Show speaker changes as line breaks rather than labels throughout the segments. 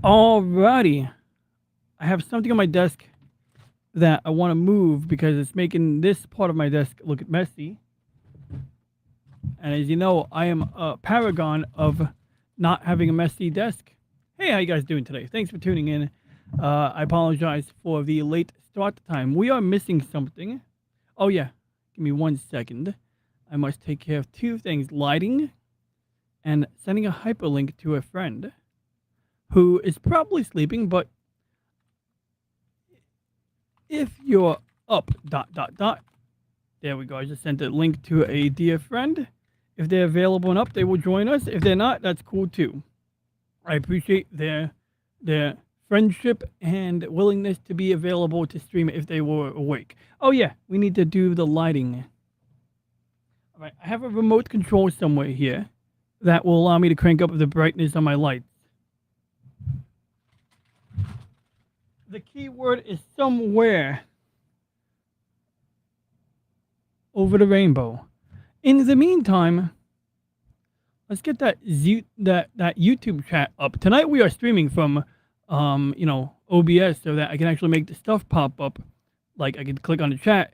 Alrighty. I have something on my desk that I want to move because it's making this part of my desk look messy. And as you know, I am a paragon of not having a messy desk. Hey, how you guys doing today? Thanks for tuning in. I apologize for the late start time. We are missing something. Oh yeah, give me 1 second. I must take care of two things: lighting and sending a hyperlink to a friend who is probably sleeping, but if you're up, dot, dot, dot. There we go. I just sent a link to a dear friend. If they're available and up, they will join us. If they're not, that's cool too. I appreciate their friendship and willingness to be available to stream if they were awake. Oh yeah, we need to do the lighting. All right, I have a remote control somewhere here that will allow me to crank up the brightness on my lights. The key word is somewhere over the rainbow. In the meantime, let's get that YouTube chat up. Tonight we are streaming from OBS so that I can actually make the stuff pop up. Like I can click on the chat.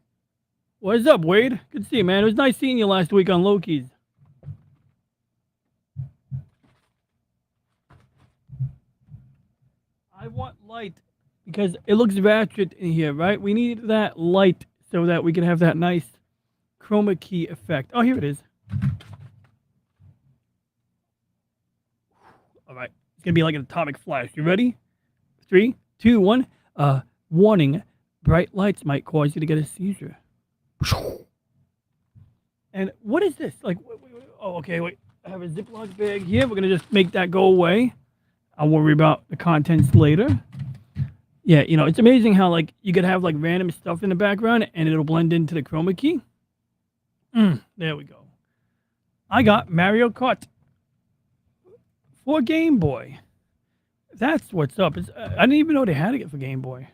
What's up, Wade? Good to see you, man. It was nice seeing you last week on Loki's. I want light because it looks ratchet in here, right? We need that light so that we can have that nice chroma key effect. Oh, here it is. All right. It's going to be like an atomic flash. You ready? 3, 2, 1. Warning. Bright lights might cause you to get a seizure. And what is this? Like, oh, okay, wait. I have a Ziploc bag here. We're going to just make that go away. I'll worry about the contents later. Yeah, it's amazing how, like, you could have, like, random stuff in the background and it'll blend into the chroma key. There we go. I got Mario Kart for Game Boy. That's what's up. I didn't even know they had it for Game Boy.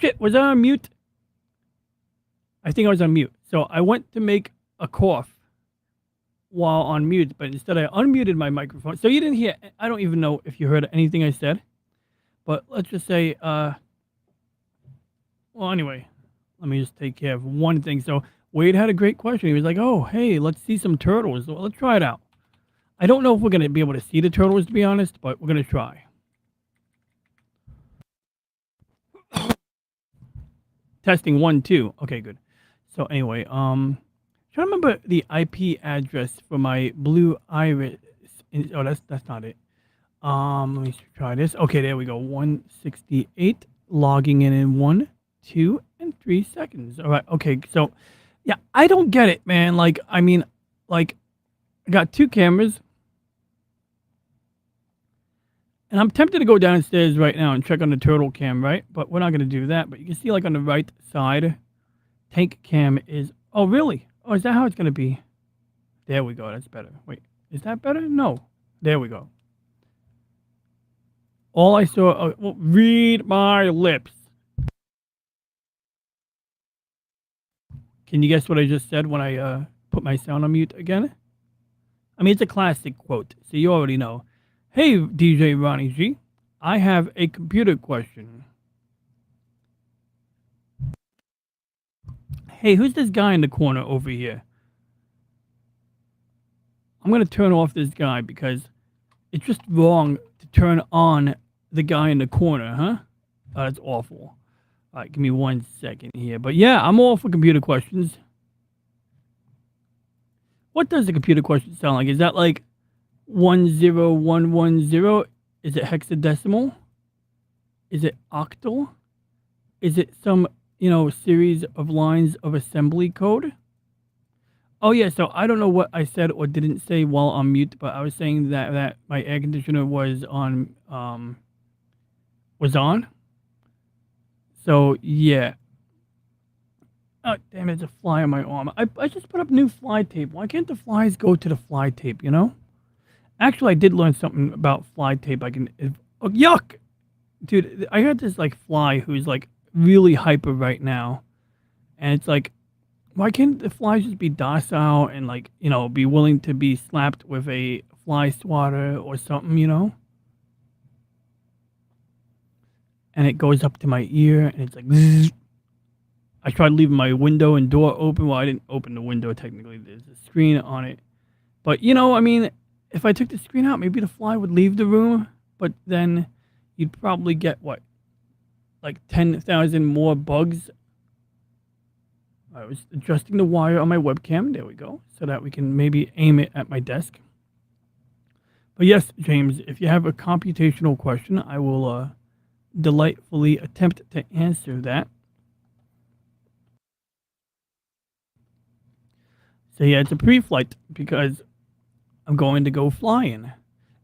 Shit, was I on mute? I think I was on mute. So I went to make a cough while on mute, but instead I unmuted my microphone. So you didn't hear, I don't even know if you heard anything I said, but let's just say, well, anyway, let me just take care of one thing. So Wade had a great question. He was like, oh, hey, let's see some turtles. Well, let's try it out. I don't know if we're going to be able to see the turtles, to be honest, but we're going to try. Testing 1, 2. Okay, good. So anyway, trying to remember the IP address for my Blue Iris. Oh, that's not it. Let me try this. Okay, there we go. 168. Logging in 1, 2, and 3 seconds. All right. Okay. So, yeah, I don't get it, man. Like, I mean, like, I got 2 cameras, and I'm tempted to go downstairs right now and check on the turtle cam, right? But we're not gonna do that. But you can see, like, on the right side, tank cam is. Oh, really? Oh, is that how it's gonna be? There we go. That's better. Wait, is that better? No. There we go. All I saw. Well, read my lips. Can you guess what I just said when I put my sound on mute again? I mean, it's a classic quote, so you already know. Hey, DJ Ronnie G. I have a computer question. Hey, who's this guy in the corner over here? I'm going to turn off this guy because it's just wrong to turn on the guy in the corner, huh? Oh, that's awful. All right, give me 1 second here. But yeah, I'm all for computer questions. What does the computer question sound like? Is that like 10110? Is it hexadecimal? Is it octal? Is it some, series of lines of assembly code? Oh yeah, so I don't know what I said or didn't say while on mute, but I was saying that my air conditioner was on. So yeah. Oh damn! There's a fly on my arm. I just put up new fly tape. Why can't the flies go to the fly tape? Actually, I did learn something about fly tape. Oh, yuck, dude! I got this like fly who's like really hyper right now, and it's like, why can't the flies just be docile and like be willing to be slapped with a fly swatter or something? And it goes up to my ear and it's like. Zzz. I tried leaving my window and door open. Well, I didn't open the window technically. There's a screen on it. But, I mean, if I took the screen out, maybe the fly would leave the room. But then you'd probably get, what, like 10,000 more bugs. I was adjusting the wire on my webcam. There we go. So that we can maybe aim it at my desk. But yes, James, if you have a computational question, I will delightfully attempt to answer that. So yeah, it's a pre-flight because I'm going to go flying.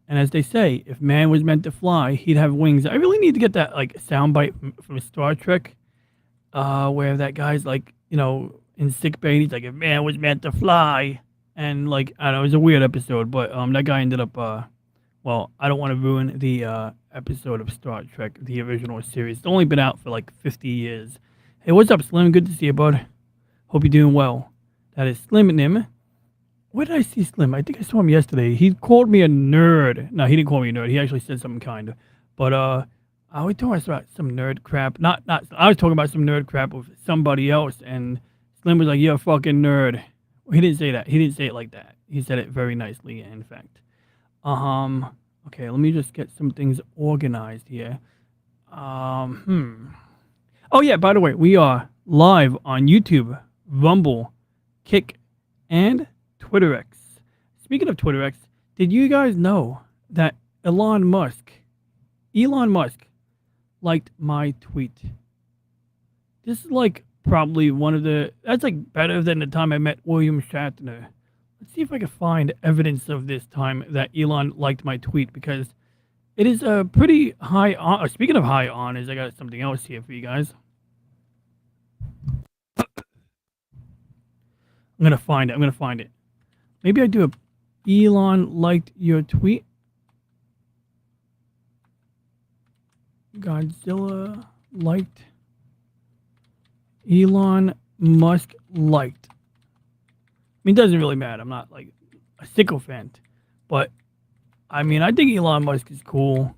And as they say, if man was meant to fly, he'd have wings. I really need to get that like soundbite from Star Trek, where that guy's like, in sick bay. He's like, if man was meant to fly, and like I don't know, it was a weird episode, but that guy ended up. Well, I don't want to ruin the episode of Star Trek, the original series. It's only been out for like 50 years. Hey, what's up, Slim? Good to see you, bud. Hope you're doing well. That is Slim and him. Where did I see Slim? I think I saw him yesterday. He called me a nerd. No, he didn't call me a nerd. He actually said something kind. But I was talking about some nerd crap. Not. I was talking about some nerd crap with somebody else, and Slim was like, "You're a fucking nerd." Well, he didn't say that. He didn't say it like that. He said it very nicely, in fact. Okay, let me just get some things organized here. Oh yeah. By the way, we are live on YouTube, Rumble, Kick, and TwitterX. Speaking of TwitterX, did you guys know that Elon Musk liked my tweet? This is like probably that's like better than the time I met William Shatner. Let's see if I can find evidence of this time that Elon liked my tweet, because it is a pretty high on. Speaking of high honors, I got something else here for you guys. I'm gonna find it. Maybe I do a Elon liked your tweet. Godzilla liked. Elon Musk liked. I mean, it doesn't really matter. I'm not like a sycophant, but I mean, I think Elon Musk is cool.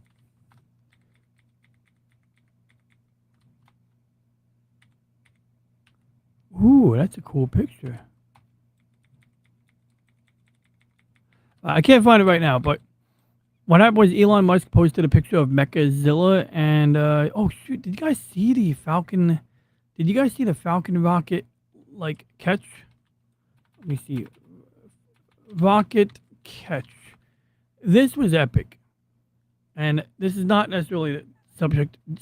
Ooh, that's a cool picture. I can't find it right now, but what happened was Elon Musk posted a picture of Mechazilla, and oh shoot, did you guys see the Falcon? Did you guys see the Falcon rocket like catch? Let me see. Rocket catch. This was epic, and this is not necessarily the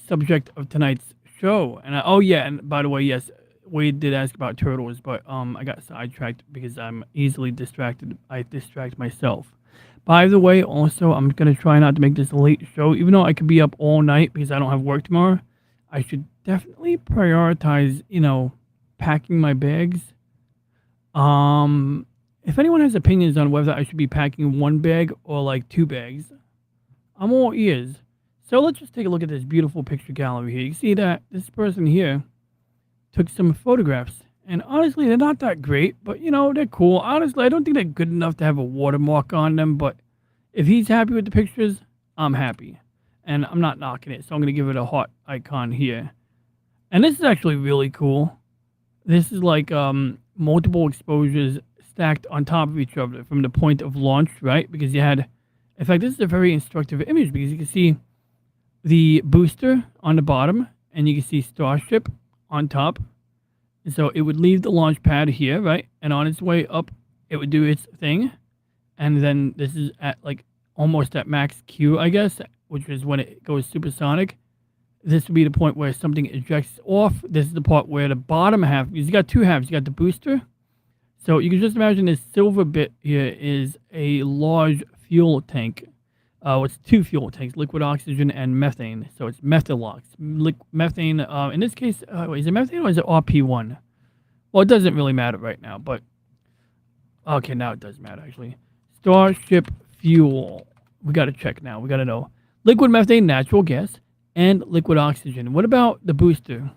subject of tonight's show. And oh yeah, and by the way, yes, Wade did ask about turtles, but I got sidetracked because I'm easily distracted. I distract myself. By the way, also, I'm gonna try not to make this a late show, even though I could be up all night because I don't have work tomorrow. I should definitely prioritize, packing my bags. If anyone has opinions on whether I should be packing one bag or like 2 bags, I'm all ears. So let's just take a look at this beautiful picture gallery here. You see that this person here took some photographs, and honestly, they're not that great, but they're cool. Honestly, I don't think they're good enough to have a watermark on them, but If he's happy with the pictures, I'm happy. And I'm not knocking it, so I'm going to give it a heart icon here. And this is actually really cool. This is like multiple exposures stacked on top of each other from the point of launch, right? Because you had, in fact, this is a very instructive image because you can see the booster on the bottom and you can see Starship on top. And so it would leave the launch pad here, right? And on its way up, it would do its thing. And then this is at like almost at max Q, I guess, which is when it goes supersonic. This would be the point where something ejects off. This is the part where the bottom half, because you got two halves. You got the booster. So you can just imagine this silver bit here is a large fuel tank. It's two fuel tanks, liquid oxygen and methane. So it's Methalox. Methane, in this case, is it methane or is it RP1? Well, it doesn't really matter right now, but... Okay, now it does matter, actually. Starship fuel. We got to check now. We got to know. Liquid methane, natural gas, and liquid oxygen. What about the booster?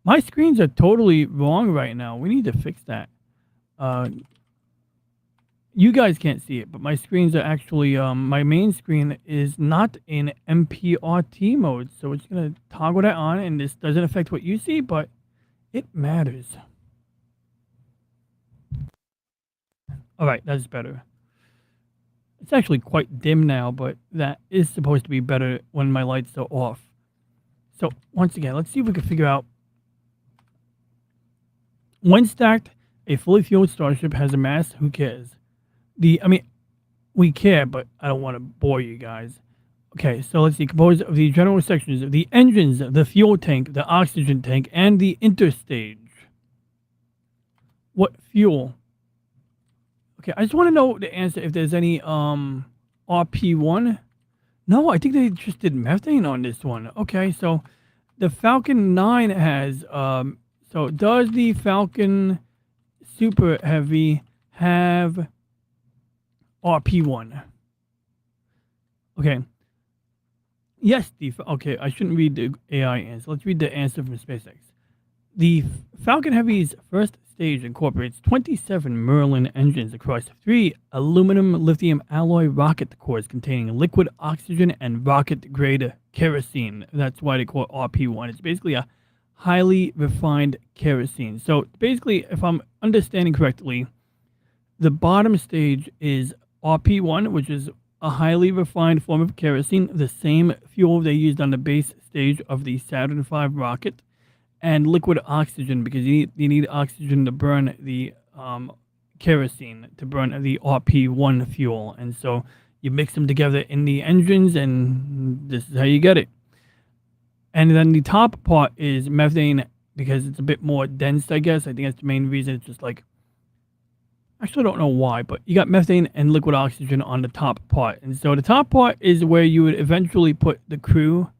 My screens are totally wrong right now. We need to fix that. You guys can't see it, but my screens are actually, my main screen is not in MPRT mode. So it's going to toggle that on, and this doesn't affect what you see, but it matters. All right, that's better. It's actually quite dim now, but that is supposed to be better when my lights are off. So once again, let's see if we can figure out. When stacked, a fully fueled Starship has a mass. Who cares? We care, but I don't want to bore you guys. Okay, so let's see. Composed of the general sections of the engines, the fuel tank, the oxygen tank, and the interstage. What fuel? Okay, I just want to know the answer if there's any RP1. No, I think they just did methane on this one. Okay, so the Falcon 9 has so does the Falcon Super Heavy have RP1? Okay. Yes, okay, I shouldn't read the AI answer. Let's read the answer from SpaceX. The Falcon Heavy's first stage incorporates 27 Merlin engines across 3 aluminum lithium alloy rocket cores containing liquid oxygen and rocket-grade kerosene. That's why they call it RP1. It's basically a highly refined kerosene. So basically, if I'm understanding correctly, the bottom stage is RP1, which is a highly refined form of kerosene, the same fuel they used on the base stage of the Saturn V rocket, and liquid oxygen, because you need oxygen to burn the kerosene, to burn the RP1 fuel. And so you mix them together in the engines, and this is how you get it. And then the top part is methane, because it's a bit more dense, I guess. I think that's the main reason. It's just like, actually, I don't know why, but you got methane and liquid oxygen on the top part. And so the top part is where you would eventually put the crew,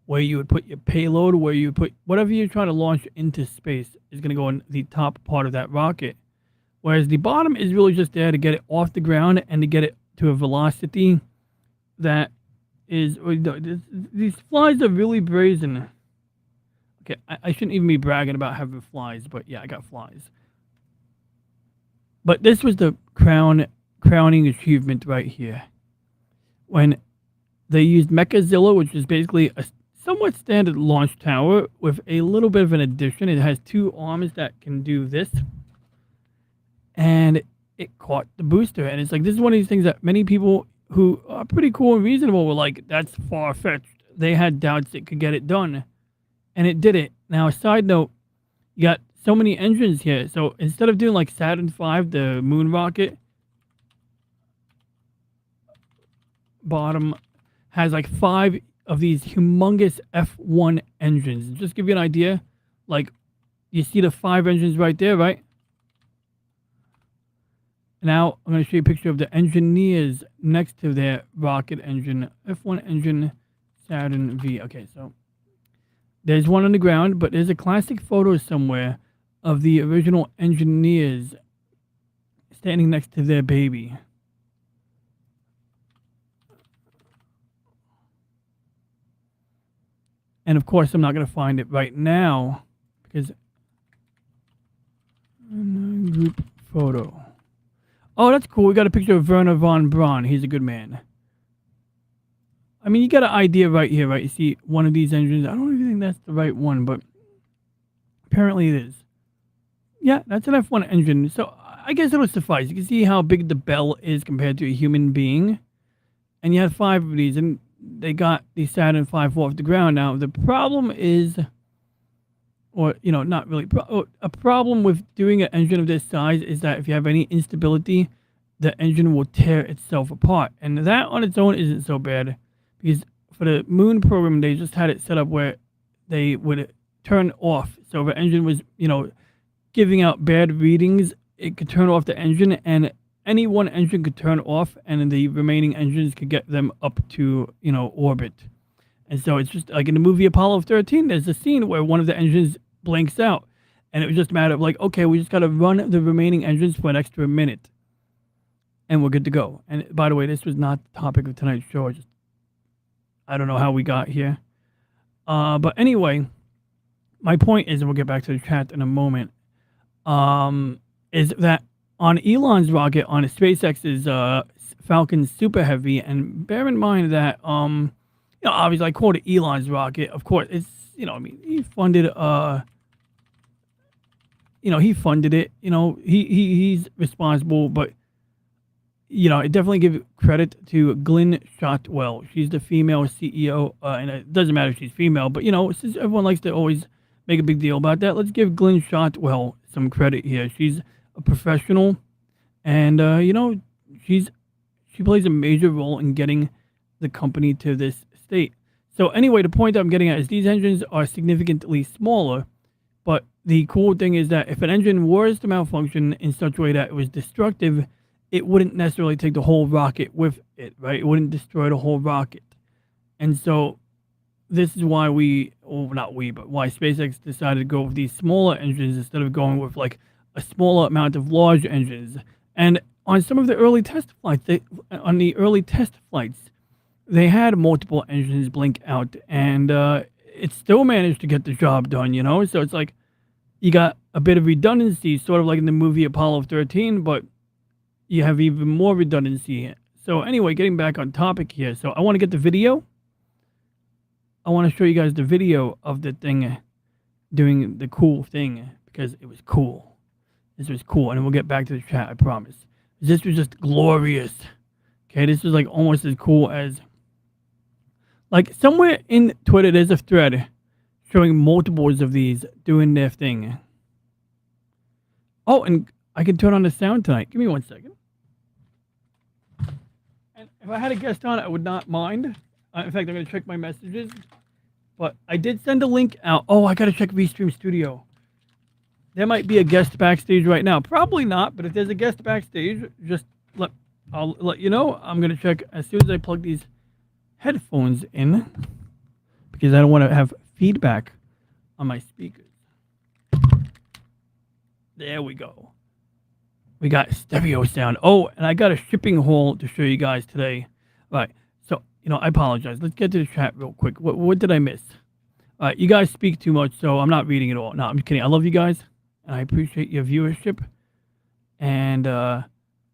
where you would put your payload, where you would put whatever you're trying to launch into space is going to go in the top part of that rocket. Whereas the bottom is really just there to get it off the ground and to get it to a velocity that is... These flies are really brazen. Okay, I shouldn't even be bragging about having flies, but yeah, I got flies. But this was the crowning achievement right here. When they used Mechazilla, which is basically a somewhat standard launch tower with a little bit of an addition. It has 2 arms that can do this. And it caught the booster. And it's like, this is one of these things that many people who are pretty cool and reasonable were like, that's far-fetched. They had doubts it could get it done. And it did it. Now, a side note, you got so many engines here. So instead of doing like Saturn V, the moon rocket, bottom has like 5 of these humongous F1 engines. Just give you an idea, like you see the 5 engines right there, right? Now I'm going to show you a picture of the engineers next to their rocket engine, F1 engine, Saturn V. Okay, so there's one on the ground, but there's a classic photo somewhere of the original engineers standing next to their baby. And of course, I'm not going to find it right now because group photo. Oh, that's cool. We got a picture of Werner von Braun. He's a good man. I mean, you got an idea right here, right? You see one of these engines. I don't even think that's the right one, but apparently it is. Yeah, that's an F1 engine. So I guess it'll suffice. You can see how big the bell is compared to a human being. And you had 5 of these, and they got the Saturn V off the ground. Now, the problem is, or, not really, a problem with doing an engine of this size is that if you have any instability, the engine will tear itself apart. And that on its own isn't so bad, because for the moon program, they just had it set up where they would turn off. So if an engine was, giving out bad readings, it could turn off the engine, and any one engine could turn off, and the remaining engines could get them up to, orbit. And so it's just like in the movie Apollo 13, there's a scene where one of the engines blanks out, and it was just a matter of like, okay, we just got to run the remaining engines for an extra minute, and we're good to go. And by the way, this was not the topic of tonight's show. I don't know how we got here. But anyway, my point is, and we'll get back to the chat in a moment, is that on Elon's rocket, on SpaceX's Falcon Super Heavy, and bear in mind that, obviously I called it Elon's rocket. Of course, it's, he funded, he funded it. He's responsible, but, I definitely give credit to Glenn Shotwell. She's the female CEO, and it doesn't matter if she's female, but, since everyone likes to always make a big deal about that, let's give Glenn Shotwell some credit here. She's a professional, and she plays a major role in getting the company to this state. So anyway, the point I'm getting at is these engines are significantly smaller, but the cool thing is that if an engine was to malfunction in such a way that it was destructive, it wouldn't necessarily take the whole rocket with it, right? It wouldn't destroy the whole rocket. And so this is why why SpaceX decided to go with these smaller engines instead of going with like a smaller amount of large engines. And on some of the early test flights, they had multiple engines blink out, and it still managed to get the job done, So it's like you got a bit of redundancy, sort of like in the movie Apollo 13, but you have even more redundancy. So anyway, getting back on topic here. So I want to get the video. I want to show you guys the video of the thing doing the cool thing, because it was cool. This was cool, and then we'll get back to the chat, I promise. This was just glorious. Okay, this was like almost as cool as, like, somewhere in Twitter there's a thread showing multiples of these doing their thing. Oh, and I can turn on the sound tonight. Give me 1 second. And if I had a guest on, I would not mind. In fact, I'm going to check my messages. But I did send a link out. Oh, I got to check LIVESTREAM Studio. There might be a guest backstage right now. Probably not, but if there's a guest backstage, I'll let you know. I'm going to check as soon as I plug these headphones in, because I don't want to have feedback on my speakers. There we go. We got stereo sound. Oh, and I got a shipping haul to show you guys today. All right. So, I apologize. Let's get to the chat real quick. What did I miss? All right. You guys speak too much, so I'm not reading it all. No, I'm just kidding. I love you guys, and I appreciate your viewership. And I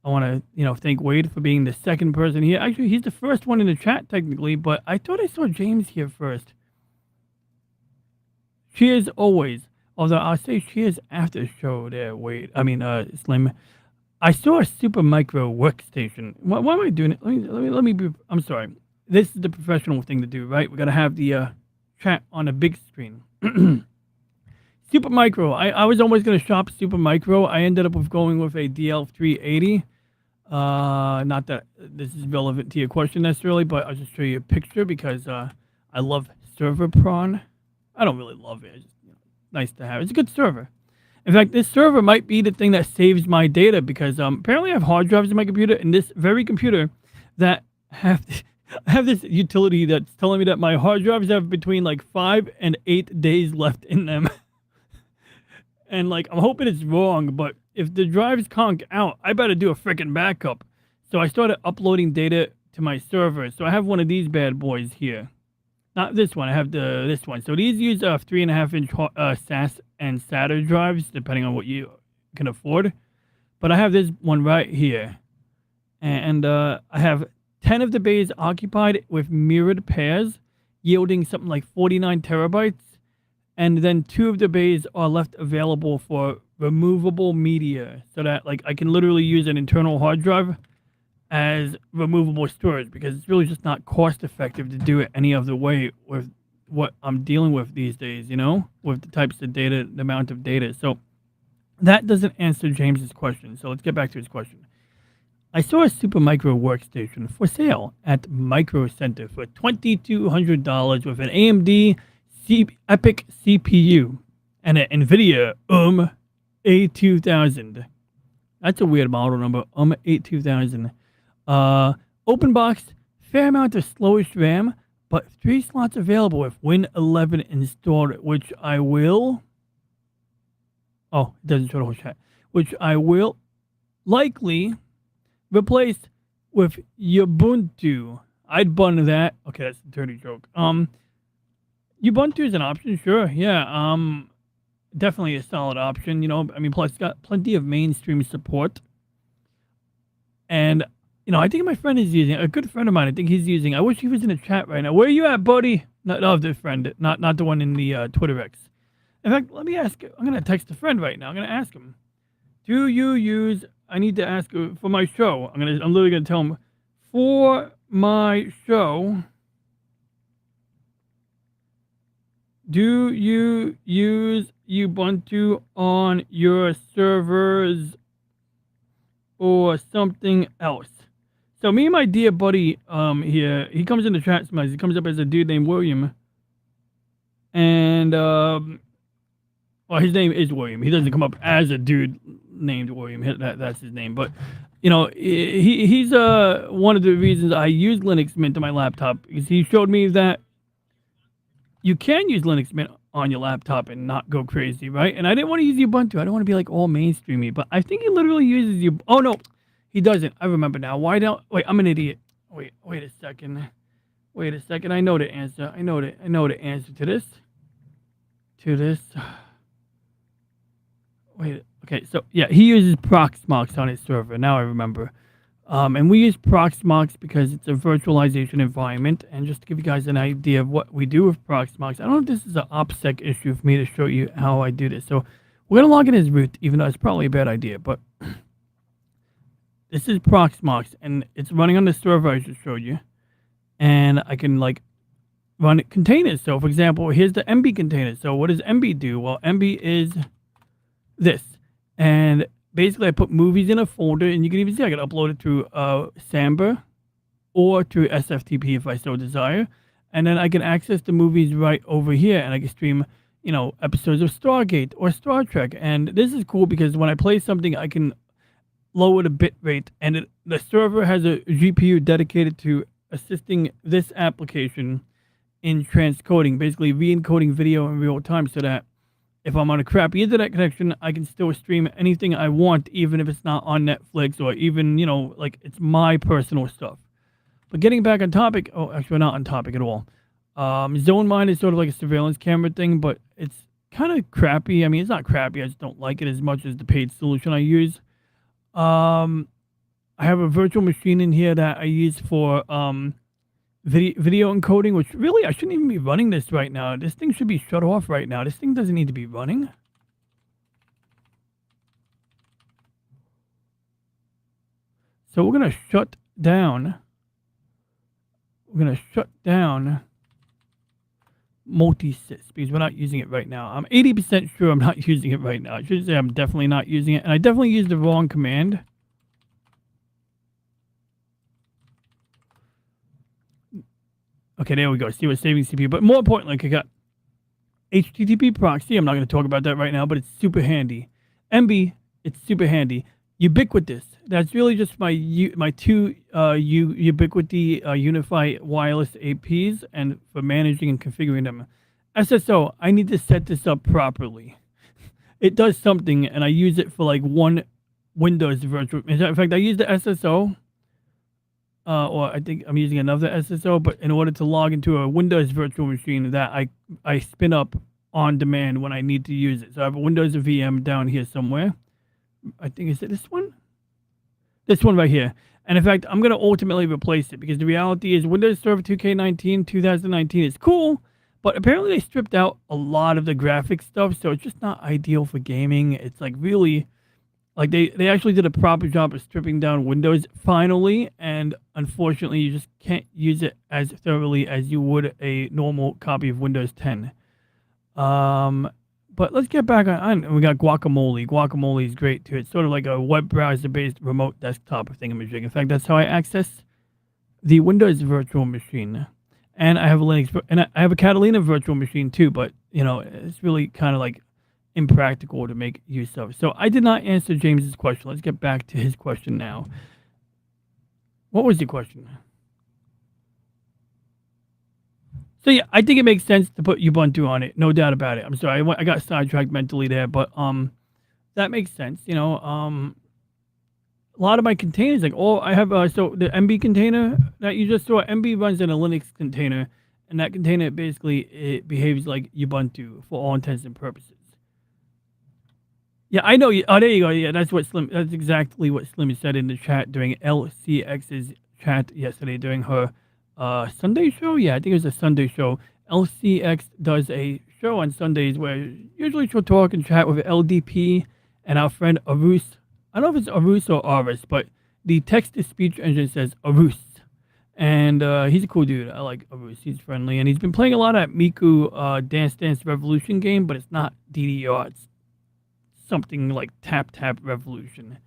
want to, thank Wade for being the second person here. Actually, he's the first one in the chat, technically, but I thought I saw James here first. Cheers always. Although I'll say cheers after the show there, Wade. Slim. I saw a super micro workstation. Why am I doing it? Let me be. I'm sorry. This is the professional thing to do, right? We got to have the chat on a big screen. Super micro. I was always going to shop super micro. I ended up with going with a DL380. Not that this is relevant to your question necessarily, but I'll just show you a picture because I love server prawn. I don't really love it. It's just, nice to have. It's a good server. In fact, this server might be the thing that saves my data, because apparently I have hard drives in my computer, and this very computer that have this utility that's telling me that my hard drives have between like 5 and 8 days left in them. And like, I'm hoping it's wrong, but if the drives conk out, I better do a freaking backup. So I started uploading data to my server. So I have one of these bad boys here. Not this one. I have this one. So these use 3.5-inch SAS and SATA drives, depending on what you can afford. but I have this one right here, and I have 10 of the bays occupied with mirrored pairs, yielding something like 49 terabytes, and then 2 of the bays are left available for removable media, so that like I can literally use an internal hard drive as removable storage, because it's really just not cost effective to do it any other way with what I'm dealing with these days, you know, with the types of data, the amount of data. So that doesn't answer James's question. So let's get back to his question. I saw a Supermicro workstation for sale at Micro Center for $2,200 with an AMD EPIC CPU and an NVIDIA A2000. That's a weird model number, A2000. Open box, fair amount of slowish RAM, but 3 slots available with Win 11 installed, which I will. Oh, it doesn't show the whole chat. Which I will likely replace with Ubuntu. I'd bun that. Okay, that's a dirty joke. Ubuntu is an option, sure. Yeah. Definitely a solid option. You know, I mean, plus it's got plenty of mainstream support. And you know, I think my friend is using, a good friend of mine, I think he's using, I wish he was in the chat right now. Where are you at, buddy? No, the friend, not the one in the Twitter X. In fact, let me ask, I'm going to text a friend right now. I'm going to ask him, do you use, I need to ask for my show. I'm literally going to tell him, for my show, do you use Ubuntu on your servers or something else? So me and my dear buddy here, he comes in the chat sometimes. He comes up as a dude named William. And, well, his name is William. He doesn't come up as a dude named William. That's his name. But, you know, he's one of the reasons I use Linux Mint on my laptop. Because he showed me that you can use Linux Mint on your laptop and not go crazy, right? And I didn't want to use Ubuntu. I don't want to be like all mainstreamy. But I think he literally uses Ubuntu. Oh, no. He doesn't. I remember now. Why don't... Wait, I'm an idiot. Wait a second. Wait a second. I know the answer. I know the answer to this. Wait. Okay, so, yeah, he uses Proxmox on his server. Now I remember. And we use Proxmox because it's a virtualization environment. And just to give you guys an idea of what we do with Proxmox, I don't know if this is an OPSEC issue for me to show you how I do this. So we're going to log in as root, even though it's probably a bad idea. But... this is Proxmox, and it's running on the server I just showed you. And I can, like, run containers. So, for example, here's the MB container. So, what does MB do? Well, MB is this. And basically, I put movies in a folder, and you can even see I can upload it to Samba or to SFTP if I so desire. And then I can access the movies right over here, and I can stream, you know, episodes of Stargate or Star Trek. And this is cool because when I play something, I can lower the bit rate, and the server has a GPU dedicated to assisting this application in transcoding, basically re-encoding video in real time, so that if I'm on a crappy internet connection, I can still stream anything I want, even if it's not on Netflix or even, you know, like it's my personal stuff. But getting back on topic, oh, actually, we're not on topic at all. Zone Mine is sort of like a surveillance camera thing, but it's kind of crappy. I mean, it's not crappy. I just don't like it as much as the paid solution I use. I have a virtual machine in here that I use for video encoding, which really I shouldn't even be running this right now. This thing should be shut off right now. This thing doesn't need to be running. So we're going to shut down. We're going to shut down multi-sys because we're not using it right now. I'm 80% sure I'm not using it right now. I should say I'm definitely not using it. And I definitely used the wrong command. Okay, there we go. See, we're saving CPU. But more importantly, I got HTTP proxy. I'm not going to talk about that right now, but it's super handy. MB, it's super handy. Ubiquitous. That's really just my two Ubiquiti Unify wireless APs, and for managing and configuring them. SSO, I need to set this up properly. It does something, and I use it for like one Windows virtual. In fact, I use the SSO, or I think I'm using another SSO, but in order to log into a Windows virtual machine that I spin up on demand when I need to use it. So I have a Windows VM down here somewhere. I think, is it this one? This one right here. And in fact, I'm going to ultimately replace it because the reality is Windows Server 2K19 2019 is cool, but apparently they stripped out a lot of the graphic stuff, so it's just not ideal for gaming. It's like really, like they actually did a proper job of stripping down Windows finally, and unfortunately you just can't use it as thoroughly as you would a normal copy of Windows 10. But let's get back on. We got Guacamole. Guacamole is great too. It's sort of like a web browser-based remote desktop thingamajig. In fact, that's how I access the Windows virtual machine. And I have a Linux, and I have a Catalina virtual machine too. But you know, it's really kind of like impractical to make use of. So I did not answer James's question. Let's get back to his question now. What was your question? So yeah, I think it makes sense to put Ubuntu on it, no doubt about it. I'm sorry, I got sidetracked mentally there, but that makes sense. You know, a lot of my containers, like I have so the MB container that you just saw, MB runs in a Linux container, and that container basically it behaves like Ubuntu for all intents and purposes. Yeah, I know. Oh, there you go. Yeah, that's exactly what Slim said in the chat during LCX's chat yesterday during her Sunday show. Yeah, I think it was a Sunday show. LCX does a show on Sundays where usually she'll talk and chat with LDP and our friend Arus. I don't know if it's Arus or Aris, but the text-to-speech engine says Arus. And he's a cool dude. I like Arus. He's friendly. And he's been playing a lot at Miku Dance Dance Revolution game, but it's not DDR. It's something like Tap Tap Revolution.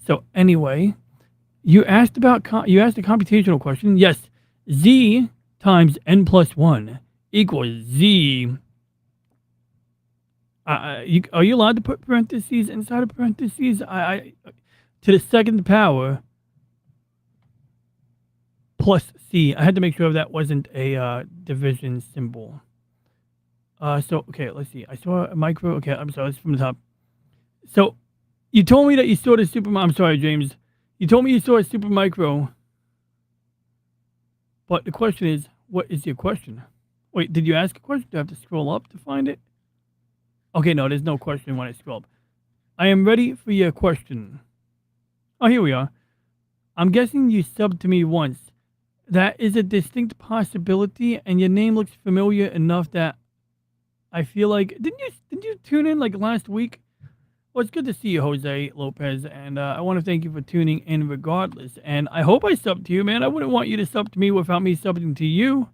So anyway, you asked a computational question. Yes. Z times n plus 1 equals Z. Are you allowed to put parentheses inside of parentheses? To the second power plus C. I had to make sure that wasn't a division symbol. So, okay, let's see. I saw a micro. Okay, I'm sorry. It's from the top. So, you told me that you saw the super... I'm sorry, James. You told me you saw a super micro. But the question is, what is your question? Wait, did you ask a question? Do I have to scroll up to find it? Okay, no, there's no question when I scroll up. I am ready for your question. Oh, here we are. I'm guessing you subbed to me once. That is a distinct possibility, and your name looks familiar enough that I feel like... Didn't you tune in like last week? Well, it's good to see you, Jose Lopez, and I want to thank you for tuning in regardless. And I hope I subbed to you, man. I wouldn't want you to sub to me without me subbing to you.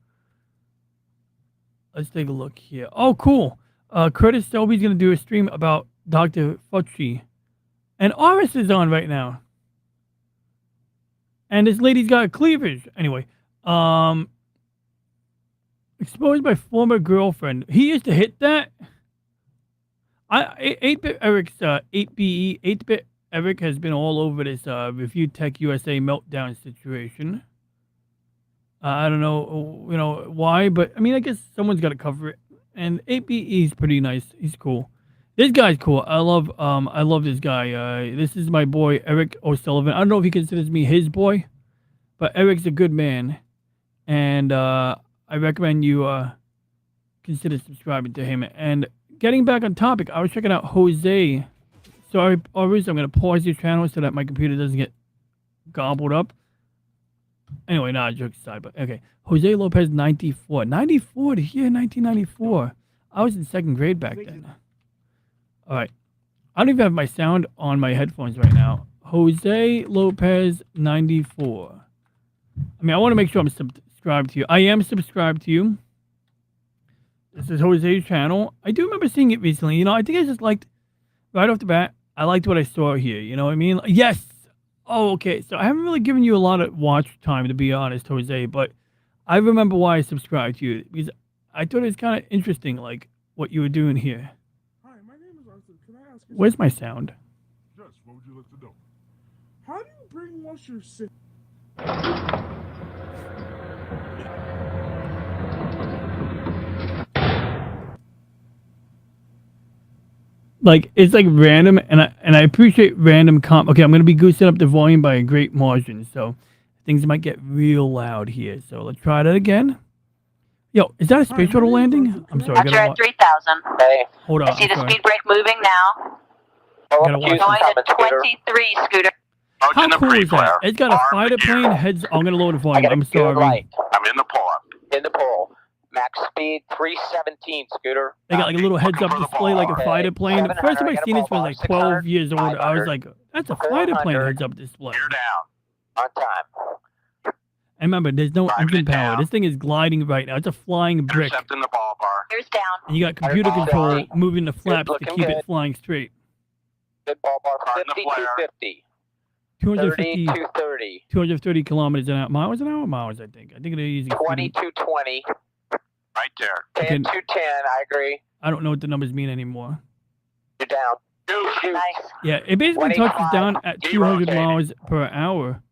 Let's take a look here. Oh, cool. Curtis Selby's going to do a stream about Dr. Fauci. And Aris is on right now. And this lady's got a cleavage. Anyway, exposed by former girlfriend. He used to hit that. 8-Bit Eric's 8-Bit Eric has been all over this Review Tech USA meltdown situation. I don't know, why, but I mean, I guess someone's got to cover it. And 8BE is pretty nice. He's cool. This guy's cool. I love this guy. This is my boy Eric O'Sullivan. I don't know if he considers me his boy, but Eric's a good man, and I recommend you consider subscribing to him. And getting back on topic, I was checking out Jose. Sorry, Aris, I'm going to pause your channel so that my computer doesn't get gobbled up. Anyway, jokes aside, but okay. Jose Lopez, 94. 94, the year 1994. I was in second grade back then. All right. I don't even have my sound on my headphones right now. Jose Lopez, 94. I mean, I want to make sure I'm subscribed to you. I am subscribed to you. This is Jose's channel. I do remember seeing it recently. I think I just liked, right off the bat, I liked what I saw here. You know what I mean? Yes. Oh, okay. So I haven't really given you a lot of watch time, to be honest, Jose, but I remember why I subscribed to you. Because I thought it was kind of interesting, like, what you were doing here.
Hi, my name is Arthur. Can I ask you
Where's my sound?
Yes, what would you like to know? How do you brainwash your sister?
Like, it's like random, and I appreciate random Okay, I'm going to be goosing up the volume by a great margin, so things might get real loud here. So let's try that again. Yo, is that a space shuttle landing? I'm sorry.
After at 3,000.
Hey.
Hold on.
I see the speed brake moving now.
Gotta watch
Going to 23, Scooter.
How cool is that? It's got a fighter plane heads. I'm gonna lower the volume. I'm sorry.
Light.
I'm in the pull-up.
In the pole. Max speed 317, Scooter.
They got like a little heads-up display, like a fighter plane. The first time I seen this was like 12 years old. I was like, "That's a fighter plane heads-up display."
You're down.
On time.
And remember, there's no
Driving
engine
it
power.
down.
This thing is gliding right now. It's a flying brick.
Intercepting the ball bar.
Here's down.
And you got computer control moving the flaps to
looking
keep it
good.
flying straight.
Good ball bar.
Starting to
50,
flare.
250.
250,
30, 230.
230 kilometers an hour. Miles an hour? Miles, I think. I think they're using
20,
speed.
220.
Right there.
10,
Okay.
210. I agree.
I don't know what the numbers mean anymore.
You're down. Shoot.
Nice.
Yeah, it basically touches down at 200 miles per hour.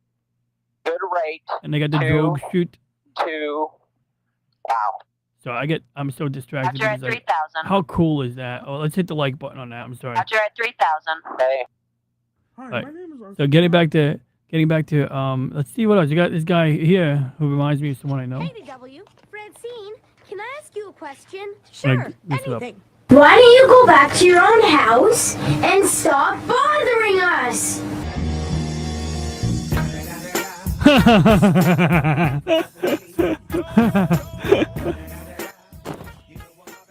Good rate.
And they got the
Two.
drogue shoot.
2. Wow.
So I'm so distracted.
Roger at
because, like,
3,000.
how cool is that? Oh, let's hit the like button on that. I'm sorry.
Roger at 3,000.
Hey.
Hi,
Right.
my name is Arthur.
So getting back to let's see what else. You got this guy here who reminds me of someone I know.
Hey, DW. Francine, can I ask you a question?
Sure, anything.
Why don't you go back to your own house and stop bothering us?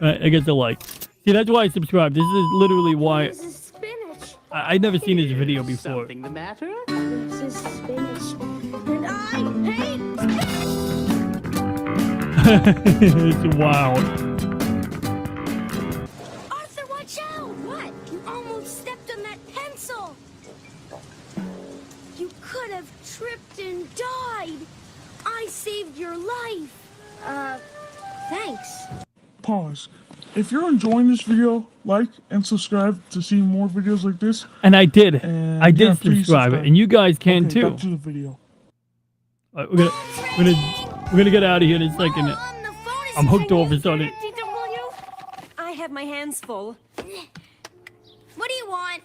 I get the like. See, that's why I subscribe. This is literally why
This is spinach.
I'd never seen this video before.
This is spinach. And I hate
It's wild.
Arthur, watch out! What? You almost stepped on that pencil. You could have tripped and died. I saved your life. Thanks.
Pause. If you're enjoying this video, like and subscribe to see more videos like this.
And I did.
And
I did
yeah, please
subscribe, and you guys can
Okay,
too.
back to the video.
All right, we're gonna get out of here in a second. I'm hooked all of a sudden.
I have my hands full.
What do you want?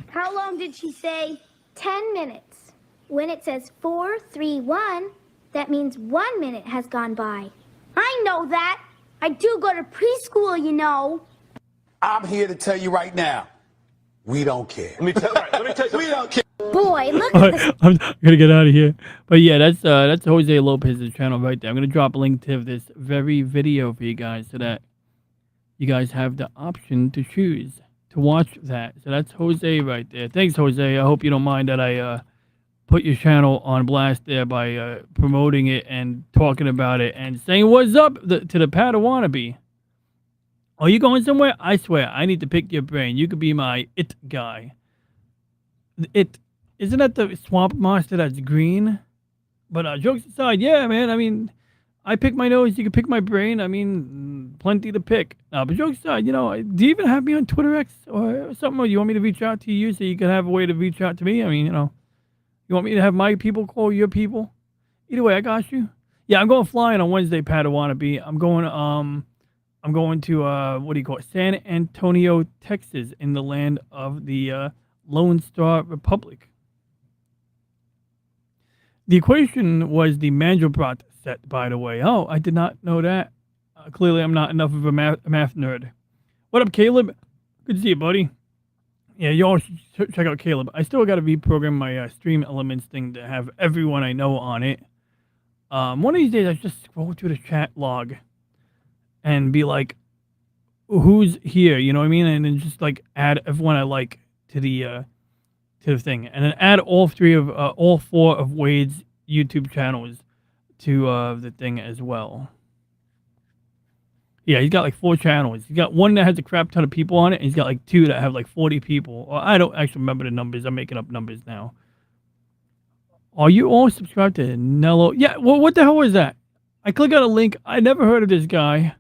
How long did she say? 10 minutes. When it says 4, 3, 1, that means 1 minute has gone by. I know that. I do go to preschool, you know.
I'm here to tell you right now, we don't care.
Let me tell you.
We don't care.
Boy, look
All
at
right,
this.
I'm gonna get out of here. But yeah, that's Jose Lopez's channel right there. I'm gonna drop a link to this very video for you guys so that you guys have the option to choose to watch that. So that's Jose right there. Thanks, Jose. I hope you don't mind that I put your channel on blast there by promoting it and talking about it and saying what's up to the Padawannabe. Are you going somewhere? I swear, I need to pick your brain. You could be my it guy. Isn't that the swamp monster that's green? But jokes aside, yeah, man. I mean, I pick my nose. You can pick my brain. I mean, plenty to pick. But jokes aside, do you even have me on Twitter X or something? Or you want me to reach out to you so you can have a way to reach out to me? I mean, you want me to have my people call your people? Either way, I got you. Yeah, I'm going flying on Wednesday, Padawannabe. I'm going to what do you call it? San Antonio, Texas, in the land of the Lone Star Republic. The equation was the Mandelbrot set, by the way. Oh, I did not know that. Clearly, I'm not enough of a math nerd. What up, Caleb? Good to see you, buddy. Yeah, you all should check out Caleb. I still got to reprogram my Stream Elements thing to have everyone I know on it. One of these days, I just scroll through the chat log and be like, who's here? You know what I mean? And then just like add everyone I like to the thing, and then add all four of Wade's YouTube channels to the thing as well. Yeah, he's got like 4 channels. He's got one that has a crap ton of people on it, and he's got like 2 that have like 40 people. Well, I don't actually remember the numbers. I'm making up numbers now. Are you all subscribed to Nello? Yeah, well, what the hell was that? I click on a link. I never heard of this guy,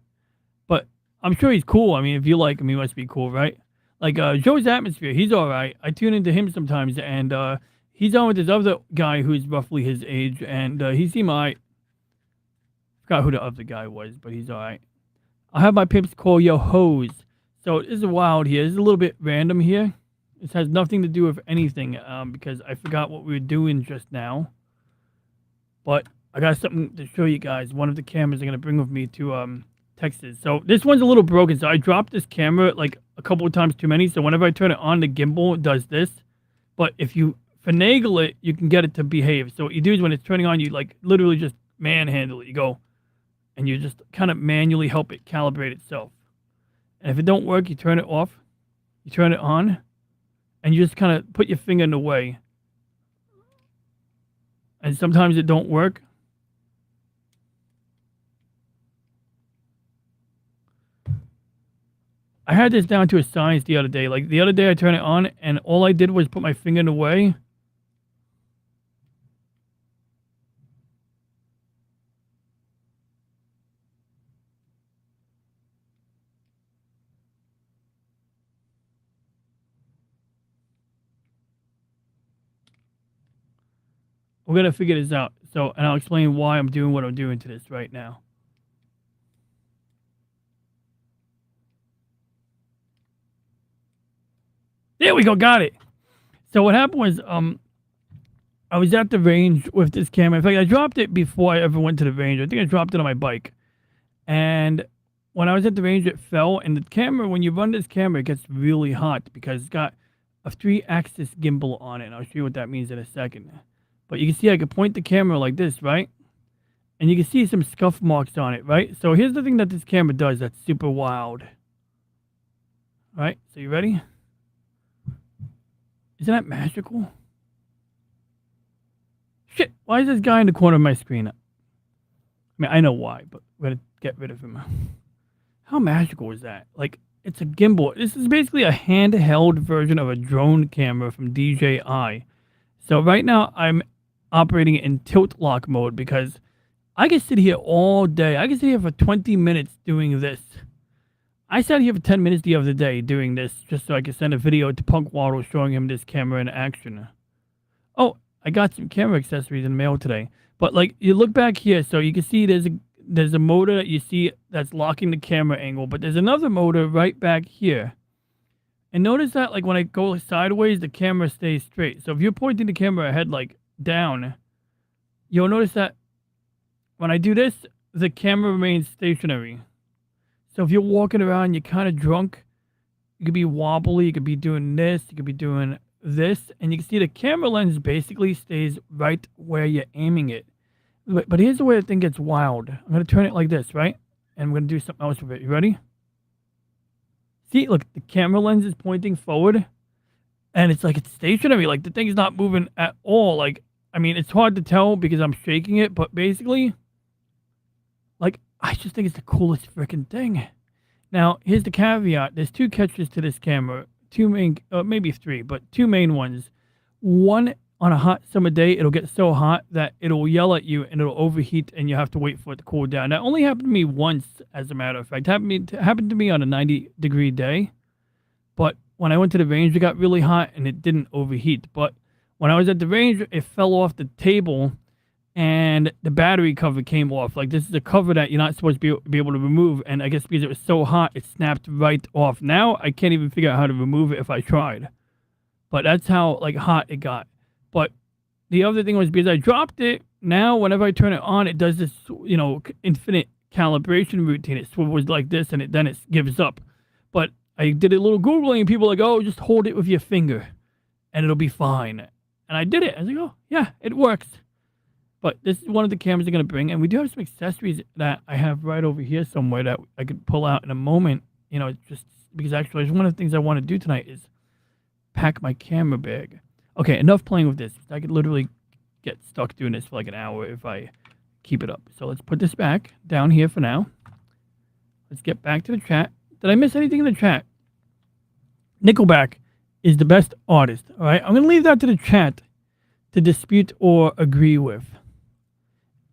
but I'm sure he's cool. I mean, if you like him, he must be cool, right? Like Joe's Atmosphere, he's all right. I tune into him sometimes, and he's on with this other guy who's roughly his age, and he seemed all right. Forgot who the other guy was, but he's all right. I'll have my pips call yo hoes. So this is wild here. This is a little bit random here. This has nothing to do with anything because I forgot what we were doing just now. But I got something to show you guys. One of the cameras I'm going to bring with me to Texas. So this one's a little broken. So I dropped this camera like a couple of times too many. So whenever I turn it on, the gimbal does this. But if you finagle it, you can get it to behave. So what you do is when it's turning on, you like literally just manhandle it. You go and you just kind of manually help it calibrate itself. And if it don't work, you turn it off, you turn it on, and you just kind of put your finger in the way. And sometimes it don't work. I had this down to a science the other day. Like the other day I turned it on and all I did was put my finger in the way. We're going to figure this out. So, and I'll explain why I'm doing what I'm doing to this right now. There we go. Got it. So what happened was, I was at the range with this camera. In fact, I dropped it before I ever went to the range. I think I dropped it on my bike. And when I was at the range, it fell. And the camera, when you run this camera, it gets really hot because it's got a 3-axis gimbal on it. And I'll show you what that means in a second. But you can see I can point the camera like this, right? And you can see some scuff marks on it, right? So here's the thing that this camera does that's super wild. All right, so you ready? Isn't that magical? Shit, why is this guy in the corner of my screen? I mean, I know why, but we're going to get rid of him. How magical is that? Like, it's a gimbal. This is basically a handheld version of a drone camera from DJI. So right now, I'm operating it in tilt lock mode because I can sit here all day. I can sit here for 20 minutes doing this. I sat here for 10 minutes the other day doing this just so I could send a video to Punk Waddle showing him this camera in action. Oh, I got some camera accessories in the mail today. But like, you look back here, so you can see there's a motor that you see that's locking the camera angle, but there's another motor right back here. And notice that like when I go sideways, the camera stays straight. So if you're pointing the camera ahead like down, you'll notice that when I do this, the camera remains stationary. So if you're walking around, you're kind of drunk, you could be wobbly, you could be doing this, you could be doing this, and you can see the camera lens basically stays right where you're aiming it. But here's the way the thing gets wild. I'm going to turn it like this, right? And I'm going to do something else with it. You ready? See, look, the camera lens is pointing forward, and it's like it's stationary. Like, the thing's not moving at all. Like, I mean, it's hard to tell because I'm shaking it, but basically, like, I just think it's the coolest freaking thing. Now, here's the caveat. There's 2 catches to this camera. 2 main, maybe 3, but 2 main ones. One, on a hot summer day, it'll get so hot that it'll yell at you and it'll overheat and you have to wait for it to cool down. That only happened to me once, as a matter of fact. It happened to me on a 90-degree day. But when I went to the range, it got really hot and it didn't overheat. But when I was at the range, it fell off the table and the battery cover came off. Like, this is a cover that you're not supposed to be able to remove. And I guess because it was so hot, it snapped right off. Now, I can't even figure out how to remove it if I tried. But that's how, like, hot it got. But the other thing was because I dropped it, now whenever I turn it on, it does this, you know, infinite calibration routine. It swivels like this and then it gives up. But I did a little Googling and people are like, oh, just hold it with your finger and it'll be fine. And I did it. I was like, oh, yeah, it works. But this is one of the cameras I'm going to bring. And we do have some accessories that I have right over here somewhere that I could pull out in a moment. You know, just because actually one of the things I want to do tonight is pack my camera bag. Okay, enough playing with this. I could literally get stuck doing this for like an hour if I keep it up. So let's put this back down here for now. Let's get back to the chat. Did I miss anything in the chat? Nickelback is the best artist. All right, I'm going to leave that to the chat to dispute or agree with.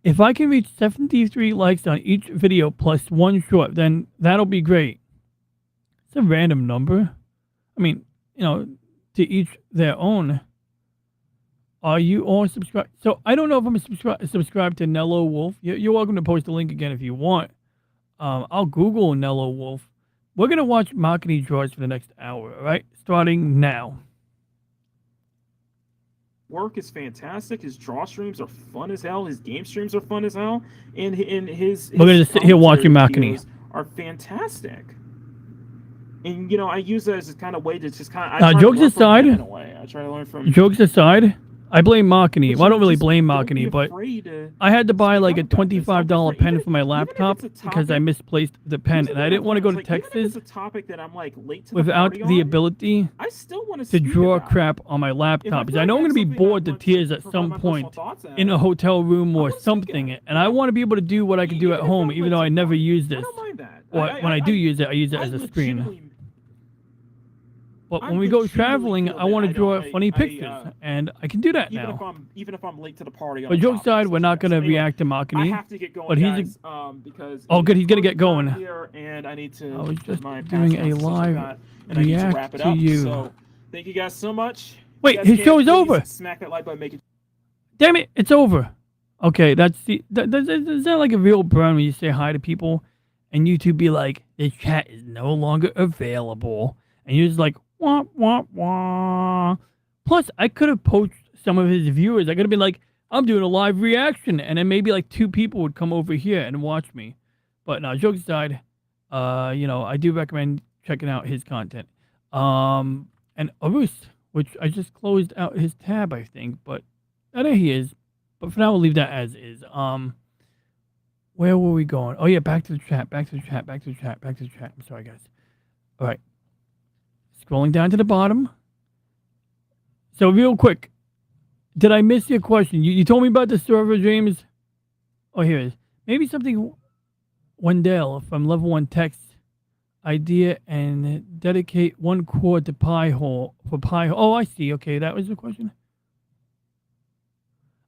If I can reach 73 likes on each video plus 1 short, then that'll be great. It's a random number. I mean, you know, to each their own. Are you all subscribed? So I don't know if I'm subscribed to Nello Wolf. You're welcome to post the link again if you want. I'll Google Nello Wolf. We're going to watch Makini draws for the next hour, all right? Starting now.
Work is fantastic. His draw streams are fun as hell. His game streams are fun as hell. And his
we're going to sit here watching Makini.
Are fantastic. And I use it as a kind of way to just kind of.
Jokes aside,
in a way, I try to learn from.
jokes aside, I blame Makini.
But
Well, I don't really
just
blame
don't be
Makini, but
afraid to
I had to buy
speak
like
up
a
about this. Like I
$25
said,
pen
even
for my
if
laptop
it's a
because I
topic-
misplaced the pen,
here's
and
the
I
thing
didn't want to go to
like, even if
Texas
it's a topic that I'm like late to
without
the,
the
party on,
ability
I still want
to draw
about it.
crap on my
If
laptop because
feel
I know I'm going to be
something I
bored to
want
tears at
provide
some
my personal
point
thoughts on
in
it,
a hotel room
I
or
wanna speak
something,
at it,
and I want to be able to do what I can do
Even
at
if
home,
I'm
even
late
though
to
I
the
never
party,
use
I
this.
don't mind that.
Or when I do use it, I use it as a screen.
legitimately-
But
I
when we go
legitimately
traveling,
feel
I
that
want to
I
draw
don't-
funny
I,
pictures, and I can do that
even
now.
if I'm late to the party on
But
a
joke
topic
aside,
such
we're
as
not
this.
going to
Anyway,
react to
I
Makini.
have to get going,
But he's a-
guys, because
Oh, good, he's gonna
closing
get going.
time here, and I need to
I was
put
just
my
doing
passwords
a
and stuff like
live
that, and I need to
react
wrap it
to
up.
you.
So, thank you guys so much.
Wait,
You guys
his
can,
show is
please
over.
Smack that like button, make it.
Damn it, it's over. Okay, that's the. Is that like a real burn when you say hi to people, and YouTube be like, the chat is no longer available, and you're just like, wah wah wah. Plus, I could have poached some of his viewers. I could have been like, I'm doing a live reaction, and then maybe like 2 people would come over here and watch me. But no, jokes aside, I do recommend checking out his content. And Arus, which I just closed out his tab, I think, but there he is. But for now, we'll leave that as is. Where were we going? Oh yeah, back to the chat. Back to the chat. Back to the chat. Back to the chat. I'm sorry, guys. All right, scrolling down to the bottom. So real quick, did I miss your question? You told me about the server, James. Oh, here it is. Maybe something. Wendell from Level 1 Text idea and dedicate 1 core to Pi hole for Pi. Oh, I see. Okay, that was the question.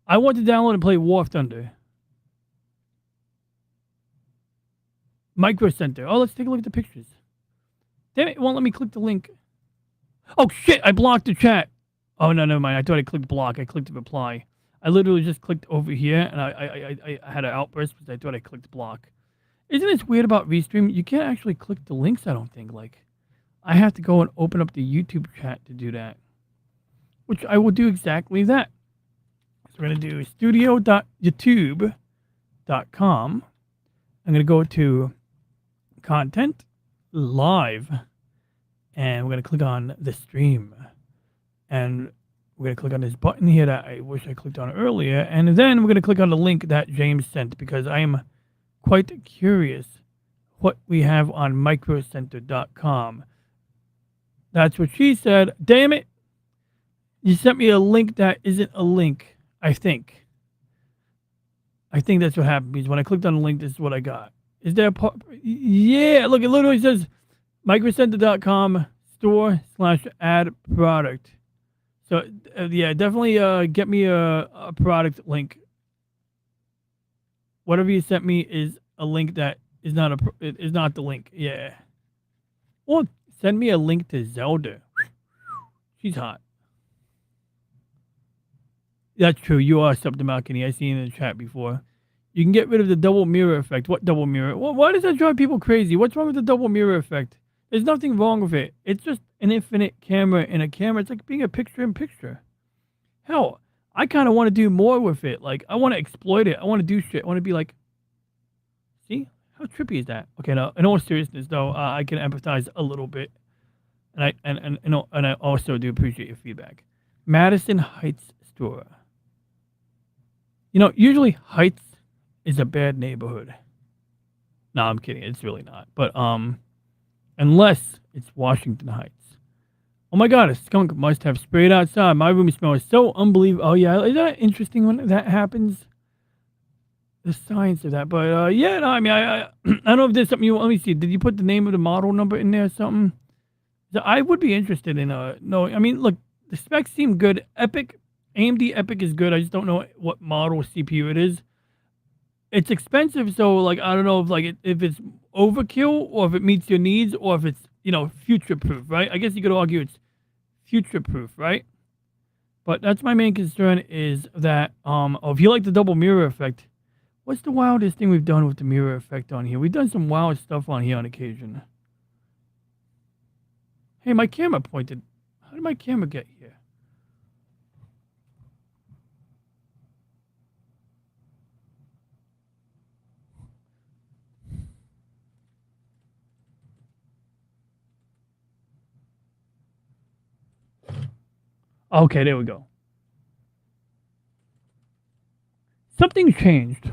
I want to download and play War Thunder. Micro Center. Oh, let's take a look at the pictures. Damn it, it won't let me click the link. Oh shit, I blocked the chat. Oh no, never mind. I thought I clicked block. I clicked reply. I literally just clicked over here and I had an outburst because I thought I clicked block. Isn't this weird about Restream? You can't actually click the links, I don't think. Like, I have to go and open up the YouTube chat to do that. Which I will do exactly that. So we're going to do studio.youtube.com. I'm going to go to content, live, and we're going to click on the stream. And we're going to click on this button here that I wish I clicked on earlier. And then we're going to click on the link that James sent because I am quite curious what we have on microcenter.com. That's what she said. Damn it. You sent me a link that isn't a link, I think. I think that's what happened because when I clicked on the link, this is what I got. Is there a part? Yeah, look, it literally says microcenter.com store/add product. So, yeah, definitely get me a product link. Whatever you sent me is a link that is not the link. Yeah. Or send me a link to Zelda. She's hot. That's true. You are something Malkini. I seen in the chat before. You can get rid of the double mirror effect. What double mirror? Why does that drive people crazy? What's wrong with the double mirror effect? There's nothing wrong with it. It's just an infinite camera in a camera. It's like being a picture-in-picture. Hell, I kind of want to do more with it. Like, I want to exploit it. I want to do shit. I want to be like, see? How trippy is that? Okay, now, in all seriousness, though, I can empathize a little bit. And I also do appreciate your feedback. Madison Heights store. Usually Heights is a bad neighborhood. No, I'm kidding. It's really not. But unless it's Washington Heights. Oh my God, a skunk must have sprayed outside. My room smells so unbelievable. Oh yeah, is that interesting when that happens? The science of that. But yeah, no, I mean, I don't know if there's something you want. Let me see. Did you put the name of the model number in there or something? I would be interested in no, I mean, look, the specs seem good. AMD Epic is good. I just don't know what model CPU it is. It's expensive, so like I don't know if it's overkill or if it meets your needs or if it's future proof, right? I guess you could argue it's future proof, right? But that's my main concern is that if you like the double mirror effect, what's the wildest thing we've done with the mirror effect on here? We've done some wild stuff on here on occasion. Hey, my camera pointed. How did my camera get here? Okay, there we go. Something changed.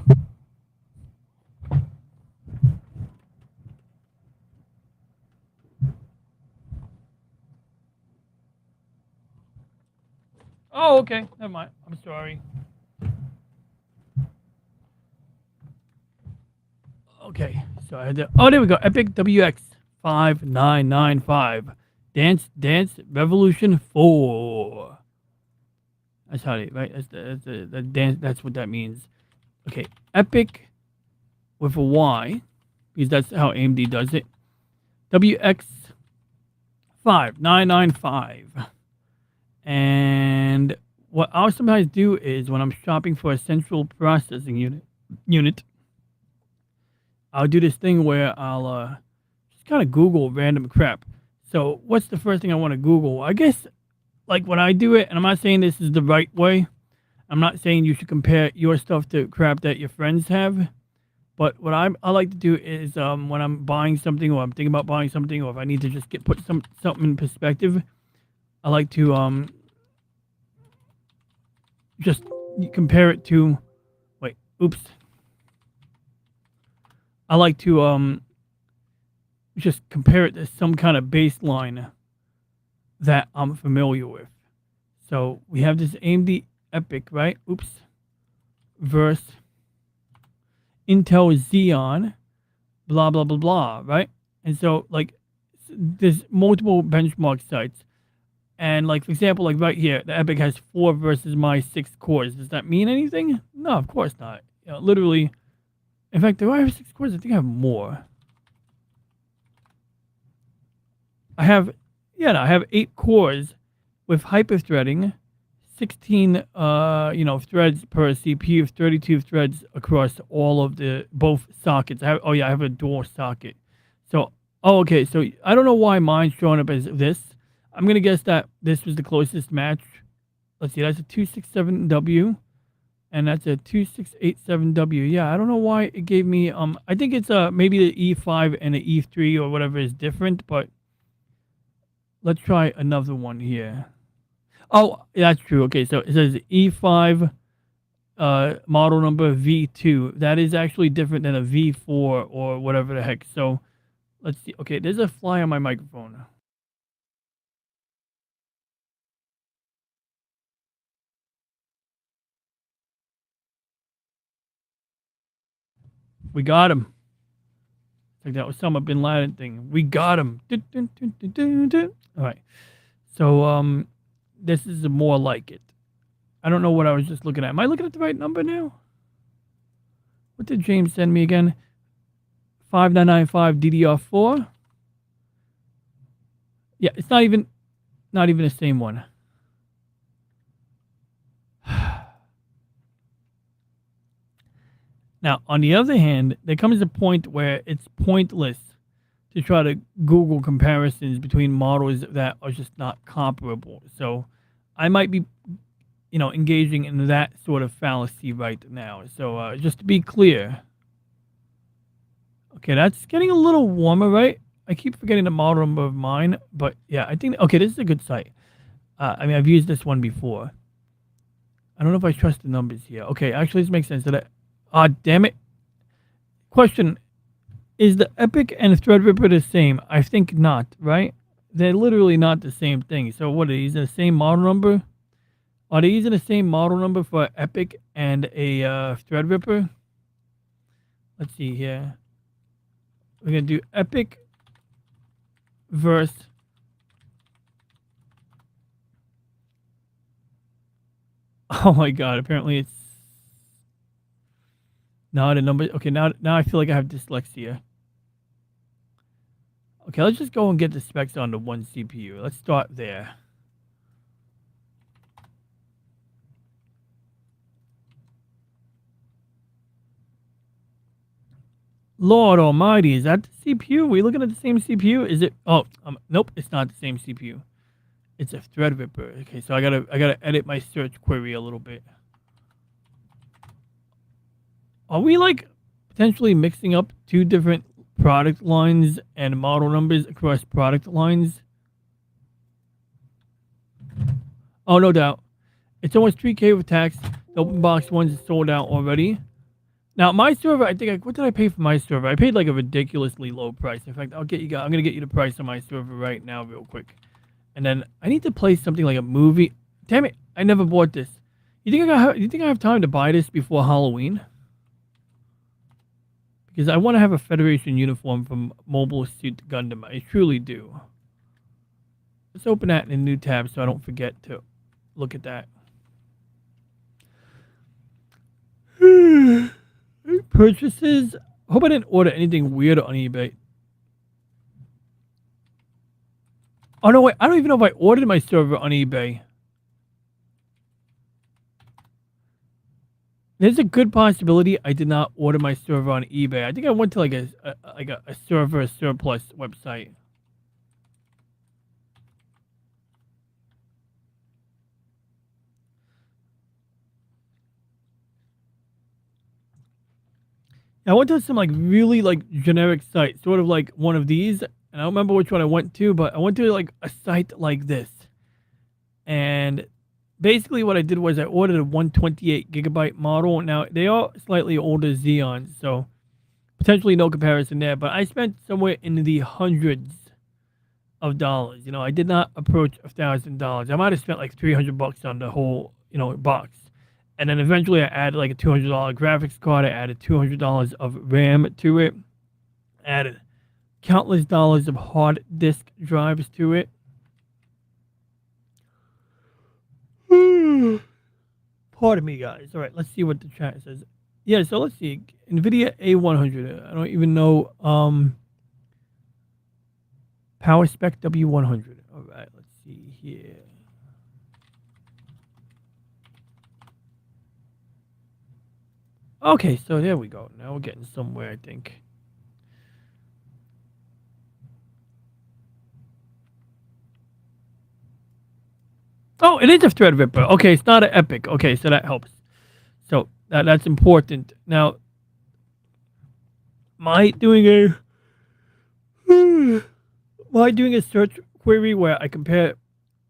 Oh, okay. Never mind. I'm sorry. Okay, so I had to. Oh, there we go. Epic WX 5995. Dance Revolution 4. That's how they right. The dance. That's what that means. Okay, Epic with a Y, because that's how AMD does it. WX 5995. And what I'll sometimes do is when I'm shopping for a central processing unit, I'll do this thing where I'll just kind of Google random crap. So what's the first thing I want to Google? I guess like when I do it, and I'm not saying this is the right way. I'm not saying you should compare your stuff to crap that your friends have. But what I like to do is when I'm buying something or I'm thinking about buying something or if I need to just put something in perspective, I like to just compare it to I like to just compare it to some kind of baseline that I'm familiar with. So we have this AMD Epic, right? Versus Intel Xeon, blah blah blah blah, right? And so like there's multiple benchmark sites. And like for example, like right here, the Epic has 4 versus my 6 cores. Does that mean anything? No, of course not. You know, literally, in fact, do I have 6 cores? I think I have more. I have 8 cores with hyper-threading, 16 threads per CPU, 32 threads across all of both sockets. I have a dual socket. So okay, so I don't know why mine's showing up as this. I'm gonna guess that this was the closest match. Let's see, that's a 267W, and that's a 2687W. Yeah, I don't know why it gave me. I think it's maybe the E5 and the E3 or whatever is different, but let's try another one here. Oh, that's true. Okay, so it says E5 model number V2. That is actually different than a V4 or whatever the heck. So let's see. Okay, there's a fly on my microphone. We got him. Like that Osama bin Laden thing. We got him. All right. So this is more like it. I don't know what I was just looking at. Am I looking at the right number now? What did James send me again? 5995 DDR4. Yeah, it's not even the same one. Now, on the other hand, there comes a point where it's pointless to try to Google comparisons between models that are just not comparable. So I might be, engaging in that sort of fallacy right now. So just to be clear. Okay, that's getting a little warmer, right? I keep forgetting the model number of mine, but yeah, I think, okay, this is a good site. I've used this one before. I don't know if I trust the numbers here. Okay, actually, this makes sense. Damn it. Question, is the Epic and Threadripper the same? I think not, right? They're literally not the same thing. So what, are these the same model number? Are they using the same model number for Epic and a Threadripper? Let's see here. We're going to do Epic versus oh my god, apparently it's not a number. Okay, now I feel like I have dyslexia. Okay, let's just go and get the specs on the one CPU. Let's start there. Lord almighty, is that the CPU? Are we looking at the same CPU? Is it? Oh, nope, it's not the same CPU. It's a Threadripper. Okay, so I gotta edit my search query a little bit. Are we like potentially mixing up 2 different product lines and model numbers across product lines? Oh, no doubt. It's almost 3K with tax. The open box ones is sold out already. Now, my server, I think, what did I pay for my server? I paid like a ridiculously low price. In fact, I'm going to get you the price on my server right now real quick. And then I need to play something like a movie. Damn it, I never bought this. You think I have time to buy this before Halloween? Because I want to have a Federation uniform from Mobile Suit Gundam. I truly do. Let's open that in a new tab so I don't forget to look at that. Purchases. Hope I didn't order anything weird on eBay. Oh no, wait. I don't even know if I ordered my server on eBay. There's a good possibility I did not order my server on eBay. I think I went to like a server surplus website. I went to some like really like generic site, sort of like one of these, and I don't remember which one I went to, but I went to like a site like this. And basically what I did was I ordered a 128 gigabyte model. Now they are slightly older Xeons, so potentially no comparison there, but I spent somewhere in the hundreds of dollars. You know, I did not approach $1,000. I might have spent like $300 on the whole, you know, box. And then eventually I added like a $200 graphics card. I added $200 of RAM to it. Added countless dollars of hard disk drives to it. Pardon me, guys. All right, let's see what the chat says. Yeah, so let's see. NVIDIA A100. I don't even know. Power Spec W100. All right, let's see here. Okay, so there we go. Now we're getting somewhere, I think. Oh, it is a Threadripper. Okay, it's not an Epic. Okay, so that helps. So that's important. Now, am I doing a search query where I compare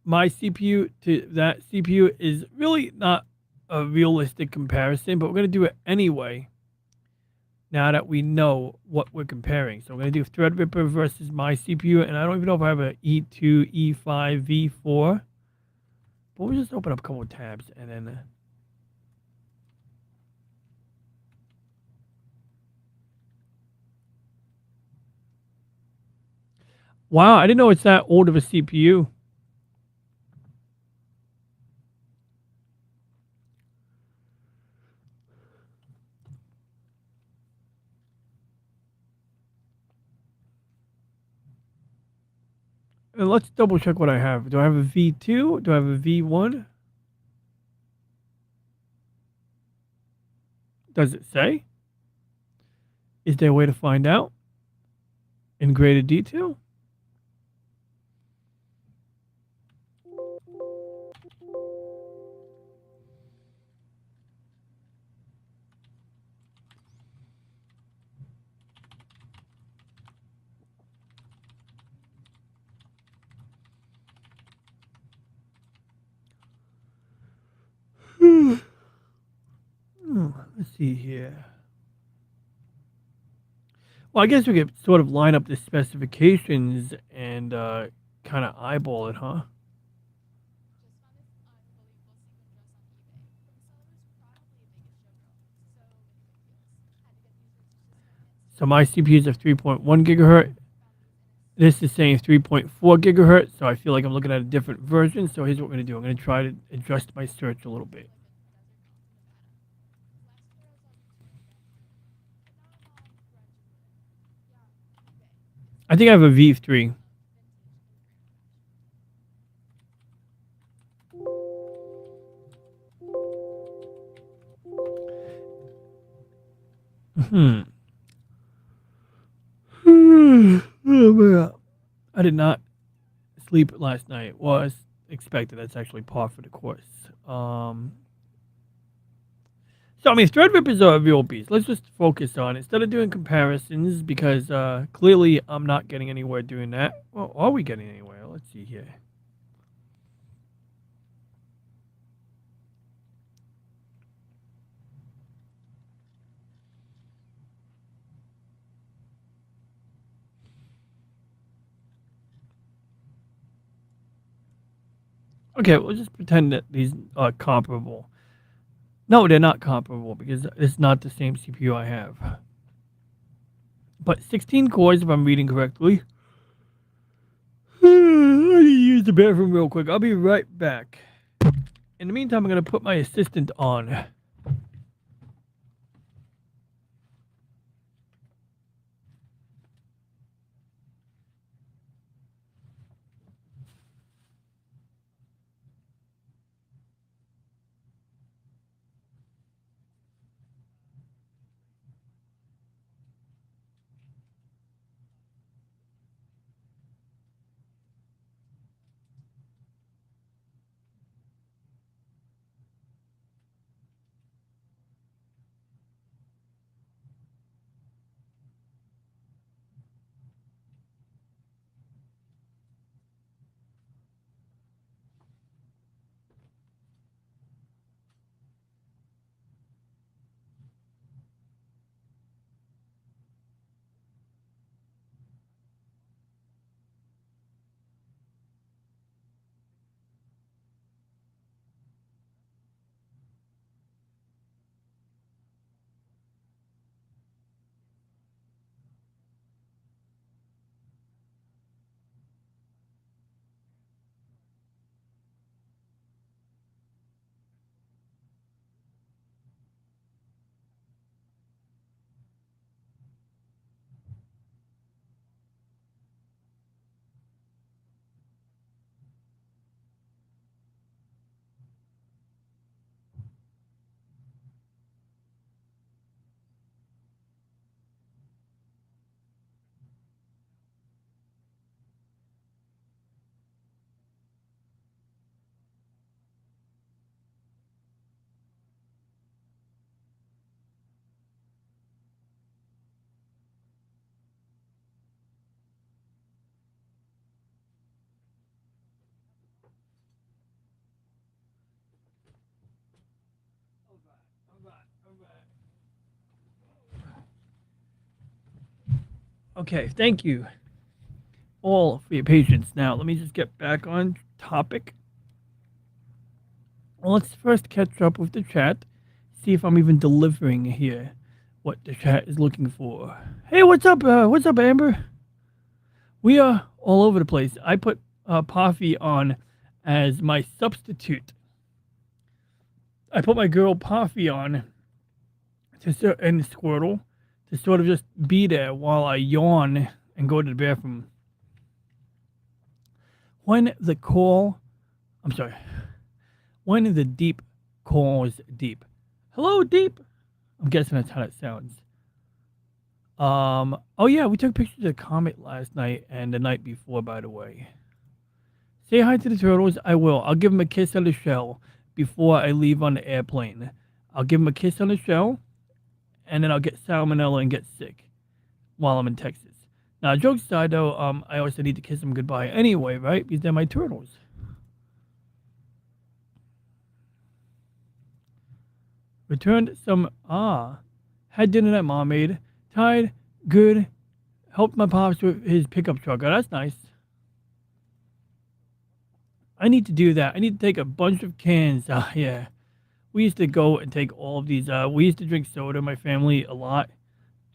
my CPU to that CPU is really not a realistic comparison, but we're going to do it anyway now that we know what we're comparing. So we're going to do Threadripper versus my CPU, and I don't even know if I have an E2, E5, V4. But we'll just open up a couple of tabs and then... Wow, I didn't know it's that old of a CPU. And let's double check what I have. Do I have a V2? Do I have a V1? Does it say? Is there a way to find out in greater detail? Let's see here. Well, I guess we could sort of line up the specifications and kind of eyeball it, huh? So my CPUs are 3.1 gigahertz. This is saying 3.4 gigahertz, so I feel like I'm looking at a different version. So here's what we're going to do. I'm going to try to adjust my search a little bit. I think I have a V3. I did not sleep last night. Well, as expected. That's actually par for the course. So, I mean, Threadrippers are a real beast. Let's just focus on it. Instead of doing comparisons, because clearly I'm not getting anywhere doing that. Well, are we getting anywhere? Let's see here. Okay, we'll just pretend that these are comparable. No, they're not comparable because it's not the same CPU I have. But 16 cores, if I'm reading correctly. I need to use the bathroom real quick. I'll be right back. In the meantime, I'm going to put my assistant on. Okay, thank you all for your patience. Now, let me just get back on topic. Well, let's first catch up with the chat, see if I'm even delivering here what the chat is looking for. Hey, what's up? What's up, Amber? We are all over the place. I put Poffy on as my substitute. I put my girl Poffy on and Squirtle to sort of just be there while I yawn and go to the bathroom. When the deep calls deep. Hello, deep. I'm guessing that's how that sounds. Oh yeah, we took pictures of the comet last night and the night before, by the way. Say hi to the turtles. I will. I'll give them a kiss on the shell before I leave on the airplane. I'll give them a kiss on the shell, and then I'll get salmonella and get sick while I'm in Texas. Now, jokes aside, though, I also need to kiss them goodbye anyway, right? Because they're my turtles. Returned some, had dinner that mom made. Tired, good. Helped my pops with his pickup truck. Oh, that's nice. I need to do that. I need to take a bunch of cans. Yeah. We used to go and take all of these. We used to drink soda, my family, a lot.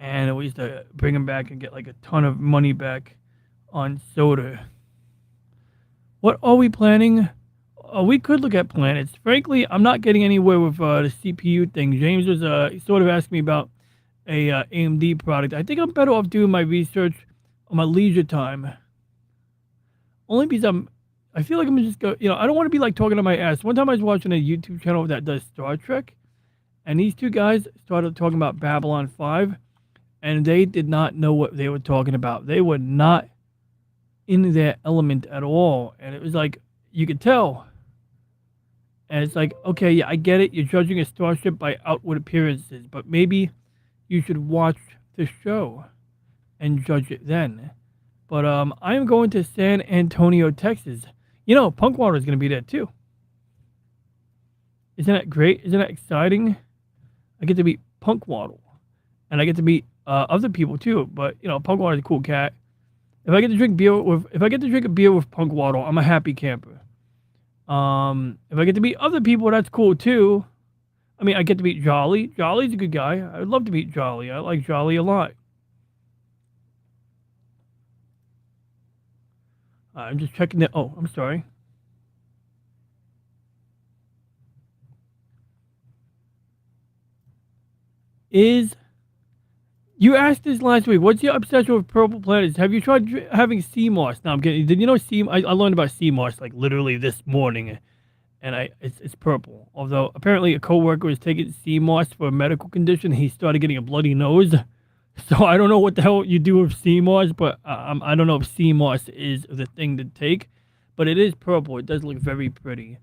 And we used to bring them back and get like a ton of money back on soda. What are we planning? We could look at planets. Frankly, I'm not getting anywhere with the CPU thing. James was sort of asking me about a AMD product. I think I'm better off doing my research on my leisure time. Only because I feel like I'm just go. I don't want to be like talking to my ass. One time I was watching a YouTube channel that does Star Trek, and these two guys started talking about Babylon 5, and they did not know what they were talking about. They were not in their element at all, and it was like you could tell. And it's like, okay, yeah, I get it. You're judging a starship by outward appearances, but maybe you should watch the show and judge it then. But I am going to San Antonio, Texas. Punkwater is going to be there too. Isn't that great? Isn't that exciting? I get to meet Punkwater, and I get to meet other people too. But Punkwater is a cool cat. If I get to drink a beer with Punkwater, I'm a happy camper. If I get to meet other people, that's cool too. I mean, I get to meet Jolly. Jolly's a good guy. I would love to meet Jolly. I like Jolly a lot. I'm just checking the. Oh, I'm sorry. You asked this last week? What's your obsession with purple planets? Have you tried having sea moss? No, I'm kidding. Did you know I learned about sea moss like literally this morning, and it's purple. Although apparently a coworker was taking sea moss for a medical condition, he started getting a bloody nose. So I don't know what the hell you do with sea moss, but I don't know if sea moss is the thing to take, but it is purple. It does look very pretty.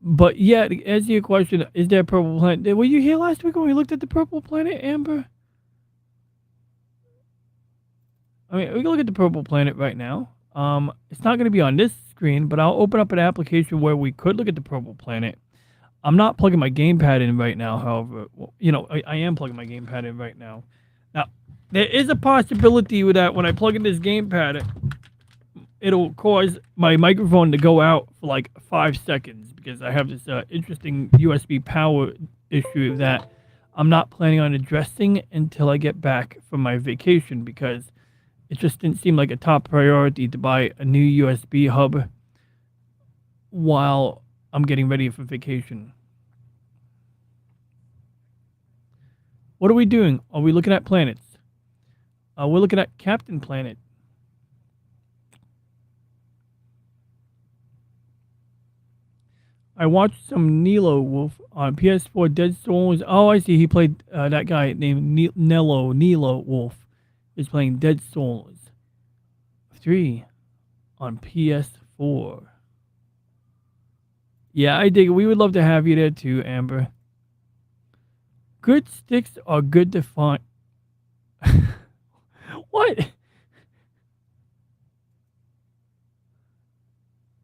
But yeah, to answer your question, is there a purple planet? Were you here last week when we looked at the purple planet, Amber? I mean, we can look at the purple planet right now. It's not going to be on this screen, but I'll open up an application where we could look at the purple planet. I'm not plugging my gamepad in right now, however. Well, you know, I am plugging my gamepad in right now. Now, there is a possibility that when I plug in this gamepad, it'll cause my microphone to go out for like 5 seconds because I have this interesting USB power issue that I'm not planning on addressing until I get back from my vacation because it just didn't seem like a top priority to buy a new USB hub while I'm getting ready for vacation. What are we doing? Are we looking at planets? We're looking at Captain Planet. I watched some Nilo Wolf on PS4 Dead Souls. Oh, I see. He played that guy named Nilo Wolf is playing Dead Souls 3 on PS4. Yeah, I dig it. We would love to have you there too, Amber. Good sticks are good to find. What?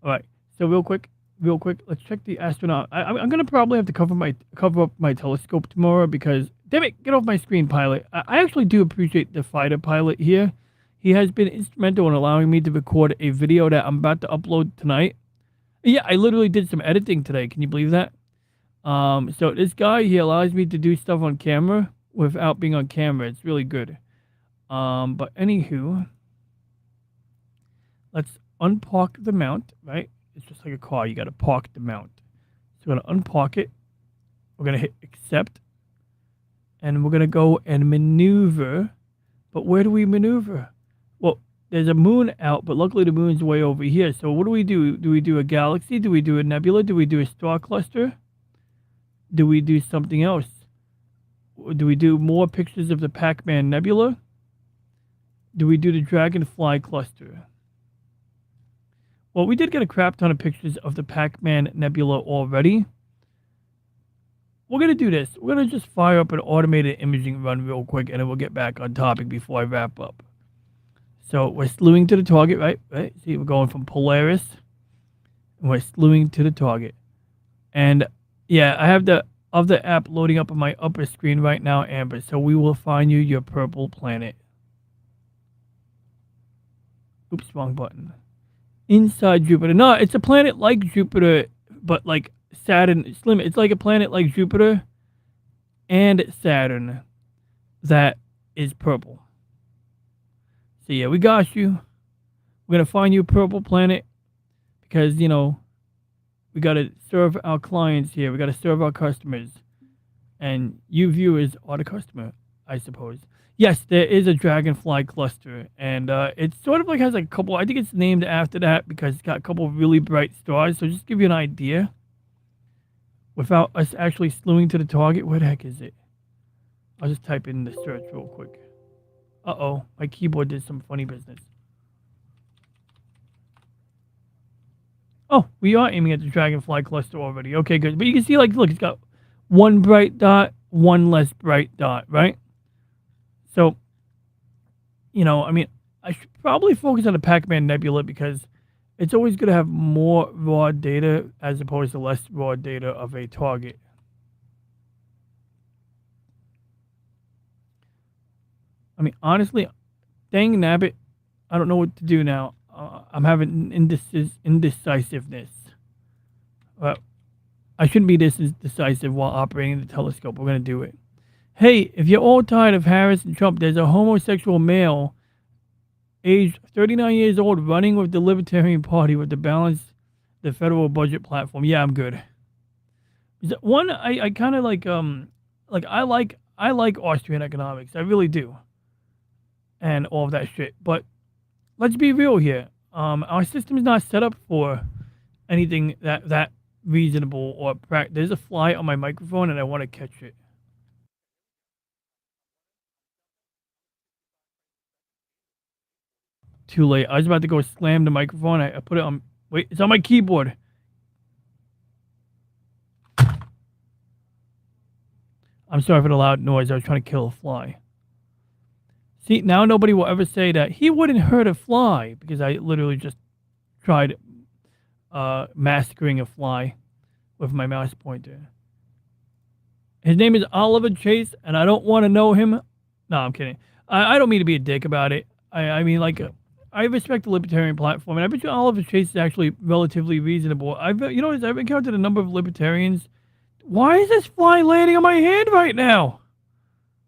All right. So real quick, let's check the astronaut. I'm gonna probably have to cover up my telescope tomorrow because damn it, get off my screen, pilot. I actually do appreciate the fighter pilot here. He has been instrumental in allowing me to record a video that I'm about to upload tonight. Yeah, I literally did some editing today. Can you believe that? So this guy, he allows me to do stuff on camera without being on camera. It's really good. But anywho, let's unpark the mount, right? It's just like a car. You got to park the mount. So we're going to unpark it. We're going to hit accept. And we're going to go and maneuver. But where do we maneuver? Well, there's a moon out, but luckily the moon's way over here. So what do we do? Do we do a galaxy? Do we do a nebula? Do we do a star cluster? Do we do something else? Do we do more pictures of the Pac-Man Nebula? Do we do the Dragonfly Cluster? Well, we did get a crap ton of pictures of the Pac-Man Nebula already. We're going to do this. We're going to just fire up an automated imaging run real quick, and then we'll get back on topic before I wrap up. So we're slewing to the target, right? See, we're going from Polaris, and we're slewing to the target. And yeah, I have the other app loading up on my upper screen right now, Amber. So we will find you your purple planet. Oops, wrong button. Inside Jupiter. No, it's a planet like Jupiter, but like Saturn. Slim. It's like a planet like Jupiter and Saturn that is purple. So yeah, we got you. We're going to find you a purple planet because, you know, we got to serve our clients here. We got to serve our customers. And you viewers are the customer, I suppose. Yes, there is a dragonfly cluster. And it sort of like has like a couple, I think it's named after that because it's got a couple of really bright stars. So just to give you an idea, without us actually slewing to the target, where the heck is it? I'll just type in the search real quick. Uh-oh, my keyboard did some funny business. Oh, we are aiming at the dragonfly cluster already. Okay, good. But you can see, like, look, it's got one bright dot, one less bright dot, right? So, you know, I mean, I should probably focus on the Pac-Man Nebula because it's always going to have more raw data as opposed to less raw data of a target. I mean, honestly, dang nabbit, I don't know what to do now. I'm having indecisiveness. I shouldn't be this decisive while operating the telescope. We're gonna do it. Hey, if you're all tired of Harris and Trump, there's a homosexual male, aged 39 years old, running with the Libertarian Party with the balance the federal budget platform. Yeah, I'm good. One, I kind of like I like Austrian economics. I really do, and all of that shit. But let's be real here. Our system is not set up for anything that reasonable or there's a fly on my microphone and I want to catch it. Too late. I was about to go slam the microphone. I put it on. Wait, it's on my keyboard. I'm sorry for the loud noise. I was trying to kill a fly. See, now nobody will ever say that he wouldn't hurt a fly because I literally just tried massacring a fly with my mouse pointer. His name is Oliver Chase, and I don't want to know him. No, I'm kidding. I don't mean to be a dick about it. I mean, like, I respect the Libertarian platform, and I bet you Oliver Chase is actually relatively reasonable. I've encountered a number of Libertarians. Why is this fly landing on my hand right now?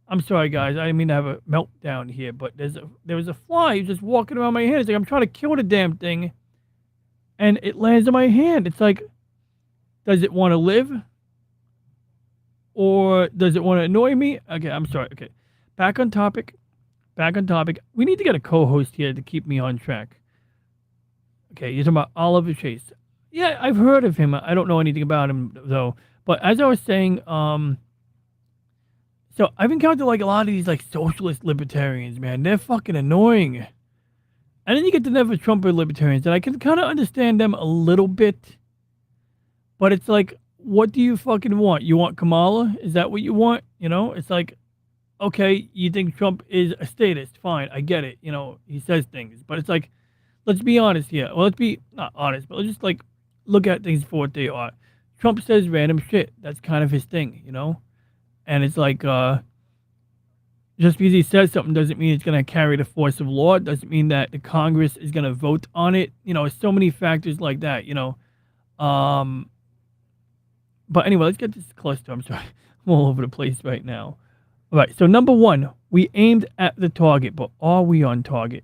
I'm sorry, guys. I didn't mean to have a meltdown here, but there was a fly just walking around my hand. It's like I'm trying to kill the damn thing, and it lands on my hand. It's like, does it want to live? Or does it want to annoy me? Okay, I'm sorry. Okay, back on topic. We need to get a co-host here to keep me on track. Okay, you're talking about Oliver Chase. Yeah, I've heard of him. I don't know anything about him, though. But as I was saying, so I've encountered like a lot of these like socialist libertarians, man. They're fucking annoying. And then you get the never Trumper libertarians, and I can kind of understand them a little bit. But it's like, what do you fucking want? You want Kamala? Is that what you want? You know, it's like, okay, you think Trump is a statist. Fine, I get it. You know, he says things. But it's like, let's be honest here. Well, let's be not honest, but let's just like look at things for what they are. Trump says random shit. That's kind of his thing, you know? And it's like, just because he says something doesn't mean it's going to carry the force of law. It doesn't mean that the Congress is going to vote on it. You know, so many factors like that, you know? But anyway, let's get this cluster. I'm sorry. I'm all over the place right now. All right, so number one, we aimed at the target, but are we on target?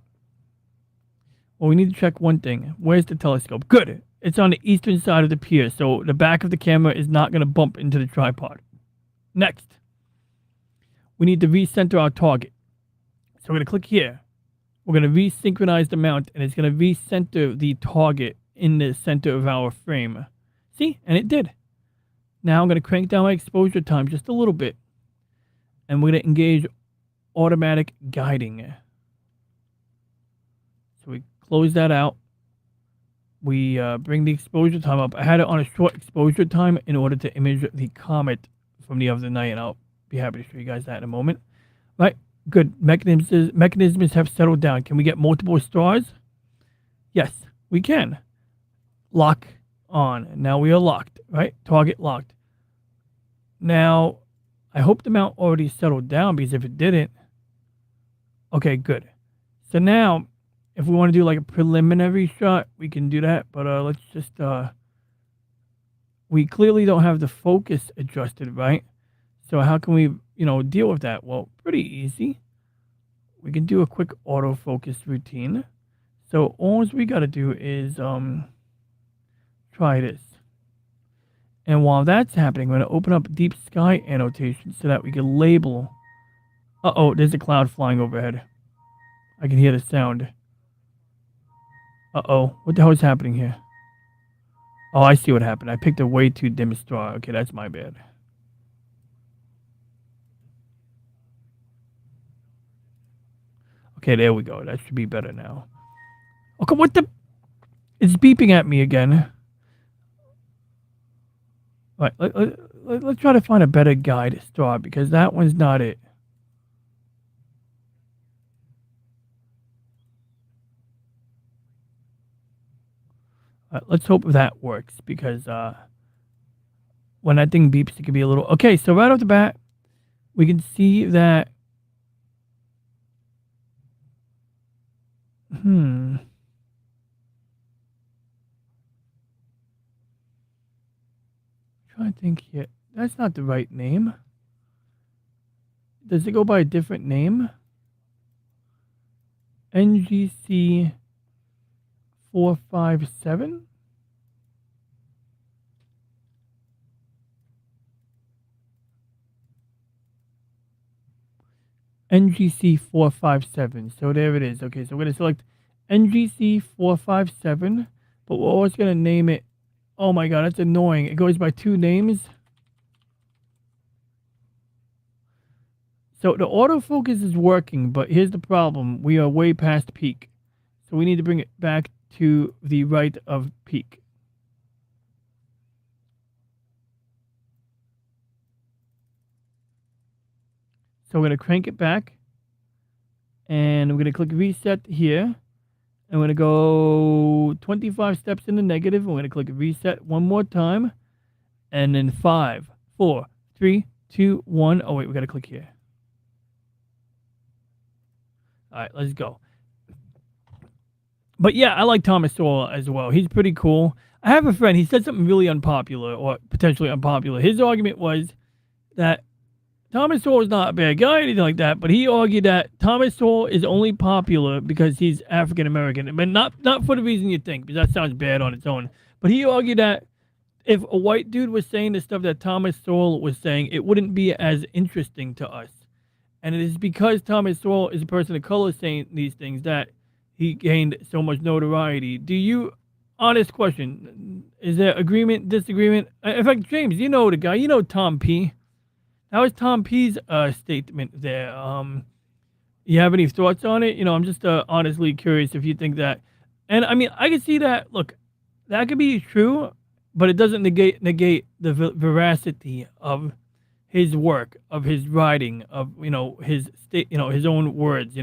Well, we need to check one thing. Where's the telescope? Good. It's on the eastern side of the pier, so the back of the camera is not going to bump into the tripod. Next, we need to recenter our target. So we're going to click here. We're going to resynchronize the mount, and it's going to recenter the target in the center of our frame. See? And it did. Now I'm going to crank down my exposure time just a little bit. And we're going to engage automatic guiding. So we close that out. We bring the exposure time up. I had it on a short exposure time in order to image the comet from the other night, and I'll be happy to show you guys that in a moment. Right, good. Mechanisms have settled down. Can we get multiple stars? Yes, we can. Lock on. Now we are locked, right? Target locked. Now, I hope the mount already settled down, because if it didn't, okay, good. So now, if we want to do like a preliminary shot, we can do that. But let's just, we clearly don't have the focus adjusted, right? So how can we, deal with that? Well, pretty easy. We can do a quick autofocus routine. So all we got to do is try this. And while that's happening, I'm going to open up deep sky annotation so that we can label. Uh-oh, there's a cloud flying overhead. I can hear the sound. Uh-oh, what the hell is happening here? Oh, I see what happened. I picked a way too dim star. Okay, that's my bad. Okay, there we go. That should be better now. Okay, what the? It's beeping at me again. All right, let's try to find a better guide star, because that one's not it. All right, let's hope that works, because when that thing beeps, it can be a little... Okay, so right off the bat, we can see that... trying to think here. That's not the right name. Does it go by a different name? NGC 457? NGC 457. So there it is. Okay, so we're going to select NGC 457, but we're also going to name it. Oh my god, that's annoying. It goes by two names. So the autofocus is working, but here's the problem. We are way past peak. So we need to bring it back to the right of peak. So we're going to crank it back. And we're going to click reset here. And we're going to go 25 steps in the negative. And we're going to click reset one more time. And then 5, 4, 3, 2, 1. Oh, wait, we got to click here. All right, let's go. But yeah, I like Thomas Sowell as well. He's pretty cool. I have a friend. He said something really unpopular or potentially unpopular. His argument was that Thomas Sowell is not a bad guy or anything like that, but he argued that Thomas Sowell is only popular because he's African American, but not for the reason you think, because that sounds bad on its own. But he argued that if a white dude was saying the stuff that Thomas Sowell was saying, it wouldn't be as interesting to us. And it is because Thomas Sowell is a person of color saying these things that he gained so much notoriety. Do you, honest question, is there agreement, disagreement? In fact, James, you know the guy, you know Tom P. How was Tom P's statement there? You have any thoughts on it? You know, I'm just honestly curious if you think that. And I mean, I can see that. Look, that could be true, but it doesn't negate the veracity of his work, of his writing, of his state, his own words.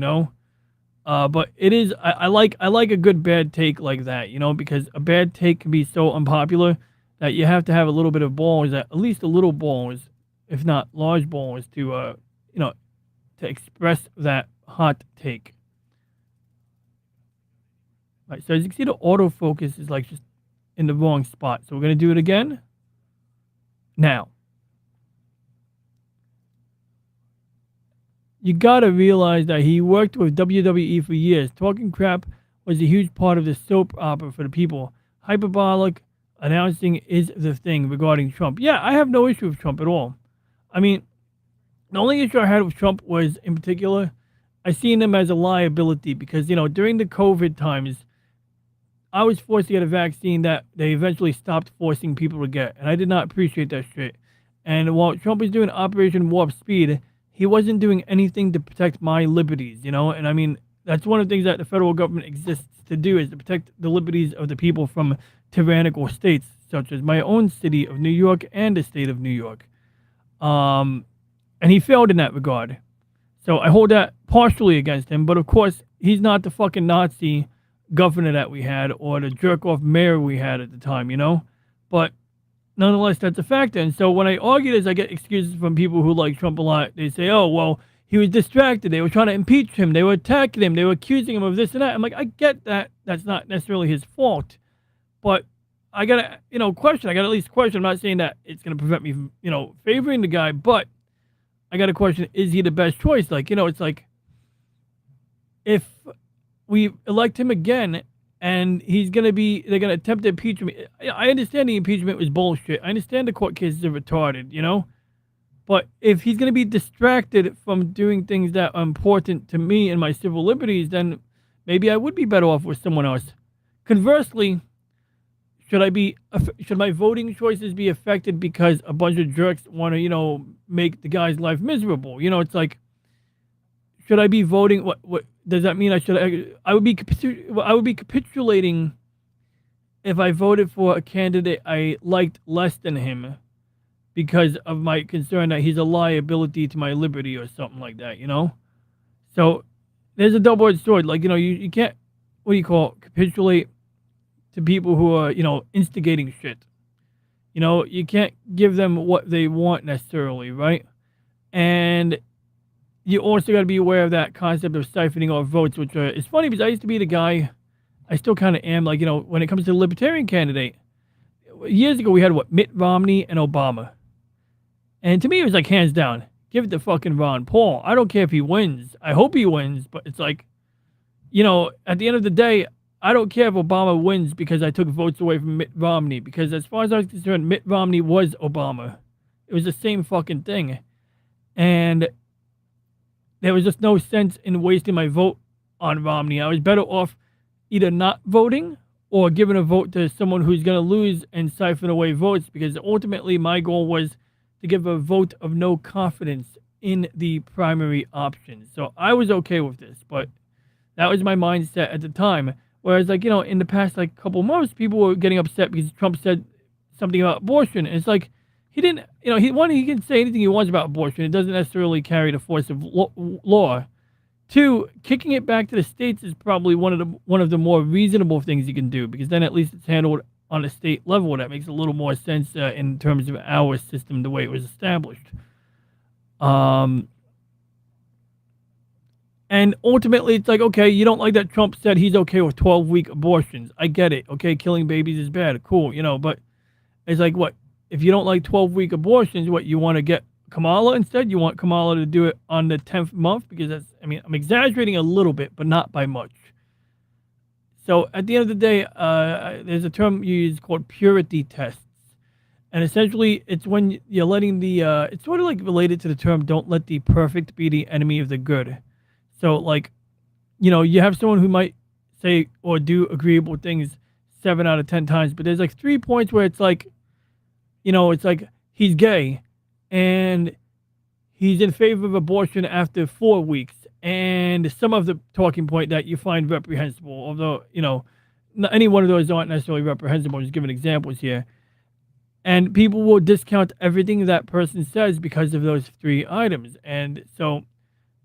But it is. I like a good bad take like that. Because a bad take can be so unpopular that you have to have a little bit of balls, at least a little balls, if not large balls, to to express that hot take. Right, so as you can see, the autofocus is like just in the wrong spot. So we're gonna do it again. Now, you gotta realize that he worked with WWE for years. Talking crap was a huge part of the soap opera for the people. Hyperbolic announcing is the thing regarding Trump. Yeah, I have no issue with Trump at all. I mean, the only issue I had with Trump was, in particular, I seen him as a liability because, during the COVID times, I was forced to get a vaccine that they eventually stopped forcing people to get. And I did not appreciate that shit. And while Trump was doing Operation Warp Speed, he wasn't doing anything to protect my liberties, And I mean, that's one of the things that the federal government exists to do, is to protect the liberties of the people from tyrannical states, such as my own city of New York and the state of New York. And he failed in that regard. So I hold that partially against him, but of course, he's not the fucking Nazi governor that we had or the jerk-off mayor we had at the time, But nonetheless, that's a factor. And so when I argue this, I get excuses from people who like Trump a lot. They say, oh, well, he was distracted. They were trying to impeach him. They were attacking him. They were accusing him of this and that. I'm like, I get that. That's not necessarily his fault. But I got to, question. I got to at least question. I'm not saying that it's going to prevent me from, favoring the guy, but I got to question, is he the best choice? Like, it's like, if we elect him again and they're going to attempt to impeach him. I understand the impeachment was bullshit. I understand the court cases are retarded, But if he's going to be distracted from doing things that are important to me and my civil liberties, then maybe I would be better off with someone else. Conversely, should my voting choices be affected because a bunch of jerks want to, make the guy's life miserable? It's like, should I be voting? What does that mean? I would be capitulating if I voted for a candidate I liked less than him because of my concern that he's a liability to my liberty or something like that, So there's a double-edged sword. Like, you can't, capitulate to people who are, instigating shit. You can't give them what they want necessarily, right? And you also got to be aware of that concept of siphoning off votes, which is funny because I used to be the guy, I still kind of am, like, when it comes to the libertarian candidate, years ago we had what, Mitt Romney and Obama. And to me, it was like hands down, give it to fucking Ron Paul. I don't care if he wins. I hope he wins, but it's like, you know, at the end of the day, I don't care if Obama wins because I took votes away from Mitt Romney. Because as far as I was concerned, Mitt Romney was Obama. It was the same fucking thing. And there was just no sense in wasting my vote on Romney. I was better off either not voting or giving a vote to someone who's going to lose and siphon away votes, because ultimately my goal was to give a vote of no confidence in the primary option. So I was okay with this, but that was my mindset at the time. Whereas, like, you know, in the past, like, couple months, people were getting upset because Trump said something about abortion. And it's like, he didn't, you know, he can say anything he wants about abortion. It doesn't necessarily carry the force of law. Two, kicking it back to the states is probably one of the more reasonable things you can do, because then at least it's handled on a state level. That makes a little more sense in terms of our system, the way it was established. And ultimately, it's like, okay, you don't like that Trump said he's okay with 12-week abortions. I get it. Okay, killing babies is bad. Cool, you know, but it's like, what? If you don't like 12-week abortions, what, you want to get Kamala instead? You want Kamala to do it on the 10th month? Because that's, I mean, I'm exaggerating a little bit, but not by much. So at the end of the day, there's a term used called purity tests. And essentially, it's when you're letting the, it's sort of like related to the term, don't let the perfect be the enemy of the good. So, like, you know, you have someone who might say or do agreeable things 7 out of 10 times, but there's like 3 points where it's like, you know, it's like he's gay and he's in favor of abortion after 4 weeks, and some of the talking point that you find reprehensible, although, you know, any one of those aren't necessarily reprehensible. I'm just giving examples here. And people will discount everything that person says because of those 3 items. And so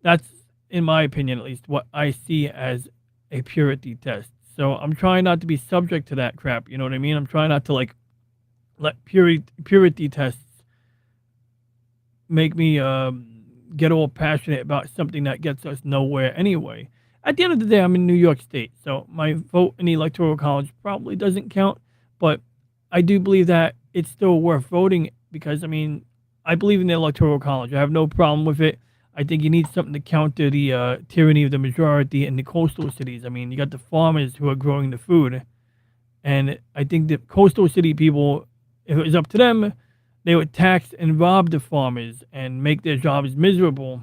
that's, in my opinion at least, what I see as a purity test. So I'm trying not to be subject to that crap, you know what I mean? I'm trying not to, like, let purity tests make me get all passionate about something that gets us nowhere anyway. At the end of the day, I'm in New York State, so my vote in the Electoral College probably doesn't count, but I do believe that it's still worth voting because, I mean, I believe in the Electoral College. I have no problem with it. I think you need something to counter the tyranny of the majority in the coastal cities. I mean, you got the farmers who are growing the food, and I think the coastal city people, if it was up to them, they would tax and rob the farmers and make their jobs miserable.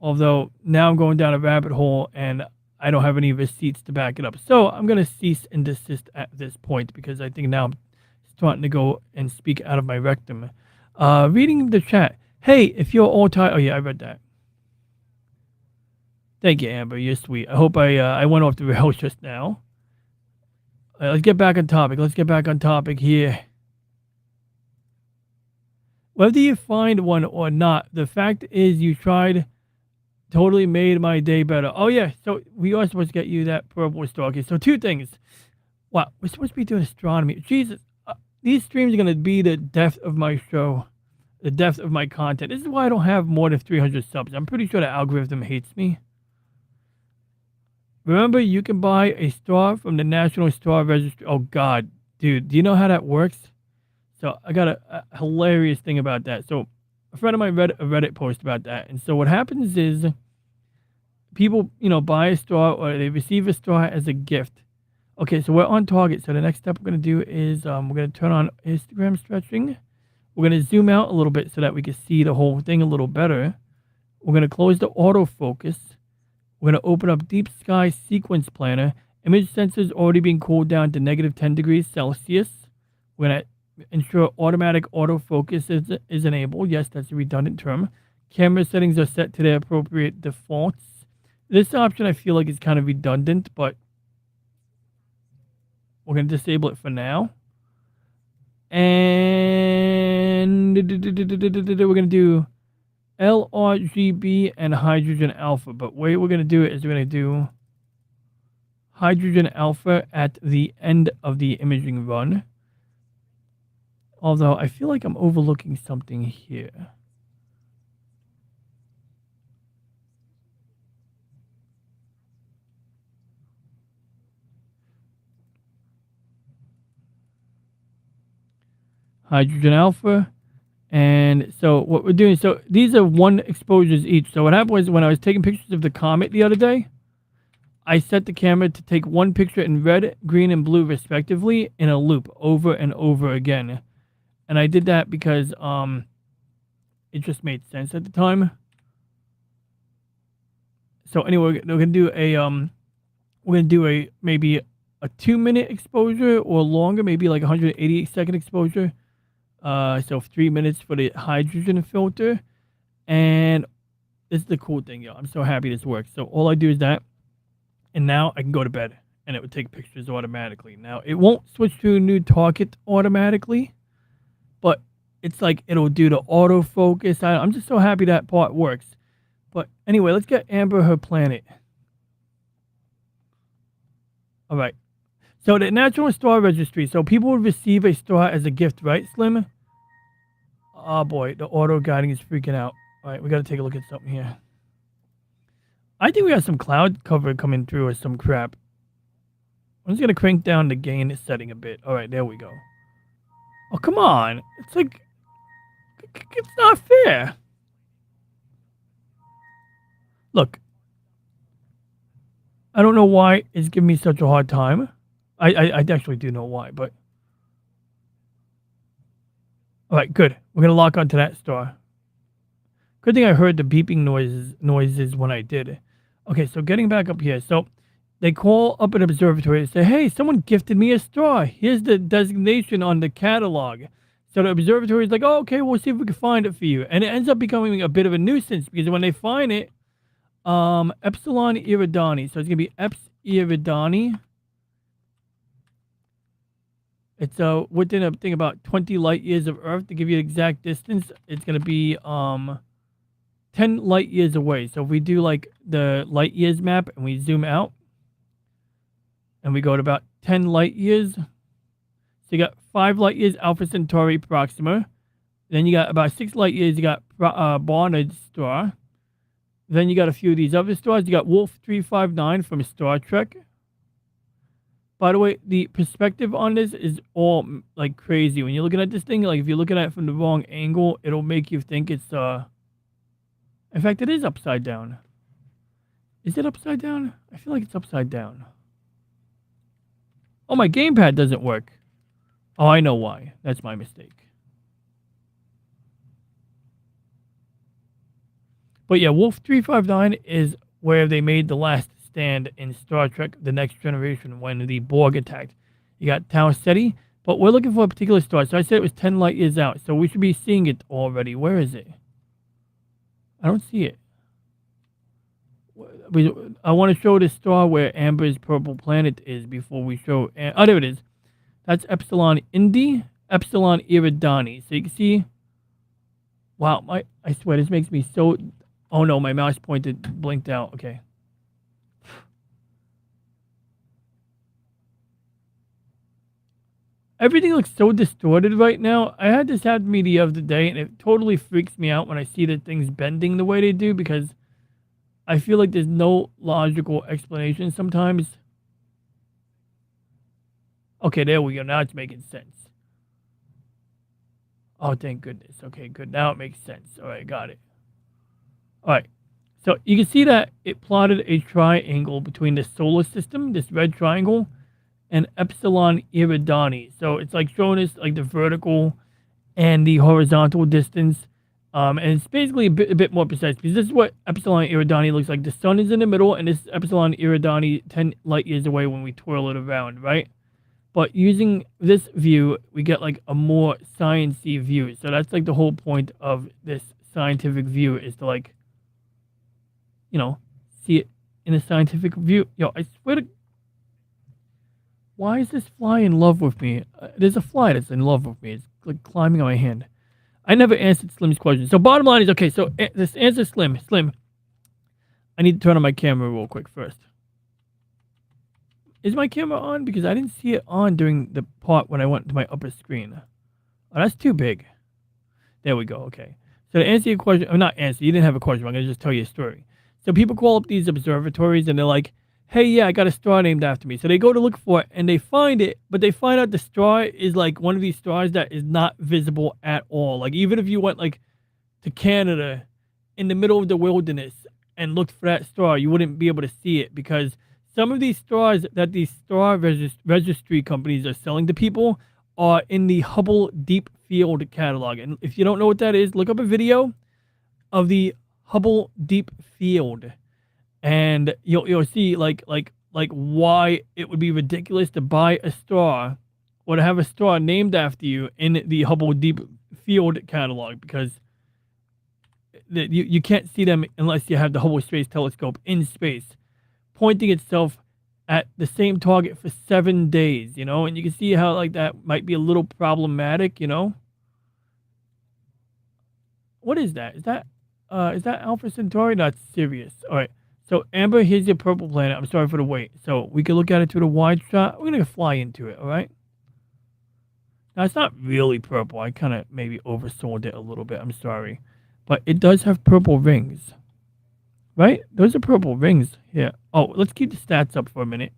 Although now I'm going down a rabbit hole and I don't have any receipts to back it up. So I'm going to cease and desist at this point because I think now I'm starting to go and speak out of my rectum. Reading the chat. Hey, if you're all tired. Oh, yeah, I read that. Thank you, Amber. You're sweet. I hope I went off the rails just now. Let's get back on topic. Let's get back on topic here. Whether you find one or not, the fact is you tried totally made my day better. Oh, yeah. So we are supposed to get you that purple star. Okay, so 2 things. Wow, we're supposed to be doing astronomy. Jesus, these streams are going to be the depth of my show, the depth of my content. This is why I don't have more than 300 subs. I'm pretty sure the algorithm hates me. Remember, you can buy a star from the National Star Registry. Oh, God, dude, do you know how that works? So I got a hilarious thing about that. So a friend of mine read a Reddit post about that. And so what happens is people, you know, buy a star or they receive a star as a gift. Okay, so we're on target. So the next step we're going to do is we're going to turn on Instagram stretching. We're going to zoom out a little bit so that we can see the whole thing a little better. We're going to close the autofocus. We're going to open up Deep Sky Sequence Planner. Image sensors already being cooled down to negative 10 degrees Celsius. We're going to ensure automatic autofocus is enabled. Yes, that's a redundant term. Camera settings are set to their appropriate defaults. This option I feel like is kind of redundant, but we're going to disable it for now. And we're going to do LRGB and hydrogen alpha. But way we're going to do it is we're going to do hydrogen alpha at the end of the imaging run. Although I feel like I'm overlooking something here. hydrogen alpha. And so what we're doing, so these are 1 exposures each. So what happened was when I was taking pictures of the comet the other day, I set the camera to take 1 picture in red, green, and blue respectively in a loop over and over again. And I did that because it just made sense at the time. So anyway, we're gonna do a maybe a 2-minute exposure or longer, maybe like 188-second exposure. So 3 minutes for the hydrogen filter. And this is the cool thing, yo. I'm so happy this works. So all I do is that, and now I can go to bed, and it would take pictures automatically. Now it won't switch to a new target automatically, but it's like it'll do the autofocus. I'm just so happy that part works. But anyway, let's get Amber her planet. All right. So the Natural Star Registry. So people would receive a star as a gift, right, Slim? Oh boy, the auto guiding is freaking out. All right, we got to take a look at something here. I think we have some cloud cover coming through or some crap. I'm just going to crank down the gain setting a bit. All right, there we go. Oh, come on. It's like, it's not fair. Look. I don't know why it's giving me such a hard time. I actually do know why, but... Alright, good. We're going to lock onto that star. Good thing I heard the beeping noises when I did. Okay, so getting back up here. So, they call up an observatory and say, hey, someone gifted me a star. Here's the designation on the catalog. So the observatory is like, oh, okay, we'll see if we can find it for you. And it ends up becoming a bit of a nuisance because when they find it, Epsilon Eridani. So it's going to be Eps Eridani. It's within a thing about 20 light years of Earth. To give you the exact distance, it's going to be 10 light years away. So if we do like the light years map and we zoom out and we go to about 10 light years. So you got 5 light years Alpha Centauri Proxima. Then you got about 6 light years. You got Barnard Star. Then you got a few of these other stars. You got Wolf 359 from Star Trek. By the way, the perspective on this is all like crazy. When you're looking at this thing, like if you're looking at it from the wrong angle, it'll make you think it's in fact, it is upside down. Is it upside down? I feel like it's upside down. Oh, my gamepad doesn't work. Oh, I know why. That's my mistake. But yeah, Wolf 359 is where they made the last stand in Star Trek The Next Generation when the Borg attacked. You got Tau Ceti, but we're looking for a particular star. So I said it was 10 light years out. So we should be seeing it already. Where is it? I don't see it. I want to show the star where Amber's purple planet is before we show... Oh, there it is. That's Epsilon Indi, Epsilon Eridani. So you can see... Wow, I swear, this makes me so... Oh no, my mouse pointed, blinked out. Okay. Everything looks so distorted right now. I had this happen to me the other day, and it totally freaks me out when I see the things bending the way they do, because I feel like there's no logical explanation sometimes. Okay, there we go. Now it's making sense. Oh, thank goodness. Okay, good. Now it makes sense. All right, got it. All right. So you can see that it plotted a triangle between the solar system, this red triangle, and Epsilon Eridani. So it's like showing us like the vertical and the horizontal distance. And it's basically a bit more precise, because this is what Epsilon Eridani looks like. The sun is in the middle, and this is Epsilon Eridani 10 light years away when we twirl it around, right? But using this view, we get like a more sciencey view. So that's like the whole point of this scientific view, is to like, you know, see it in a scientific view. Yo, I swear to... Why is this fly in love with me? There's a fly that's in love with me. It's like climbing on my hand. I never answered Slim's question. So bottom line is, okay, so this answer Slim. Slim, I need to turn on my camera real quick first. Is my camera on? Because I didn't see it on during the part when I went to my upper screen. Oh, that's too big. There we go, okay. So to answer your question, not answer, you didn't have a question, I'm going to just tell you a story. So people call up these observatories and they're like, hey, yeah, I got a star named after me. So they go to look for it and they find it, but they find out the star is like one of these stars that is not visible at all. Like even if you went like to Canada in the middle of the wilderness and looked for that star, you wouldn't be able to see it because some of these stars that these star registry companies are selling to people are in the Hubble Deep Field catalog. And if you don't know what that is, look up a video of the Hubble Deep Field, and you'll see like why it would be ridiculous to buy a star or to have a star named after you in the Hubble Deep Field catalog, because you can't see them unless you have the Hubble Space Telescope in space, pointing itself at the same target for 7 days, you know, and you can see how like that might be a little problematic, you know. What is that? Is that Alpha Centauri? Not serious. All right. So Amber, here's your purple planet. I'm sorry for the wait. So we can look at it through the wide shot. We're gonna fly into it. All right. Now it's not really purple. I kind of maybe oversold it a little bit. I'm sorry, but it does have purple rings. Right? Those are purple rings here. Oh, let's keep the stats up for a minute.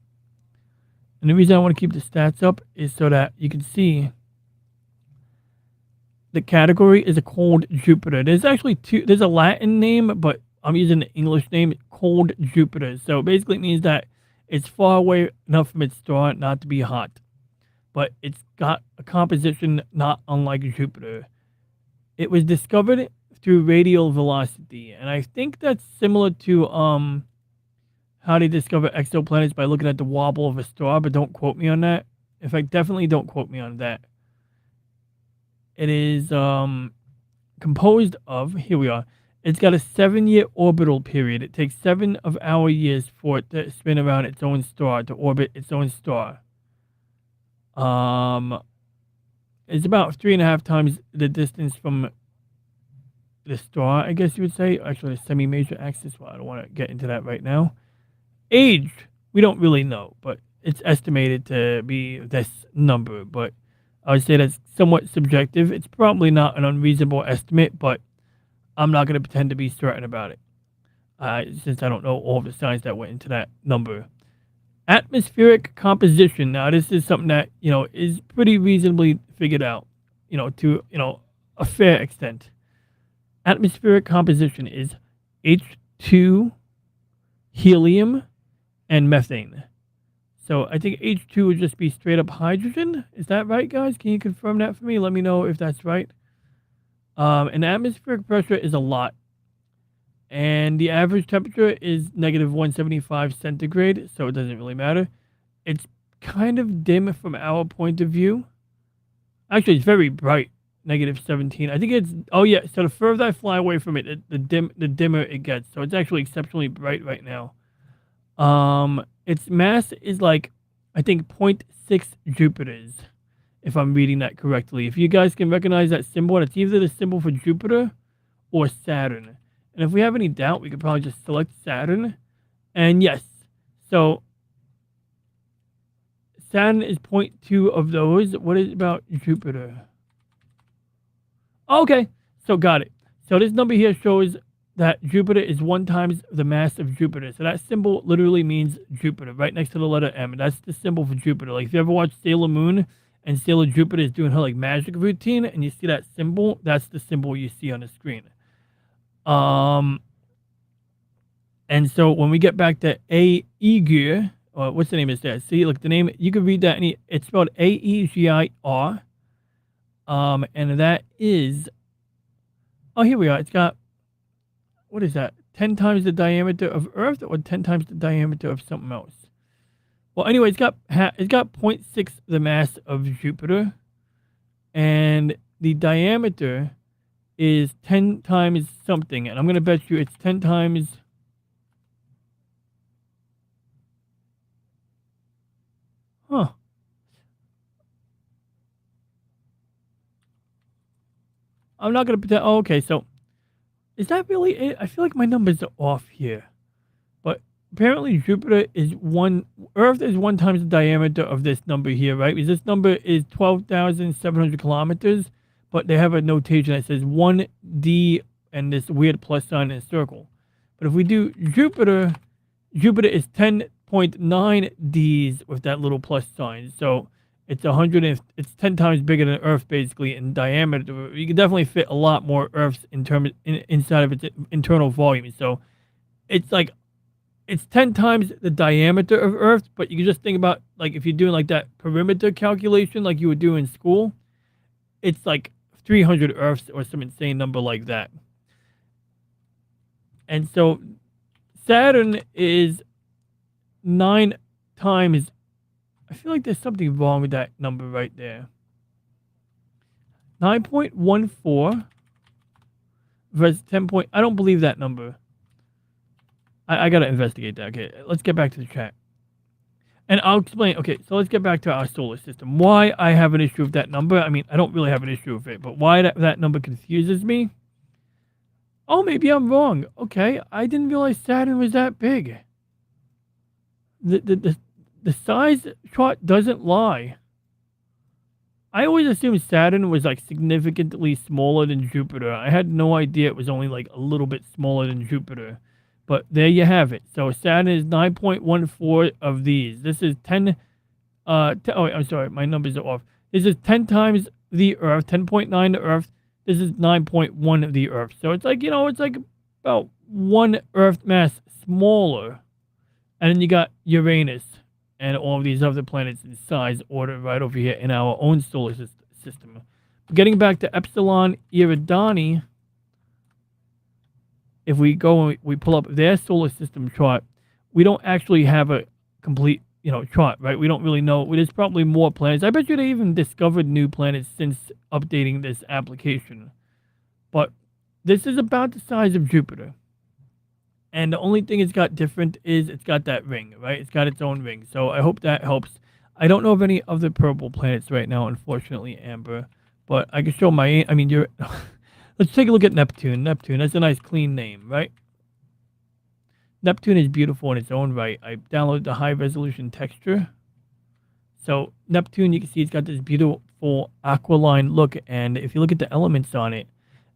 And the reason I want to keep the stats up is so that you can see the category is a cold Jupiter. There's actually there's a Latin name, but I'm using the English name, cold Jupiter. So basically it means that it's far away enough from its star not to be hot. But it's got a composition not unlike Jupiter. It was discovered through radial velocity, and I think that's similar to how they discover exoplanets by looking at the wobble of a star, but don't quote me on that. In fact, definitely don't quote me on that. It is composed of, here we are, it's got a 7-year orbital period. It takes 7 of our years for it to spin around its own star, to orbit its own star. It's about 3.5 times the distance from the star, I guess you would say. Actually, the semi-major axis. Well, I don't want to get into that right now. Age, we don't really know, but it's estimated to be this number. But I would say that's somewhat subjective. It's probably not an unreasonable estimate, but I'm not going to pretend to be certain about it, since I don't know all of the science that went into that number. Atmospheric composition. Now, this is something that, you know, is pretty reasonably figured out, you know, to, you know, a fair extent. Atmospheric composition is H2, helium, and methane. So I think H2 would just be straight up hydrogen. Is that right, guys? Can you confirm that for me? Let me know if that's right. And atmospheric pressure is a lot. And the average temperature is negative 175 centigrade, so it doesn't really matter. It's kind of dim from our point of view. Actually, it's very bright. Negative 17. I think it's, oh yeah, so the further I fly away from it, the dimmer it gets. So it's actually exceptionally bright right now. Its mass is like, I think 0.6 Jupiters, if I'm reading that correctly. If you guys can recognize that symbol, it's either the symbol for Jupiter or Saturn. And if we have any doubt, we could probably just select Saturn. And yes, so Saturn is 0.2 of those. What is about Jupiter? Okay, so got it. So this number here shows that Jupiter is 1 times the mass of Jupiter. So that symbol literally means Jupiter, right next to the letter M. And that's the symbol for Jupiter. Like if you ever watch Sailor Moon and Sailor Jupiter is doing her like magic routine and you see that symbol, that's the symbol you see on the screen. And so when we get back to Aegir, or what's the name of that? See, look, the name, you can read that, and it's spelled Aegir. And that is, oh, here we are. It's got, what is that? 10 times the diameter of Earth, or 10 times the diameter of something else? Well, anyway, it's got 0.6 the mass of Jupiter, and the diameter is 10 times something, and I'm going to bet you it's 10 times, huh. I'm not going to pretend. Oh, okay, so is that really it? I feel like my numbers are off here. But apparently Jupiter is Earth is 1 times the diameter of this number here, right? Because this number is 12,700 kilometers, but they have a notation that says 1D and this weird plus sign in a circle. But if we do Jupiter, Jupiter is 10 0.9 Ds with that little plus sign. So it's 100. It's 10 times bigger than Earth basically in diameter. You can definitely fit a lot more Earths inside of its internal volume. So it's like it's 10 times the diameter of Earth. But you can just think about like if you're doing like that perimeter calculation like you would do in school, it's like 300 Earths or some insane number like that. And so Saturn is 9 times. I feel like there's something wrong with that number right there. 9.14 versus 10 point. I don't believe that number. I gotta investigate that. Okay, let's get back to the chat. And I'll explain. Okay, so let's get back to our solar system. Why I have an issue with that number. I mean, I don't really have an issue with it, but why that number confuses me. Oh, maybe I'm wrong. Okay, I didn't realize Saturn was that big. The size chart doesn't lie. I always assumed Saturn was like significantly smaller than Jupiter. I had no idea it was only like a little bit smaller than Jupiter. But there you have it. So Saturn is 9.14 of these. This is 10. Oh, I'm sorry, my numbers are off. This is 10 times the Earth, 10.9 the Earth. This is 9.1 of the Earth. So it's like, you know, it's like about 1 Earth mass smaller. And then you got Uranus and all of these other planets in size order right over here in our own solar system. Getting back to Epsilon Eridani, if we go and we pull up their solar system chart, we don't actually have a complete, you know, chart, right? We don't really know. There's probably more planets. I bet you they even discovered new planets since updating this application. But this is about the size of Jupiter. And the only thing it's got different is it's got that ring, right? It's got its own ring. So I hope that helps. I don't know of any other purple planets right now, unfortunately, Amber. But I can show my, I mean, you're, let's take a look at Neptune. Neptune, that's a nice clean name, right? Neptune is beautiful in its own right. I downloaded the high resolution texture. So Neptune, you can see it's got this beautiful aquiline look. And if you look at the elements on it,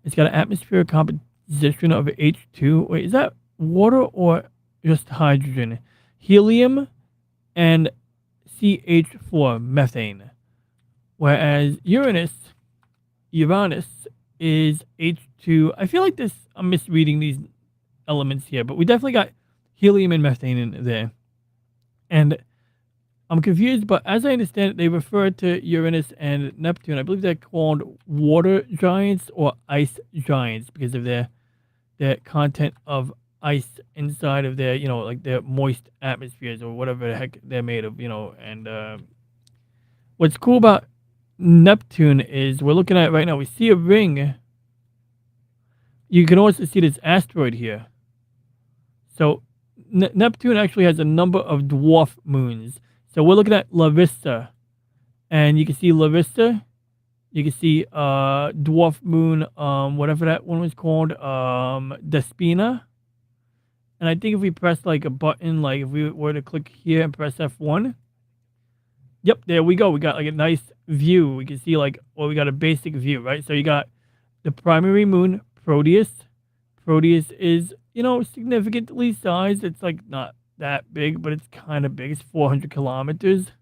it's got an atmospheric composition of H2. Wait, is that water or just hydrogen? Helium and CH4, methane. Whereas Uranus is H2. I feel like this, I'm misreading these elements here, but we definitely got helium and methane in there. And I'm confused, but as I understand it, they refer to Uranus and Neptune. I believe they're called water giants or ice giants because of their content of ice inside of their, you know, like their moist atmospheres or whatever the heck they're made of, you know. And what's cool about Neptune is we're looking at it right now. We see a ring. You can also see this asteroid here. So Neptune actually has a number of dwarf moons. So we're looking at La Vista, and you can see La Vista. You can see dwarf moon, whatever that one was called, Despina. And I think if we press like a button, like if we were to click here and press F1, yep, there we go. We got like a nice view. We can see like, well, we got a basic view, right? So you got the primary moon, Proteus. Proteus is, you know, significantly sized. It's like not that big, but it's kind of big. It's 400 kilometers.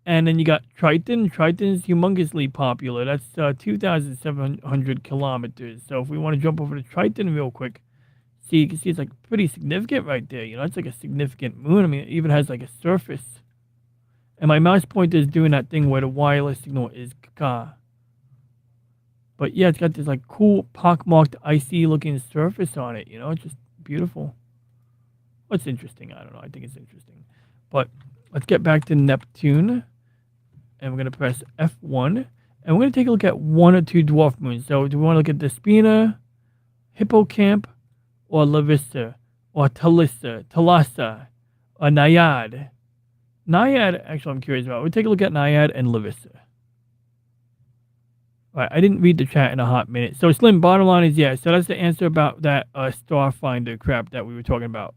And then you got Triton. Triton is humongously popular. That's 2,700 kilometers. So if we want to jump over to Triton real quick, see, you can see it's like pretty significant right there. You know, it's like a significant moon. I mean, it even has like a surface. And my mouse pointer is doing that thing where the wireless signal is ka. But yeah, it's got this like cool pockmarked icy looking surface on it. You know, it's just beautiful. What's interesting? I don't know. I think it's interesting. But let's get back to Neptune. And we're going to press F1. And we're going to take a look at 1 or 2 dwarf moons. So do we want to look at Despina, Hippocamp, or La Vista, or Thalassa, or Naiad? Naiad, actually, I'm curious about. We'll take a look at Naiad and La Vista. All right, I didn't read the chat in a hot minute. So Slim, bottom line is, yeah. So that's the answer about that Starfinder crap that we were talking about.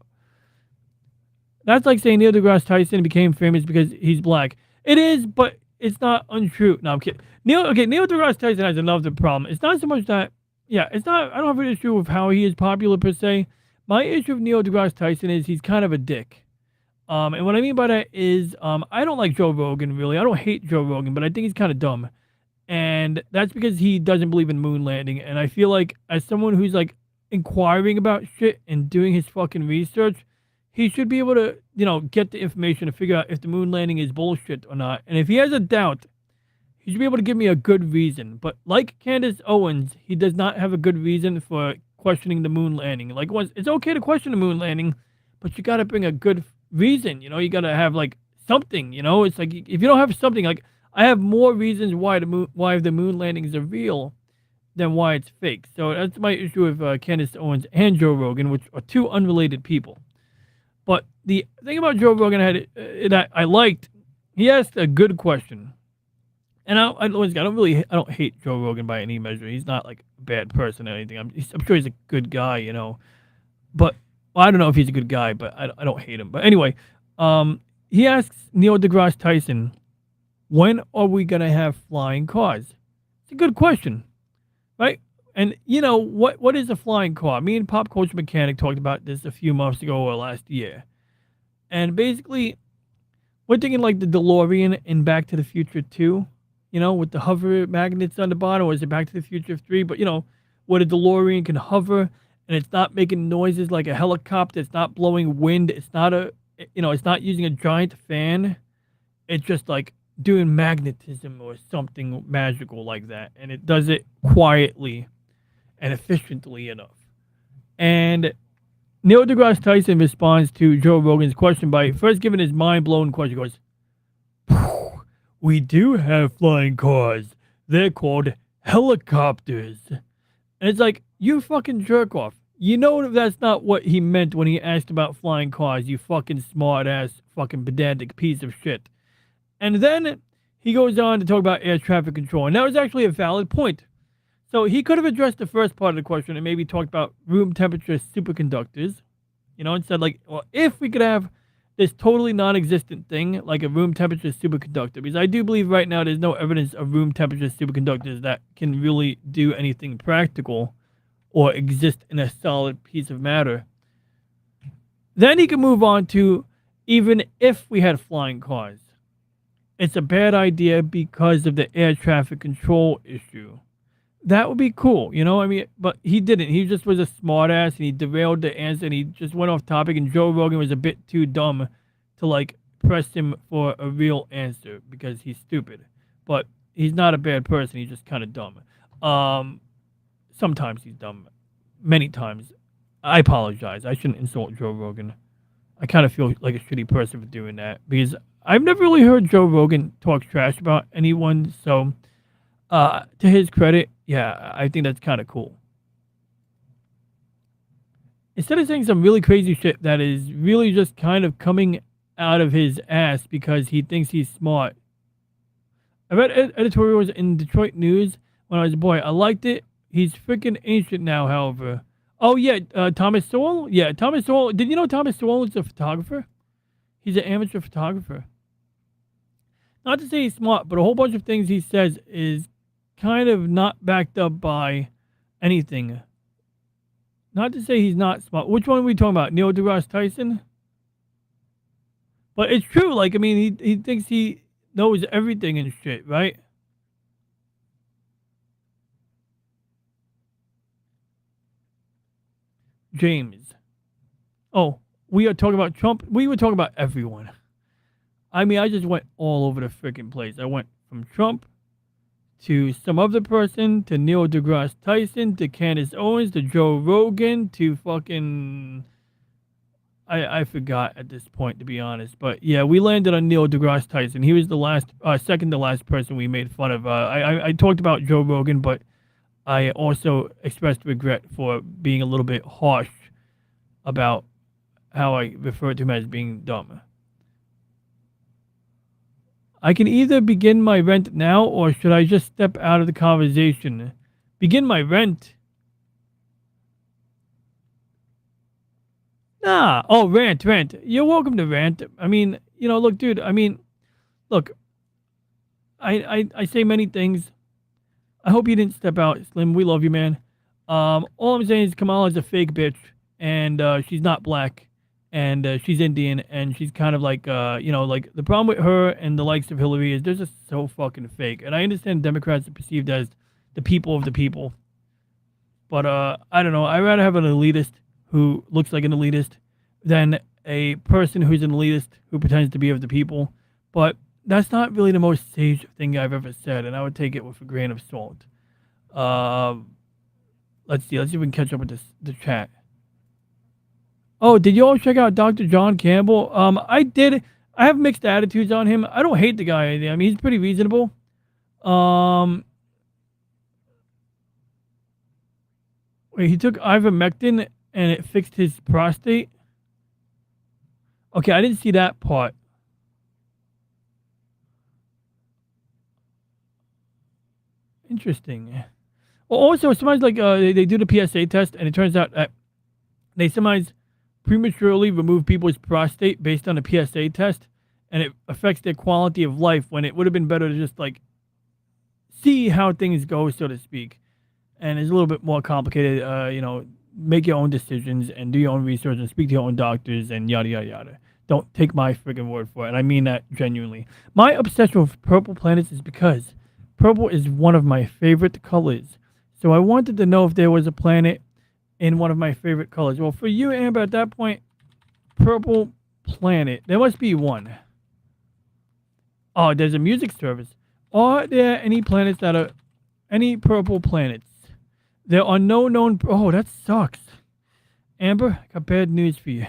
That's like saying Neil deGrasse Tyson became famous because he's black. It is, but it's not untrue. No, I'm kidding. Neil deGrasse Tyson has another problem. It's not so much that, yeah, it's not, I don't have an issue with how he is popular per se. My issue with Neil deGrasse Tyson is he's kind of a dick. And what I mean by that is, I don't like Joe Rogan, really. I don't hate Joe Rogan, but I think he's kind of dumb. And that's because he doesn't believe in moon landing. And I feel like, as someone who's like inquiring about shit and doing his fucking research, he should be able to, get the information to figure out if the moon landing is bullshit or not. And if he has a doubt, he should be able to give me a good reason. But like Candace Owens, he does not have a good reason for questioning the moon landing. Like, it's okay to question the moon landing, but you got to bring a good reason. You got to have like something. It's like, if you don't have something, like, I have more reasons why the moon landings are real than why it's fake. So that's my issue with Candace Owens and Joe Rogan, which are two unrelated people. But the thing about Joe Rogan that I liked, he asked a good question. And I don't hate Joe Rogan by any measure. He's not like a bad person or anything. I'm sure he's a good guy, But I don't know if he's a good guy, but I don't hate him. But anyway, he asks Neil deGrasse Tyson, when are we going to have flying cars? It's a good question, right? And what is a flying car? Me and Pop Culture Mechanic talked about this a few months ago or last year. And basically, we're thinking like the DeLorean in Back to the Future 2, with the hover magnets on the bottom, or is it Back to the Future 3? But, where the DeLorean can hover and it's not making noises like a helicopter, it's not blowing wind, it's not it's not using a giant fan. It's just like doing magnetism or something magical like that. And it does it quietly and efficiently enough. And Neil deGrasse Tyson responds to Joe Rogan's question by first giving his mind-blowing question. He goes, we do have flying cars. They're called helicopters. And it's like, you fucking jerk off. That's not what he meant when he asked about flying cars, you fucking smart-ass, fucking pedantic piece of shit. And then he goes on to talk about air traffic control. And that was actually a valid point. So he could have addressed the first part of the question and maybe talked about room temperature superconductors, and said like, well, if we could have this totally non-existent thing like a room temperature superconductor, because I do believe right now there's no evidence of room temperature superconductors that can really do anything practical or exist in a solid piece of matter. Then he can move on to, even if we had flying cars, it's a bad idea because of the air traffic control issue. That would be cool, but he didn't. He just was a smartass and he derailed the answer and he just went off topic, and Joe Rogan was a bit too dumb to like press him for a real answer because he's stupid. But he's not a bad person, he's just kind of dumb. Sometimes he's dumb. Many times. I apologize. I shouldn't insult Joe Rogan. I kind of feel like a shitty person for doing that because I've never really heard Joe Rogan talk trash about anyone, so to his credit, yeah, I think that's kind of cool. Instead of saying some really crazy shit that is really just kind of coming out of his ass because he thinks he's smart. I read editorials in Detroit News when I was a boy. I liked it. He's freaking ancient now, however. Oh, yeah, Thomas Sowell? Yeah, Thomas Sowell. Did you know Thomas Sowell is a photographer? He's an amateur photographer. Not to say he's smart, but a whole bunch of things he says is kind of not backed up by anything. Not to say he's not smart. Which one are we talking about? Neil deGrasse Tyson? But it's true. Like, I mean, he thinks he knows everything and shit, right? James. Oh, we are talking about Trump. We were talking about everyone. I mean, I just went all over the freaking place. I went from Trump to some other person to Neil deGrasse Tyson to Candace Owens to Joe Rogan to fucking... I forgot at this point, to be honest. But yeah, we landed on Neil deGrasse Tyson. He was the second to last person we made fun of. I talked about Joe Rogan, but I also expressed regret for being a little bit harsh about how I referred to him as being dumb. I can either begin my rent now or should I just step out of the conversation? Begin my rent? Nah. Oh, rant. You're welcome to rant. I mean, look, dude, look, I say many things. I hope you didn't step out, Slim. We love you, man. All I'm saying is Kamala's a fake bitch, and she's not black. and she's Indian, and she's kind of like, like the problem with her and the likes of Hillary is they're just so fucking fake. And I understand Democrats are perceived as the people of the people, but I don't know. I'd rather have an elitist who looks like an elitist than a person who's an elitist who pretends to be of the people. But that's not really the most sage thing I've ever said, and I would take it with a grain of salt. Let's see. Let's see if we can catch up with the chat. Oh, did you all check out Dr. John Campbell? I did. I have mixed attitudes on him. I don't hate the guy. I mean, he's pretty reasonable. Wait, he took ivermectin and it fixed his prostate. Okay, I didn't see that part. Interesting. Well, also, sometimes like they do the PSA test, and it turns out that they sometimes prematurely remove people's prostate based on a PSA test, and it affects their quality of life when it would have been better to just like see how things go, so to speak. And it's a little bit more complicated. Make your own decisions and do your own research and speak to your own doctors and yada yada yada. Don't take my friggin' word for it, and I mean that genuinely. My obsession with purple planets is because purple is one of my favorite colors. So I wanted to know if there was a planet in one of my favorite colors. Well, for you, Amber, at that point, purple planet. There must be one. Oh, there's a music service. Are there any planets that are any purple planets? There are no known. Oh, that sucks. Amber, I got bad news for you.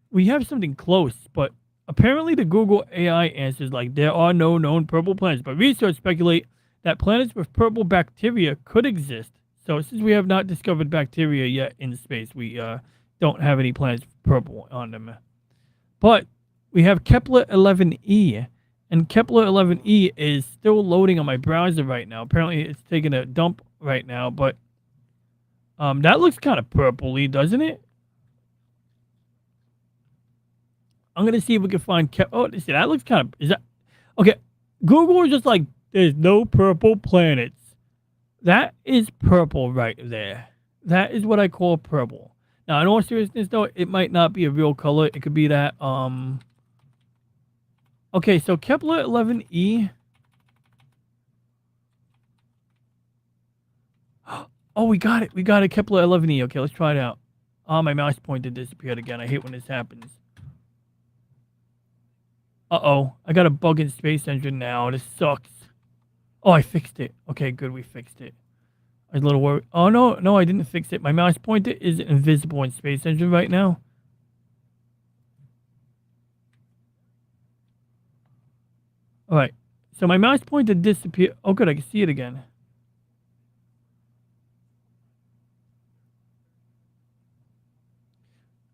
We have something close, but apparently the Google AI answers like there are no known purple planets, but research speculate that planets with purple bacteria could exist. So since we have not discovered bacteria yet in space, we don't have any planets with purple on them. But we have Kepler 11e, and Kepler 11e is still loading on my browser right now. Apparently it's taking a dump right now, but that looks kind of purpley, doesn't it? I'm gonna see if we can find oh, see, that looks kind of, is that okay? Google is just like there's no purple planets. That is purple right there. That is what I call purple. Now, in all seriousness, though, it might not be a real color. It could be that okay, so Kepler 11e. Oh, we got it. We got it. Kepler 11e. Okay, let's try it out. Oh, my mouse pointer disappeared again. I hate when this happens. Uh-oh. I got a bug in Space Engine now. This sucks. Oh, I fixed it. Okay, good. We fixed it. I was a little worried. Oh, no, I didn't fix it. My mouse pointer is invisible in Space Engine right now. All right. So my mouse pointer disappeared. Oh, good. I can see it again.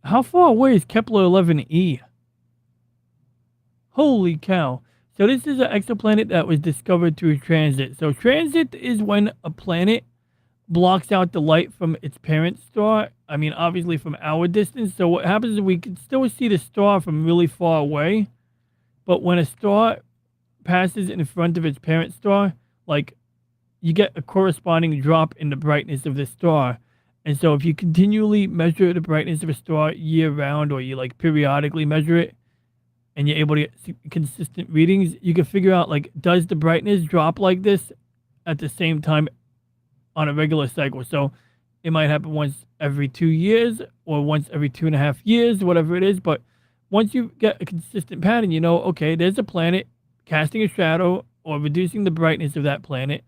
How far away is Kepler 11e? Holy cow. So this is an exoplanet that was discovered through transit. So transit is when a planet blocks out the light from its parent star. I mean, obviously from our distance. So what happens is we can still see the star from really far away. But when a star passes in front of its parent star, like, you get a corresponding drop in the brightness of the star. And so if you continually measure the brightness of a star year round, or you like periodically measure it, and you're able to get consistent readings, you can figure out, like, does the brightness drop like this at the same time on a regular cycle? So it might happen once every 2 years or once every 2.5 years, whatever it is. But once you get a consistent pattern, you know, okay, there's a planet casting a shadow or reducing the brightness of that planet,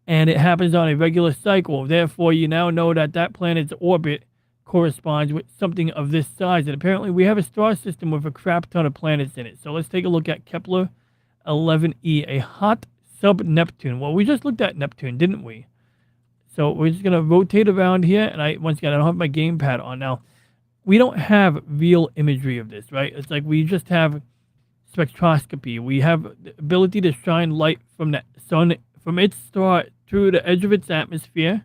and it happens on a regular cycle. Therefore, you now know that that planet's orbit corresponds with something of this size. And apparently we have a star system with a crap ton of planets in it. So let's take a look at Kepler 11e, a hot sub-Neptune. Well, we just looked at Neptune, didn't we? So we're just going to rotate around here. And once again, I don't have my gamepad on now. We don't have real imagery of this, right? It's like we just have spectroscopy. We have the ability to shine light from the sun, from its star through the edge of its atmosphere.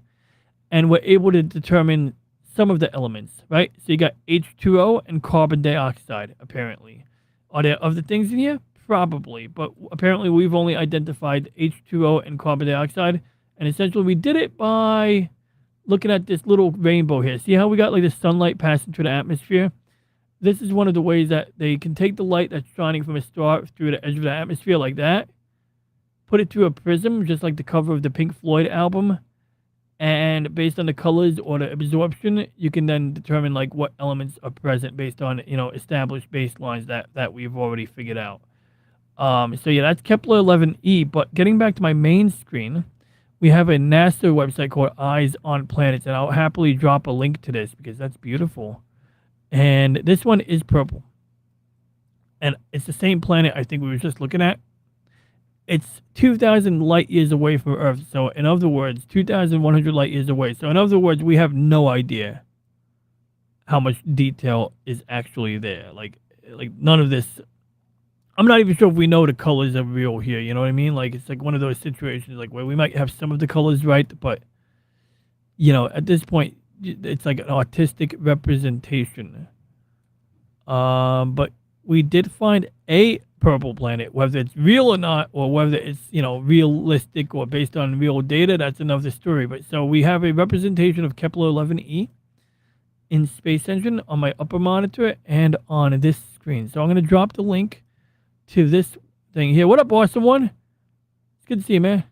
And we're able to determine some of the elements, right? So you got H2O and carbon dioxide, apparently. Are there other things in here? Probably. But apparently we've only identified H2O and carbon dioxide. And essentially we did it by looking at this little rainbow here. See how we got like the sunlight passing through the atmosphere? this is one of the ways that they can take the light that's shining from a star through the edge of the atmosphere like that, put it through a prism, just like the cover of the Pink Floyd album, and based on the colors or the absorption, you can then determine like what elements are present based on, you know, established baselines that we've already figured out. So yeah, that's Kepler 11e. But getting back to my main screen, we have a NASA website called Eyes on Planets, and I'll happily drop a link to this because that's beautiful. And this one is purple, and it's the same planet I think we were just looking at. It's 2,000 light years away from Earth. So in other words, 2,100 light years away. So in other words, we have no idea how much detail is actually there. Like none of this. I'm not even sure if we know the colors are real here. You know what I mean? Like it's like one of those situations like where we might have some of the colors right, but you know, at this point, it's like an artistic representation. But we did find a purple planet, whether it's real or not, or whether it's, you know, realistic or based on real data, that's another story. But so we have a representation of Kepler 11e in Space Engine on my upper monitor and on this screen. So I'm going to drop the link to this thing here. What up, awesome one? It's good to see you, man.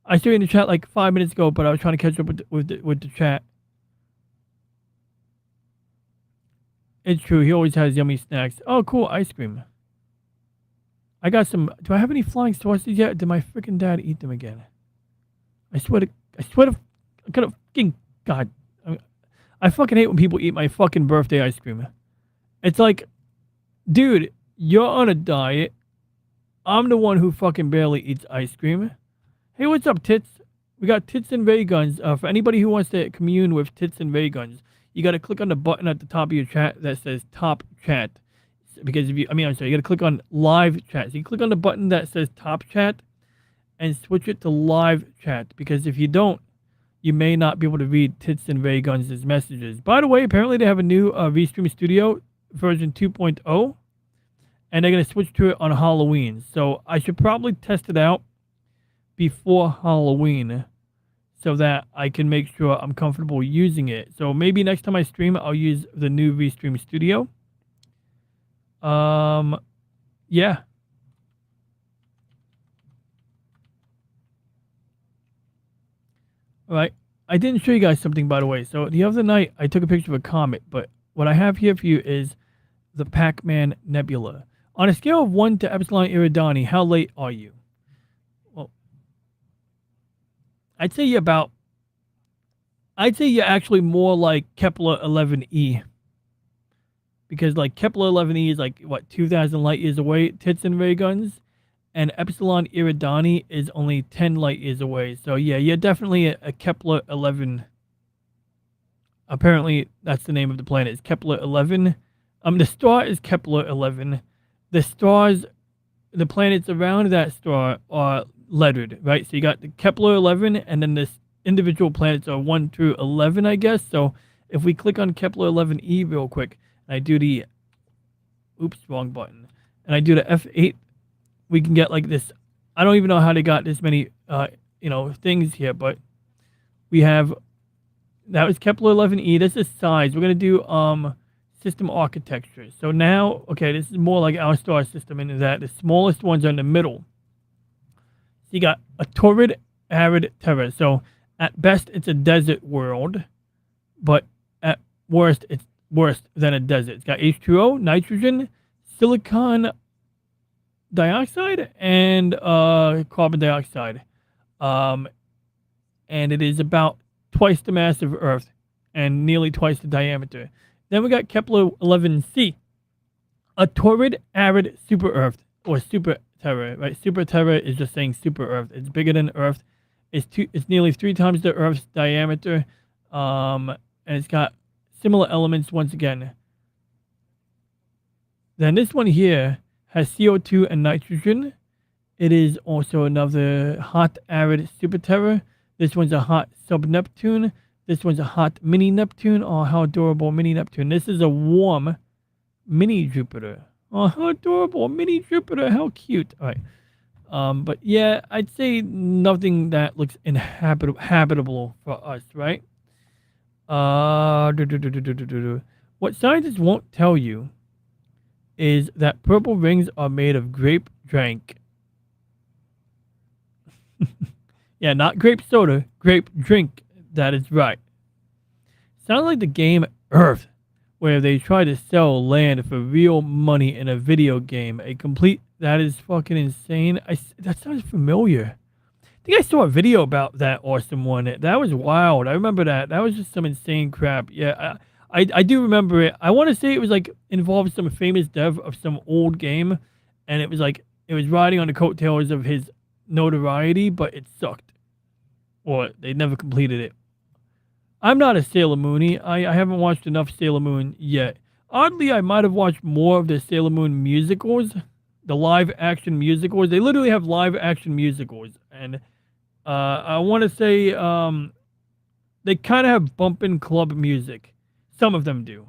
I saw you in the chat like 5 minutes ago, but I was trying to catch up with the chat. It's true. He always has yummy snacks. Oh, cool. Ice cream. I got some. Do I have any flying sausages yet? Did my freaking dad eat them again? I swear to I could have fucking God. I fucking hate when people eat my fucking birthday ice cream. It's like, dude, you're on a diet. I'm the one who fucking barely eats ice cream. Hey, what's up, Tits? We got Tits and Ray Guns. For anybody who wants to commune with Tits and Ray Guns, you got to click on the button at the top of your chat that says Top Chat. Because if you, I'm sorry, you got to click on Live Chat. So you click on the button that says Top Chat and switch it to Live Chat. Because if you don't, you may not be able to read Tits and Ray Guns' messages. By the way, apparently they have a new VStream Studio version 2.0. And they're going to switch to it on Halloween. So I should probably test it out before Halloween so that I can make sure I'm comfortable using it. So maybe next time I stream, I'll use the new VStream Studio. Yeah. All right. I didn't show you guys something, by the way. So the other night, I took a picture of a comet, but what I have here for you is the Pac-Man Nebula. On a scale of 1 to Epsilon Eridani, how late are you? Well, I'd say you're actually more like Kepler 11e. Because like Kepler 11e is like, what, 2,000 light years away, Tits and Ray Guns? And Epsilon Eridani is only 10 light years away. So yeah, you're definitely a Kepler 11. Apparently, that's the name of the planet. It's Kepler 11. The star is Kepler 11. The stars, the planets around that star are lettered, right? So you got the Kepler 11, and then this individual planets are 1 through 11, I guess. So if we click on Kepler 11e real quick, and I do the, oops, wrong button, and I do the F8, we can get like this. I don't even know how they got this many, things here, but we have, that was Kepler 11e. This is size. We're going to do system architecture. So now, okay, this is more like our star system in that the smallest ones are in the middle. So you got a torrid, arid terra. So at best, it's a desert world, but at worst, it's worse than a desert. It's got H2O, nitrogen, silicon dioxide, and carbon dioxide. And it is about twice the mass of Earth and nearly twice the diameter. Then we got Kepler 11c, a torrid, arid super Earth, or super Terra, right? Super Terra is just saying super Earth. It's bigger than Earth. It's nearly 3 times the Earth's diameter, and it's got similar elements once again. Then this one here has CO2 and nitrogen. It is also another hot, arid super Terra. This one's a hot sub-Neptune. This one's a hot mini Neptune. Oh, how adorable, mini Neptune. This is a warm mini Jupiter. Oh, how adorable, mini Jupiter. How cute. All right. But yeah, I'd say nothing that looks habitable for us, right? What scientists won't tell you is that purple rings are made of grape drink. Yeah, not grape soda, grape drink. That is right. Sounds like the game Earth, where they try to sell land for real money in a video game. A complete. That is fucking insane. That sounds familiar. I think I saw a video about that awesome one. That was wild. I remember that. That was just some insane crap. Yeah, I do remember it. I want to say it was like involved some famous dev of some old game, and it was like it was riding on the coattails of his notoriety, but it sucked, or they never completed it. I'm not a Sailor Moony. I haven't watched enough Sailor Moon yet. Oddly, I might have watched more of the Sailor Moon musicals, the live action musicals. They literally have live action musicals, and I want to say they kind of have bumpin' club music. Some of them do.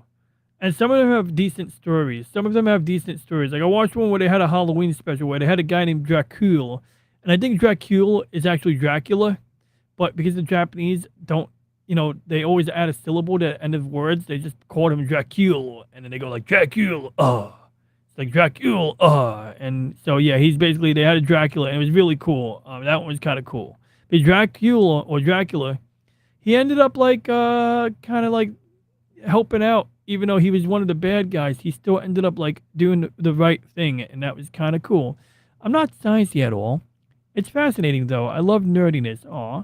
And some of them have decent stories. Some of them have decent stories. Like I watched one where they had a Halloween special where they had a guy named Dracul. And I think Dracul is actually Dracula. But because the Japanese don't, they always add a syllable to the end of words, they just called him Dracul. And then they go like, Dracul, It's like Dracul, And so, yeah, he's basically, they had a Dracula. And it was really cool. That one was kind of cool. But Dracula, or Dracula, he ended up like, kind of like helping out. Even though he was one of the bad guys, he still ended up like doing the right thing, and that was kind of cool. I'm not sciencey at all. It's fascinating though. I love nerdiness. Aw.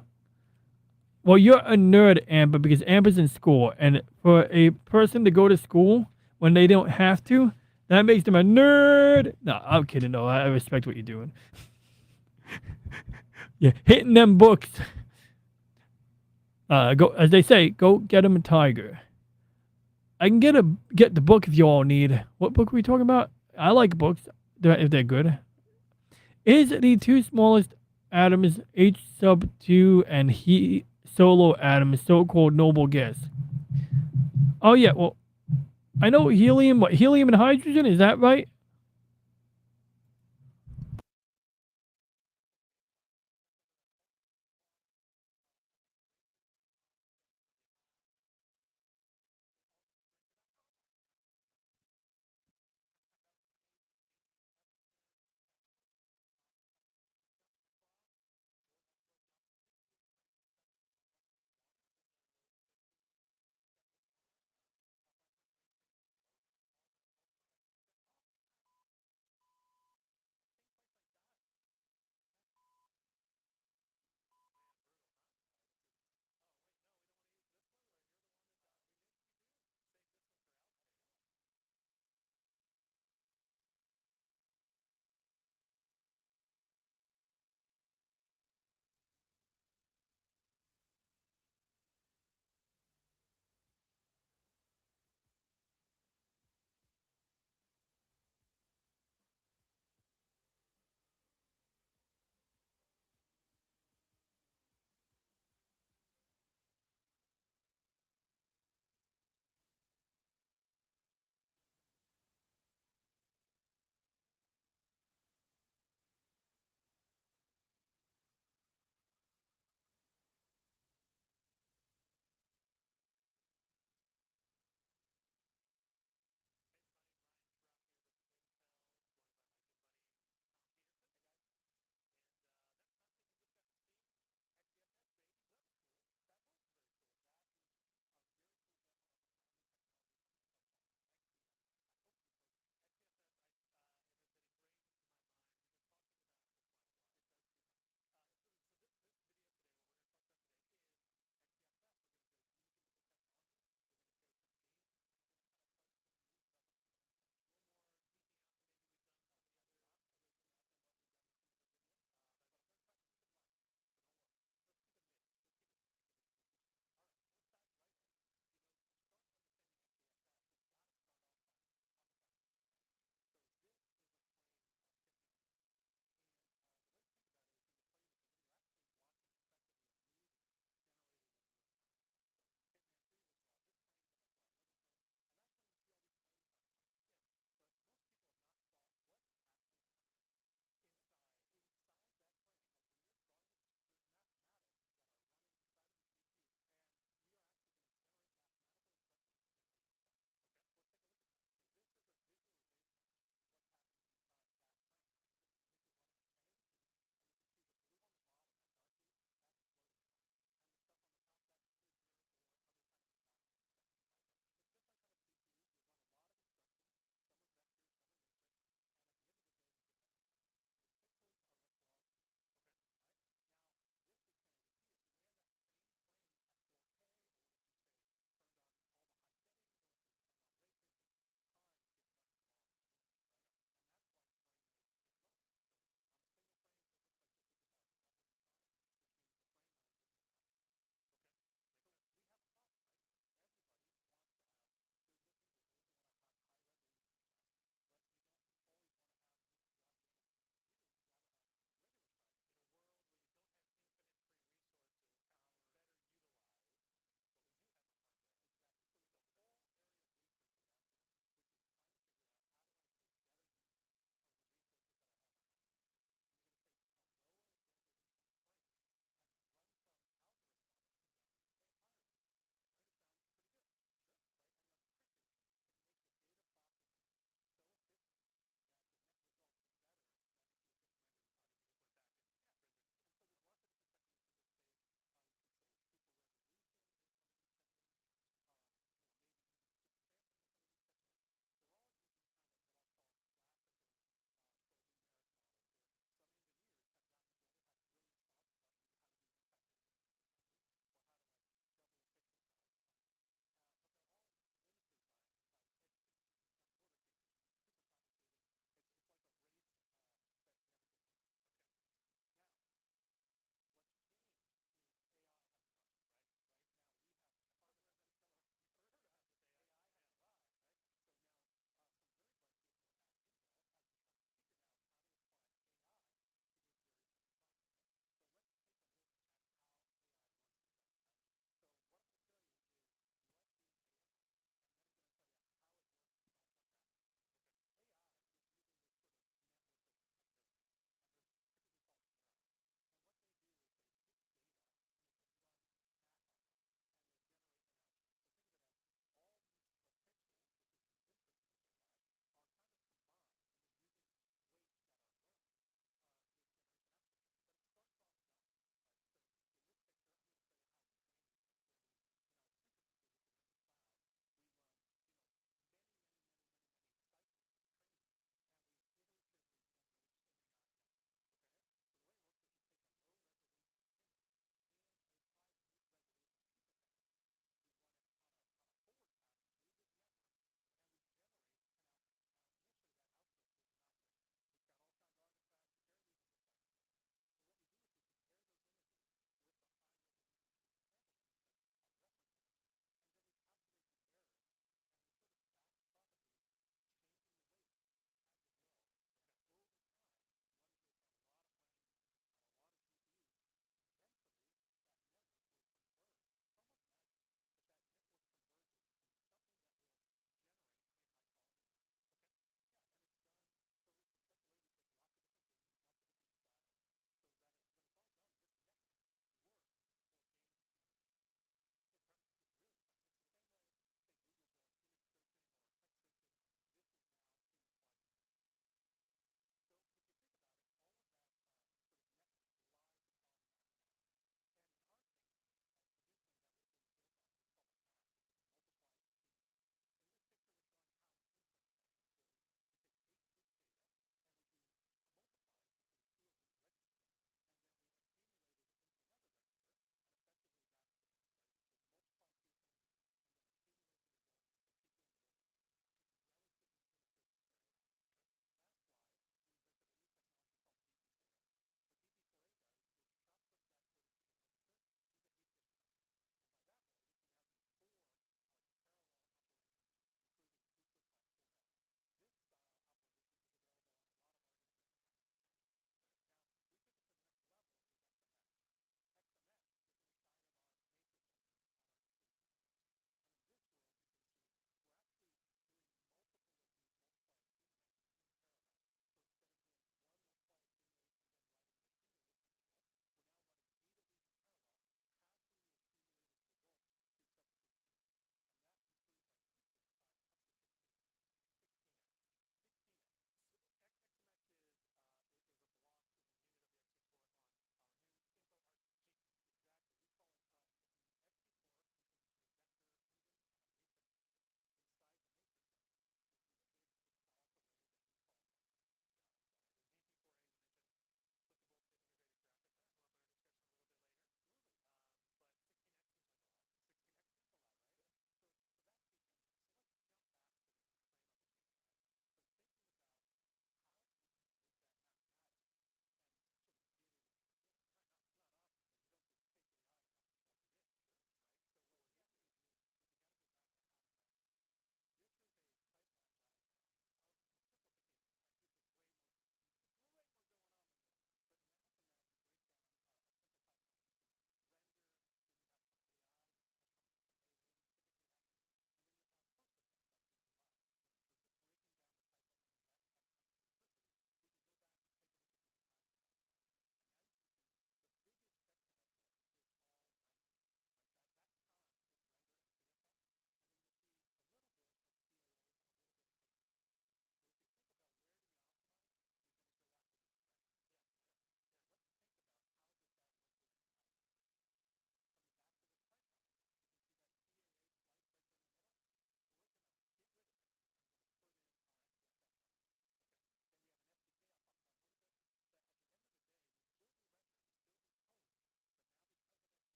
Well, you're a nerd, Amber, because Amber's in school, and for a person to go to school when they don't have to, that makes them a nerd. No, I'm kidding. No, I respect what you're doing. Yeah, hitting them books. Go as they say. Go get him a tiger. I can get the book if you all need. What book are we talking about? I like books if they're good. Is the two smallest atoms H sub 2 and he solo atoms so-called noble gas? Oh yeah, well, I know helium. What, helium and hydrogen? Is that right?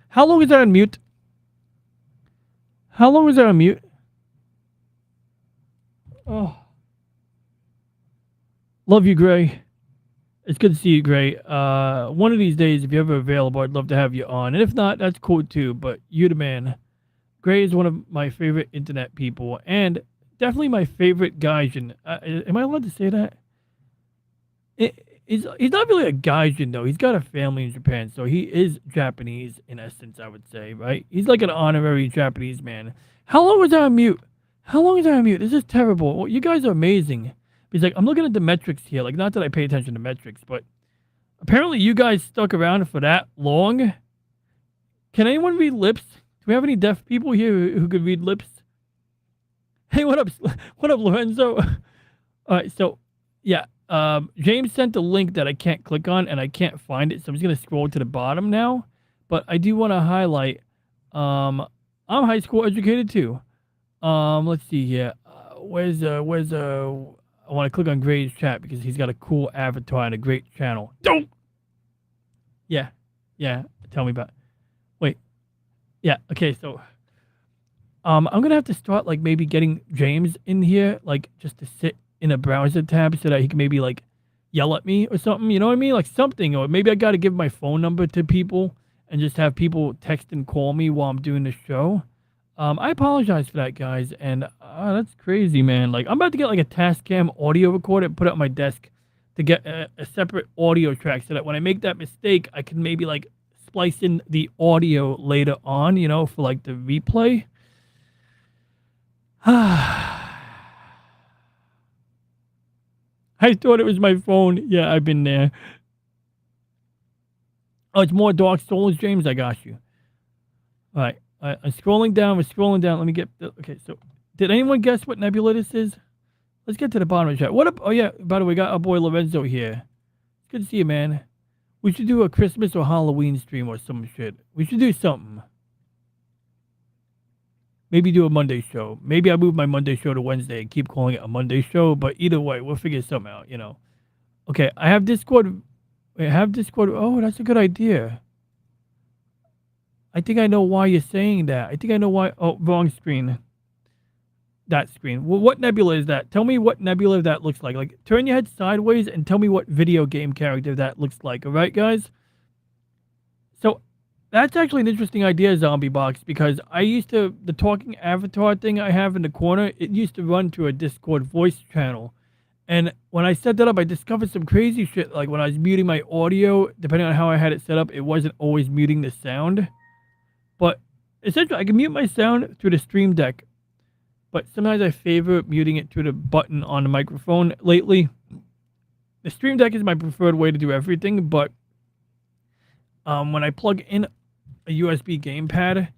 How long is that on mute? How long is that on mute? Oh. Love you, Gray. It's good to see you, Gray. One of these days, if you're ever available, I'd love to have you on. And if not, that's cool too, but you're the man. Gray is one of my favorite internet people, and definitely my favorite gaijin. Am I allowed to say that? He's not really a gaijin, though. He's got a family in Japan, so he is Japanese in essence, I would say, right? He's like an honorary Japanese man. How long was I on mute? How long is I on mute? This is terrible. Well, you guys are amazing. He's like, I'm looking at the metrics here. Like, not that I pay attention to metrics, but apparently you guys stuck around for that long. Can anyone read lips? Do we have any deaf people here who could read lips? Hey, what up? What up, Lorenzo? All right, so, yeah. James sent a link that I can't click on, and I can't find it, so I'm just going to scroll to the bottom now. But I do want to highlight, I'm high school educated, too. Let's see here. Where's I want to click on Gray's chat because he's got a cool avatar and a great channel. Don't. Yeah. Tell me about it. Wait. Yeah. Okay. So, I'm gonna have to start like maybe getting James in here, like just to sit in a browser tab so that he can maybe like yell at me or something. You know what I mean? Like something, or maybe I got to give my phone number to people and just have people text and call me while I'm doing the show. I apologize for that, guys, and that's crazy, man. Like, I'm about to get, like, a Tascam audio recorder and put it on my desk to get a separate audio track so that when I make that mistake, I can maybe, like, splice in the audio later on, you know, for, like, the replay. I thought it was my phone. Yeah, I've been there. Oh, it's more Dark Souls, James? I got you. All right. I'm scrolling down. We're scrolling down. Let me get... Okay, so... Did anyone guess what nebula this is? Let's get to the bottom of the chat. What up? Oh, yeah. By the way, we got our boy Lorenzo here. It's good to see you, man. We should do a Christmas or Halloween stream or some shit. We should do something. Maybe do a Monday show. Maybe I move my Monday show to Wednesday and keep calling it a Monday show. But either way, we'll figure something out, you know. Okay, I have Discord. Wait, I have Discord. Oh, that's a good idea. I think I know why you're saying that. I think I know why. Oh, wrong screen. That screen. Well, what nebula is that? Tell me what nebula that looks like. Like, turn your head sideways and tell me what video game character that looks like. All right, guys? So, that's actually an interesting idea, Zombie Box, because I used to, the talking avatar thing I have in the corner, it used to run to a Discord voice channel. And when I set that up, I discovered some crazy shit. Like, when I was muting my audio, depending on how I had it set up, it wasn't always muting the sound. But essentially, I can mute my sound through the Stream Deck, but sometimes I favor muting it through the button on the microphone. Lately, the Stream Deck is my preferred way to do everything, but when I plug in a USB gamepad,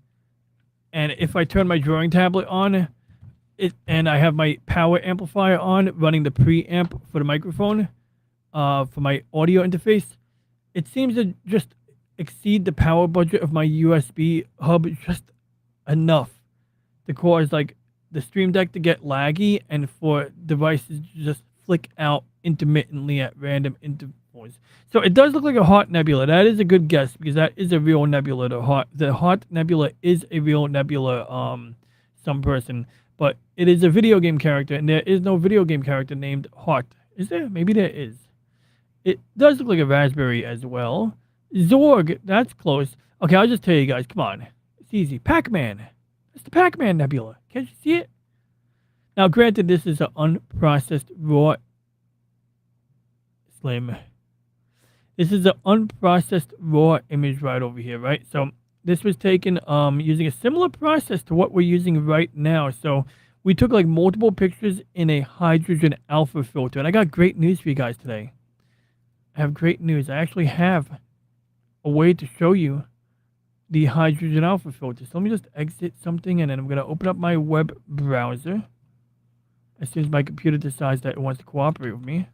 and if I turn my drawing tablet on, and I have my power amplifier on, running the preamp for the microphone, for my audio interface, it seems to just exceed the power budget of my USB hub just enough to cause like the Stream Deck to get laggy and for devices to just flick out intermittently at random intervals. So it does look like a Heart Nebula. That is a good guess because that is a real nebula. The Heart Nebula is a real nebula. Some person, but it is a video game character, and there is no video game character named Heart. Is there? Maybe there is. It does look like a raspberry as well. Zorg, that's close. Okay, I'll just tell you guys. Come on. It's easy. Pac-Man. It's the Pac-Man Nebula. Can't you see it? Now, granted, this is an unprocessed raw... Slim. This is an unprocessed raw image right over here, right? So, this was taken using a similar process to what we're using right now. So, we took like multiple pictures in a hydrogen alpha filter. And I got great news for you guys today. I have great news. I actually have a way to show you the hydrogen alpha filter. So let me just exit something, and then I'm going to open up my web browser as soon as my computer decides that it wants to cooperate with me.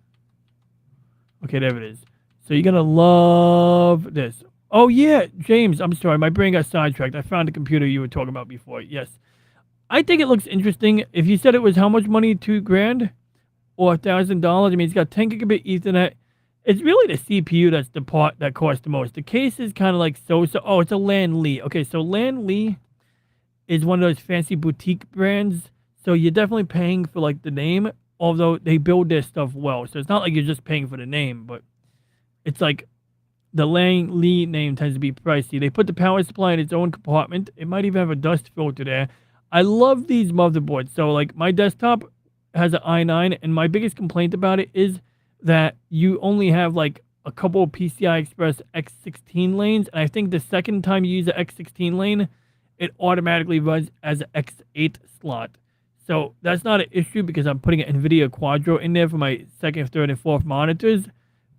Okay, there it is. So you're going to love this. Oh, yeah, James, I'm sorry. My brain got sidetracked. I found the computer you were talking about before. Yes. I think it looks interesting. If you said it was how much money, $2,000 or $1,000, I mean, it's got 10 gigabit Ethernet. It's really the CPU that's the part that costs the most. The case is kind of like so. Oh, it's a Lan Li. Okay, so Lan Li is one of those fancy boutique brands. So you're definitely paying for like the name, although they build their stuff well. So it's not like you're just paying for the name, but it's like the Lan Li name tends to be pricey. They put the power supply in its own compartment. It might even have a dust filter there. I love these motherboards. So like my desktop has an i9, and my biggest complaint about it is that you only have like a couple of PCI Express X16 lanes, and I think the second time you use the X16 lane, it automatically runs as an X8 slot. So that's not an issue because I'm putting an NVIDIA Quadro in there for my second, third, and fourth monitors.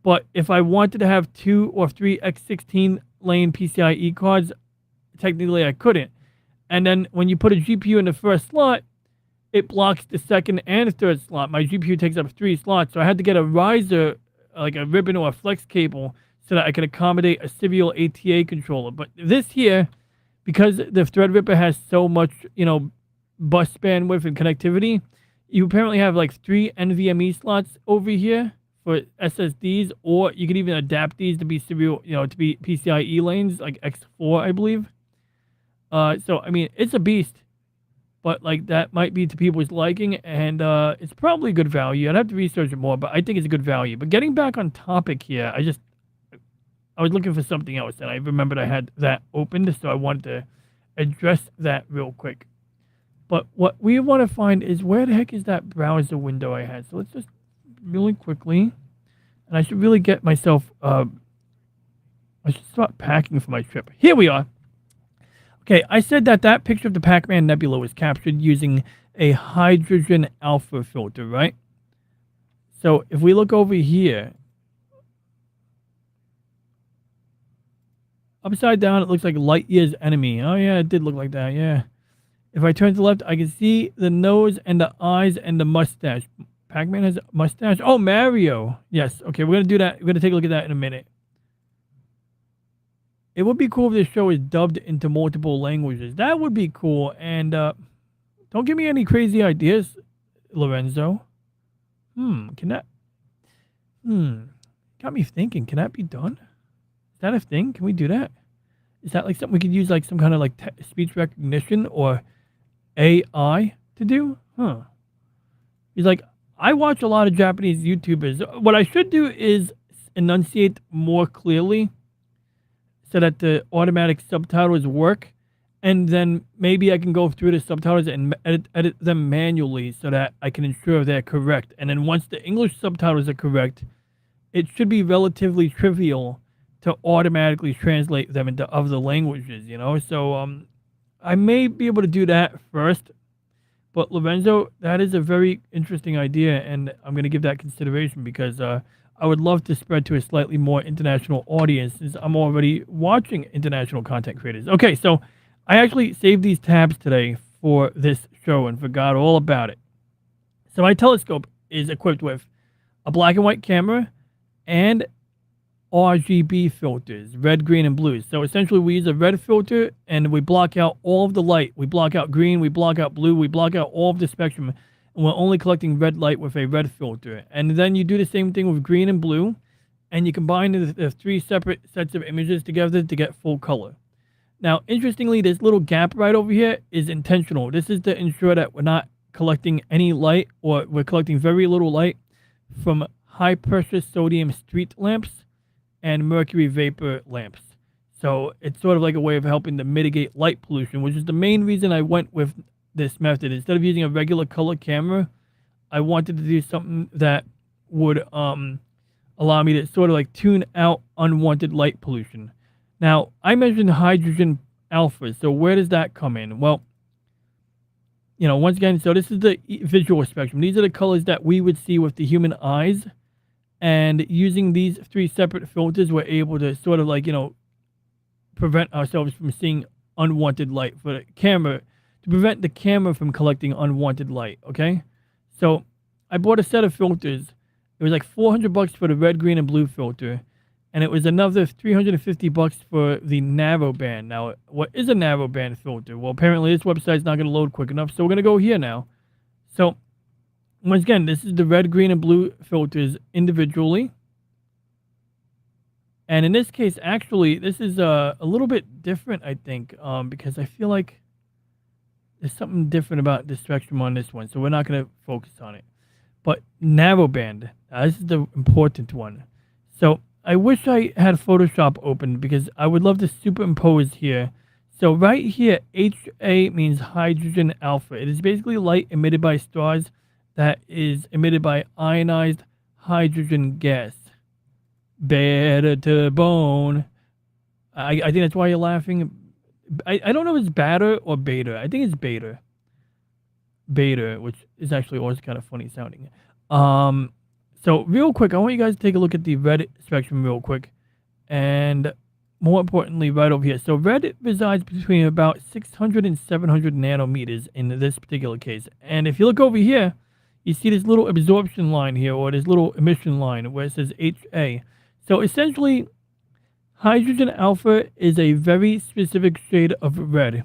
But if I wanted to have 2 or 3 X16 lane PCIe cards, technically I couldn't. And then when you put a GPU in the first slot, it blocks the second and third slot. My GPU takes up 3 slots, so I had to get a riser, like a ribbon or a flex cable, so that I could accommodate a serial ATA controller. But this here, because the Threadripper has so much, bus bandwidth and connectivity, you apparently have like 3 NVMe slots over here for SSDs, or you could even adapt these to be serial, to be PCIe lanes, like X4, I believe. So I mean, it's a beast. But like that might be to people's liking, and it's probably good value. I'd have to research it more, but I think it's a good value. But getting back on topic here, I was looking for something else, and I remembered I had that opened, so I wanted to address that real quick. But what we want to find is where the heck is that browser window I had? So let's just really quickly, and I should really get myself. I should start packing for my trip. Here we are. Okay, I said that picture of the Pac-Man Nebula was captured using a hydrogen alpha filter, right? So if we look over here, upside down, it looks like Lightyear's enemy. Oh yeah, it did look like that, yeah. If I turn to the left, I can see the nose and the eyes and the mustache. Pac-Man has a mustache. Oh, Mario. Yes, okay, we're going to do that. We're going to take a look at that in a minute. It would be cool if this show is dubbed into multiple languages. That would be cool. And don't give me any crazy ideas, Lorenzo. Can that... Got me thinking. Can that be done? Is that a thing? Can we do that? Is that like something we could use, like some kind of like speech recognition or AI to do? He's like, I watch a lot of Japanese YouTubers. What I should do is enunciate more clearly, so that the automatic subtitles work, and then maybe I can go through the subtitles and edit them manually so that I can ensure they're correct. And then once the English subtitles are correct, it should be relatively trivial to automatically translate them into other languages, So I may be able to do that first. But Lorenzo, that is a very interesting idea, and I'm going to give that consideration because I would love to spread to a slightly more international audience since I'm already watching international content creators. Okay, so I actually saved these tabs today for this show and forgot all about it. So my telescope is equipped with a black and white camera and RGB filters, red, green, and blue. So essentially we use a red filter and we block out all of the light. We block out green, we block out blue, we block out all of the spectrum. And we're only collecting red light with a red filter. And then you do the same thing with green and blue, and you combine the 3 separate sets of images together to get full color. Now, interestingly, this little gap right over here is intentional. This is to ensure that we're not collecting any light, or we're collecting very little light from high-pressure sodium street lamps and mercury vapor lamps. So it's sort of like a way of helping to mitigate light pollution, which is the main reason I went with this method. Instead of using a regular color camera, I wanted to do something that would allow me to sort of like tune out unwanted light pollution. Now, I mentioned hydrogen alpha, so where does that come in? Well, once again, so this is the visual spectrum. These are the colors that we would see with the human eyes, and using these 3 separate filters, we're able to sort of like, prevent ourselves from seeing unwanted light for the camera, to prevent the camera from collecting unwanted light, okay? So I bought a set of filters. It was like $400 for the red, green, and blue filter, and it was another $350 for the narrowband. Now, what is a narrowband filter? Well, apparently this website's not going to load quick enough, so we're going to go here now. So once again, this is the red, green, and blue filters individually. And in this case, actually, this is a little bit different, I think, because I feel like there's something different about the spectrum on this one, so we're not going to focus on it. But narrowband, this is the important one. So I wish I had Photoshop open because I would love to superimpose here. So right here, HA means hydrogen alpha. It is basically light emitted by stars that is emitted by ionized hydrogen gas. Better to bone. I think that's why you're laughing. I don't know if it's beta or beta. I think it's beta. Beta, which is actually always kind of funny sounding. So real quick, I want you guys to take a look at the red spectrum real quick. And more importantly, right over here. So red resides between about 600 and 700 nanometers in this particular case. And if you look over here, you see this little absorption line here, or this little emission line where it says HA. So essentially, hydrogen alpha is a very specific shade of red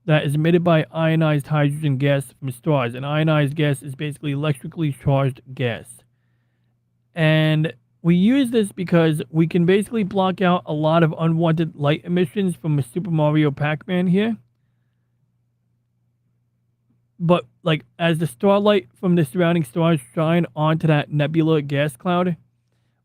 that is emitted by ionized hydrogen gas from stars. And ionized gas is basically electrically charged gas. And we use this because we can basically block out a lot of unwanted light emissions from a Super Mario Pac-Man here. But like as the starlight from the surrounding stars shine onto that nebula gas cloud,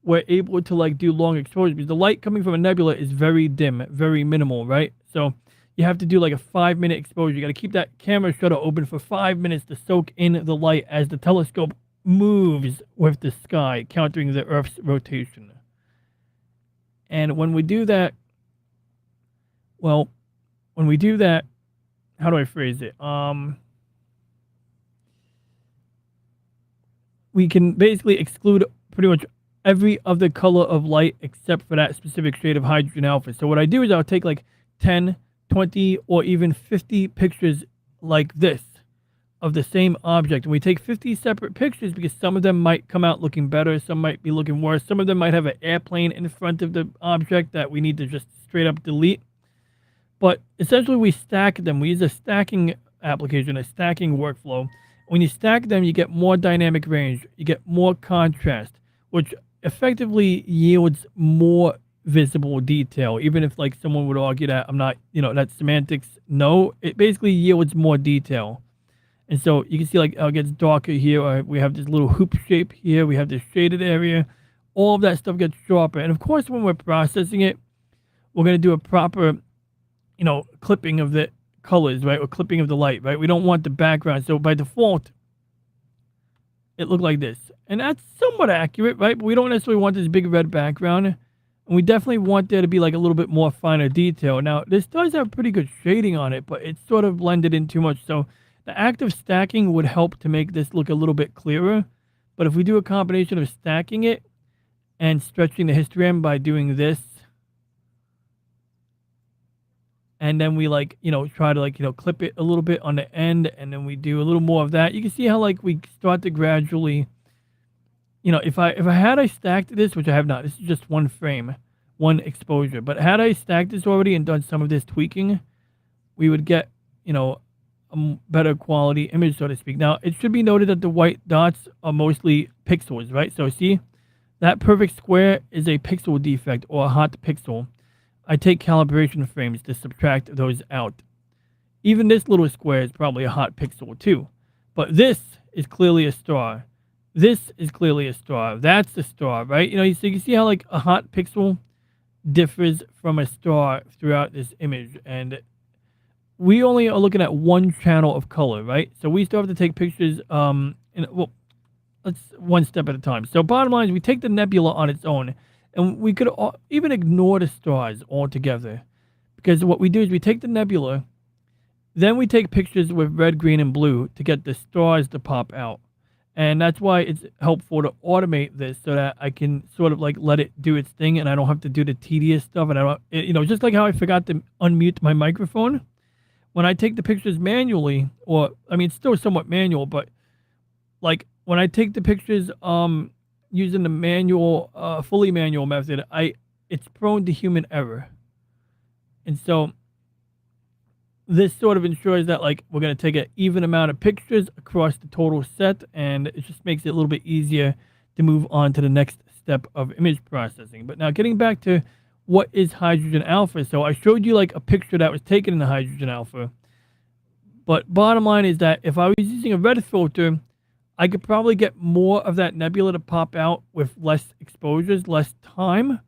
we're able to like do long exposures because the light coming from a nebula is very dim, very minimal, right? So you have to do like a 5-minute exposure. You got to keep that camera shutter open for 5 minutes to soak in the light as the telescope moves with the sky, countering the Earth's rotation. And when we do that, how do I phrase it? We can basically exclude pretty much every other color of light except for that specific shade of hydrogen alpha. So what I do is I'll take like 10, 20, or even 50 pictures like this of the same object. And we take 50 separate pictures because some of them might come out looking better, some might be looking worse, some of them might have an airplane in front of the object that we need to just straight up delete. But essentially we stack them. We use a stacking application, a stacking workflow. When you stack them, you get more dynamic range, you get more contrast, which effectively yields more visible detail. Even if like someone would argue that I'm not, that's semantics. No, it basically yields more detail. And so you can see like it gets darker here. Or we have this little hoop shape here. We have this shaded area. All of that stuff gets sharper. And of course, when we're processing it, we're going to do a proper, clipping of the colors, right? Or clipping of the light, right? We don't want the background. So by default, it looked like this. And that's somewhat accurate, right? But we don't necessarily want this big red background. And we definitely want there to be like a little bit more finer detail. Now, this does have pretty good shading on it, but it's sort of blended in too much. So the act of stacking would help to make this look a little bit clearer. But if we do a combination of stacking it and stretching the histogram by doing this, and then we try to clip it a little bit on the end, and then we do a little more of that, you can see how we start to gradually, if I stacked this, which I have not, this is just one frame, one exposure, but had I stacked this already and done some of this tweaking, we would get, a better quality image, so to speak. Now, it should be noted that the white dots are mostly pixels, right? So see, that perfect square is a pixel defect or a hot pixel. I take calibration frames to subtract those out. Even this little square is probably a hot pixel too. But this is clearly a star. This is clearly a star. That's a star, right? So you can see how a hot pixel differs from a star throughout this image. And we only are looking at one channel of color, right? So we still have to take pictures, let's one step at a time. So bottom line is we take the nebula on its own, and we could even ignore the stars altogether, because what we do is we take the nebula, then we take pictures with red, green, and blue to get the stars to pop out. And that's why it's helpful to automate this so that I can sort of let it do its thing, and I don't have to do the tedious stuff. And I don't, just like how I forgot to unmute my microphone. When I take the pictures manually, it's still somewhat manual, but when I take the pictures using the manual, fully manual method, it's prone to human error. And so this sort of ensures that we're going to take an even amount of pictures across the total set, and it just makes it a little bit easier to move on to the next step of image processing. But now getting back to what is hydrogen alpha. So I showed you like a picture that was taken in the hydrogen alpha. But bottom line is that if I was using a red filter, I could probably get more of that nebula to pop out with less exposures, less time.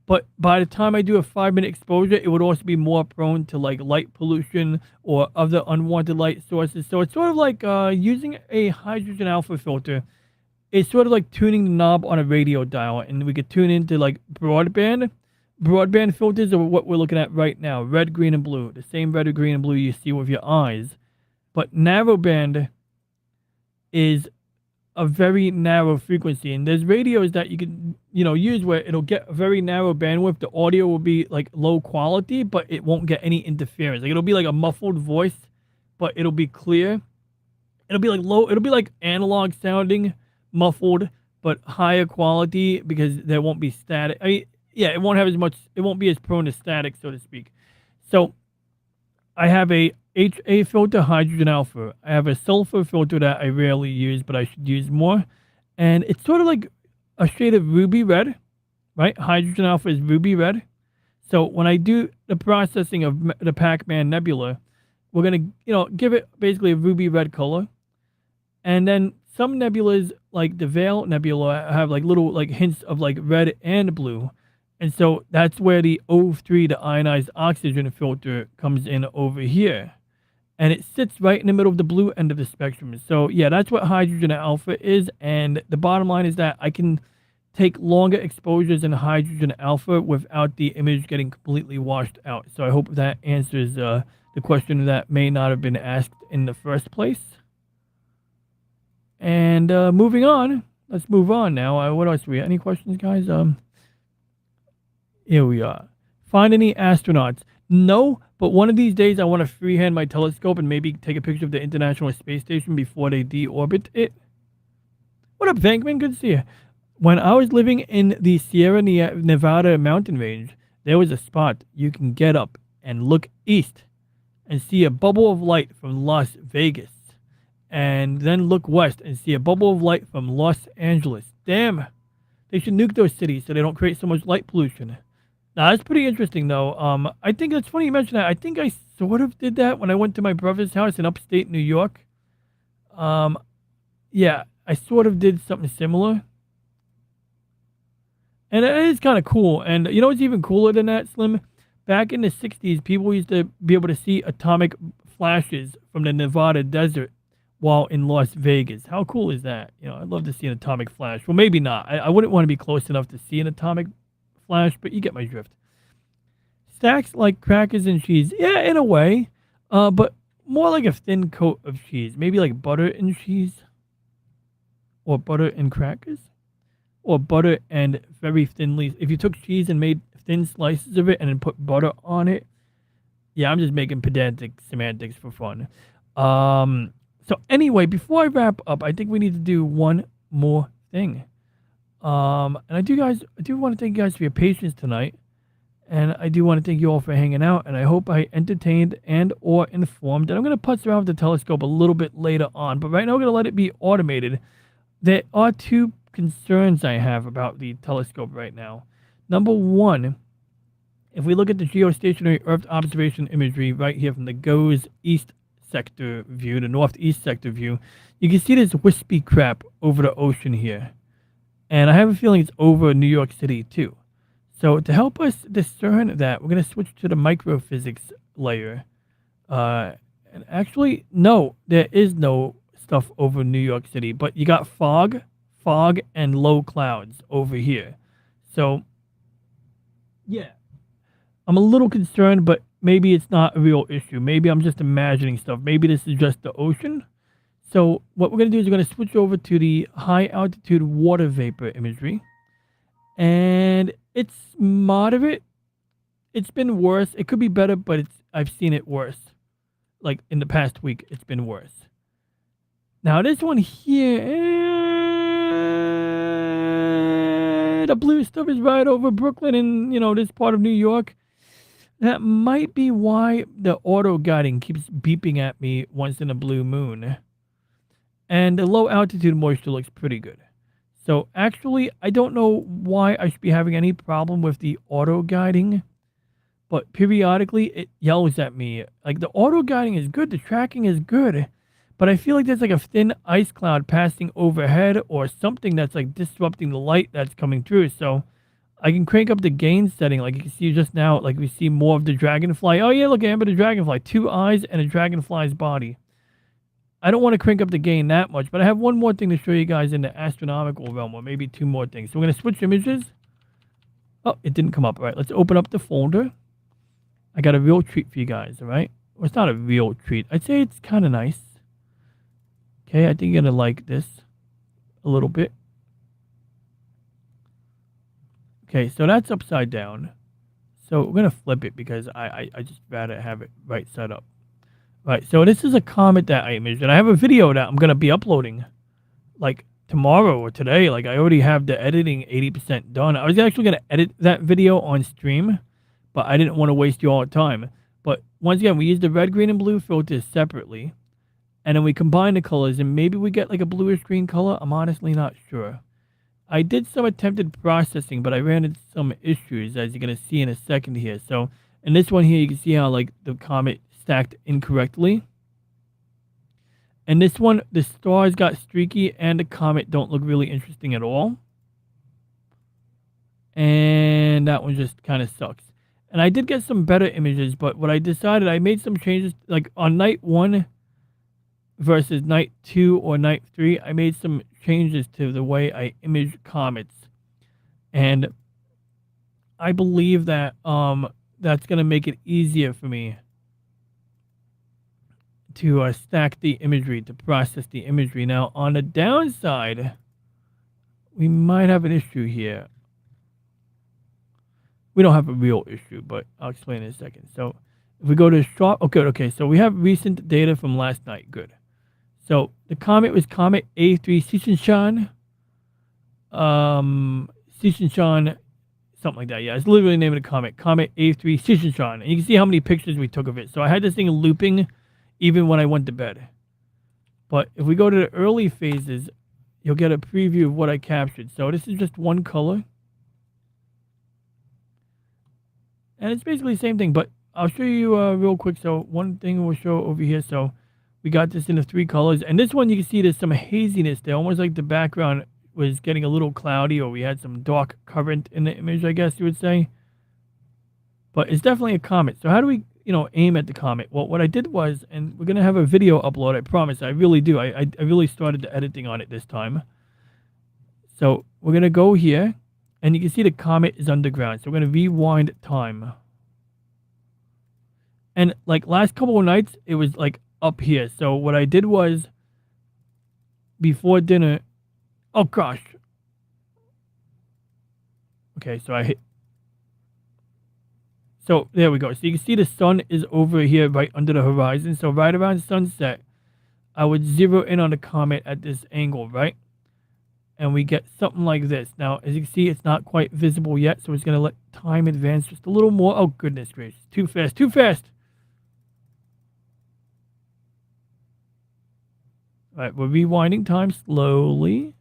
But by the time I do a 5-minute exposure, it would also be more prone to like light pollution or other unwanted light sources. So it's sort of like using a hydrogen alpha filter. It's sort of like tuning the knob on a radio dial, and we could tune into like broadband. Broadband filters are what we're looking at right now. Red, green, and blue. The same red, green, and blue you see with your eyes. But narrowband is a very narrow frequency, and there's radios that you can use where it'll get a very narrow bandwidth. The audio will be like low quality, but it won't get any interference. Like it'll be like a muffled voice, but it'll be clear. It'll be like low, it'll be like analog sounding, muffled, but higher quality because there won't be static. I mean, yeah, it won't have as much, it won't be as prone to static, so to speak. So I have a HA filter, hydrogen alpha. I have a sulfur filter that I rarely use, but I should use more. And it's sort of like a shade of ruby red, right? Hydrogen alpha is ruby red. So when I do the processing of the Pac-Man Nebula, we're going to, give it basically a ruby red color. And then some nebulas, like the Veil Nebula, have like little like hints of like red and blue. And so that's where the O3, the ionized oxygen filter, comes in over here. And it sits right in the middle of the blue end of the spectrum. So yeah, that's what hydrogen alpha is. And the bottom line is that I can take longer exposures in hydrogen alpha without the image getting completely washed out. So I hope that answers the question that may not have been asked in the first place. And moving on, let's move on now. What else do we have? Any questions, guys? Here we are. Find any astronauts? No, but one of these days I want to freehand my telescope and maybe take a picture of the International Space Station before they deorbit it. What up, Vankman? Good to see you. When I was living in the Sierra Nevada mountain range, there was a spot you can get up and look east and see a bubble of light from Las Vegas. And then look west and see a bubble of light from Los Angeles. Damn. They should nuke those cities so they don't create so much light pollution. Now, that's pretty interesting, though. I think it's funny you mention that. I think I sort of did that when I went to my brother's house in upstate New York. Yeah, I sort of did something similar. And it is kind of cool. And you know what's even cooler than that, Slim? Back in the 60s, people used to be able to see atomic flashes from the Nevada desert while in Las Vegas. How cool is that? I'd love to see an atomic flash. Well, maybe not. I wouldn't want to be close enough to see an atomic flash, but you get my drift. Stacks like crackers and cheese. Yeah, in a way. But more like a thin coat of cheese. Maybe like butter and cheese. Or butter and crackers. Or butter and very thinly. If you took cheese and made thin slices of it and then put butter on it. Yeah, I'm just making pedantic semantics for fun. So anyway, before I wrap up, I think we need to do one more thing. And I do want to thank you guys for your patience tonight. And I do want to thank you all for hanging out. And I hope I entertained and or informed. And I'm going to putz around with the telescope a little bit later on. But right now, I'm going to let it be automated. There are two concerns I have about the telescope right now. Number one, if we look at the geostationary Earth observation imagery right here from the GOES East sector view, the northeast sector view, you can see this wispy crap over the ocean here. And I have a feeling it's over New York City too. So to help us discern that, we're going to switch to the microphysics layer. And actually, no, there is no stuff over New York City, but you got fog, and low clouds over here. So, yeah, I'm a little concerned, but maybe it's not a real issue. Maybe I'm just imagining stuff. Maybe this is just the ocean. So what we're going to do is we're going to switch over to the high altitude water vapor imagery. And it's moderate. It's been worse. It could be better, but I've seen it worse. Like in the past week, it's been worse. Now this one here, the blue stuff is right over Brooklyn and, this part of New York. That might be why the auto guiding keeps beeping at me once in a blue moon. And the low altitude moisture looks pretty good. So actually, I don't know why I should be having any problem with the auto guiding, but periodically it yells at me. Like the auto guiding is good, the tracking is good, but I feel like there's like a thin ice cloud passing overhead or something that's like disrupting the light that's coming through. So I can crank up the gain setting, like you can see just now, like we see more of the dragonfly. Oh yeah, look, Amber, the dragonfly, 2 eyes and a dragonfly's body. I don't want to crank up the gain that much, but I have one more thing to show you guys in the astronomical realm, or maybe 2 more things. So we're going to switch images. Oh, it didn't come up. All right, let's open up the folder. I got a real treat for you guys, all right? Well, it's not a real treat. I'd say it's kind of nice. Okay, I think you're going to like this a little bit. Okay, so that's upside down. So we're going to flip it because I just rather have it right side up. Right, so this is a comet that I imaged, and I have a video that I'm going to be uploading, like, tomorrow or today. Like, I already have the editing 80% done. I was actually going to edit that video on stream, but I didn't want to waste you all the time. But, once again, we used the red, green, and blue filters separately, and then we combine the colors, and maybe we get, like, a bluish green color. I'm honestly not sure. I did some attempted processing, but I ran into some issues, as you're going to see in a second here. So, in this one here, you can see how, like, the comet stacked incorrectly. And this one, the stars got streaky and the comet don't look really interesting at all. And that one just kind of sucks. And I did get some better images, but what I decided, I made some changes, like on night 1 versus night 2 or night 3, I made some changes to the way I image comets. And I believe that that's going to make it easier for me to stack the imagery, to process the imagery. Now, on the downside, we might have an issue here. We don't have a real issue, but I'll explain in a second. So, if we go to sharp, okay, so we have recent data from last night. Good. So, the comet was Comet A3 Sishinshan. Sishinshan, something like that. Yeah, it's literally the name of the comet. Comet A3 Sishinshan. And you can see how many pictures we took of it. So, I had this thing looping even when I went to bed. But if we go to the early phases, you'll get a preview of what I captured. So this is just one color. And it's basically the same thing, but I'll show you real quick. So one thing we'll show over here. So we got this in the 3 colors. And this one, you can see there's some haziness there. Almost like the background was getting a little cloudy, or we had some dark current in the image, I guess you would say. But it's definitely a comet. So how do we, aim at the comet? Well, what I did was, and we're going to have a video upload, I promise. I really do. I really started the editing on it this time. So we're going to go here, and you can see the comet is underground. So we're going to rewind time. And like last couple of nights, it was like up here. So what I did was, before dinner, oh gosh. Okay, so I hit. So there we go. So you can see the sun is over here right under the horizon. So right around sunset, I would zero in on the comet at this angle, right? And we get something like this. Now, as you can see, it's not quite visible yet. So it's going to let time advance just a little more. Oh, goodness gracious. Too fast. Too fast. All right, we're rewinding time slowly.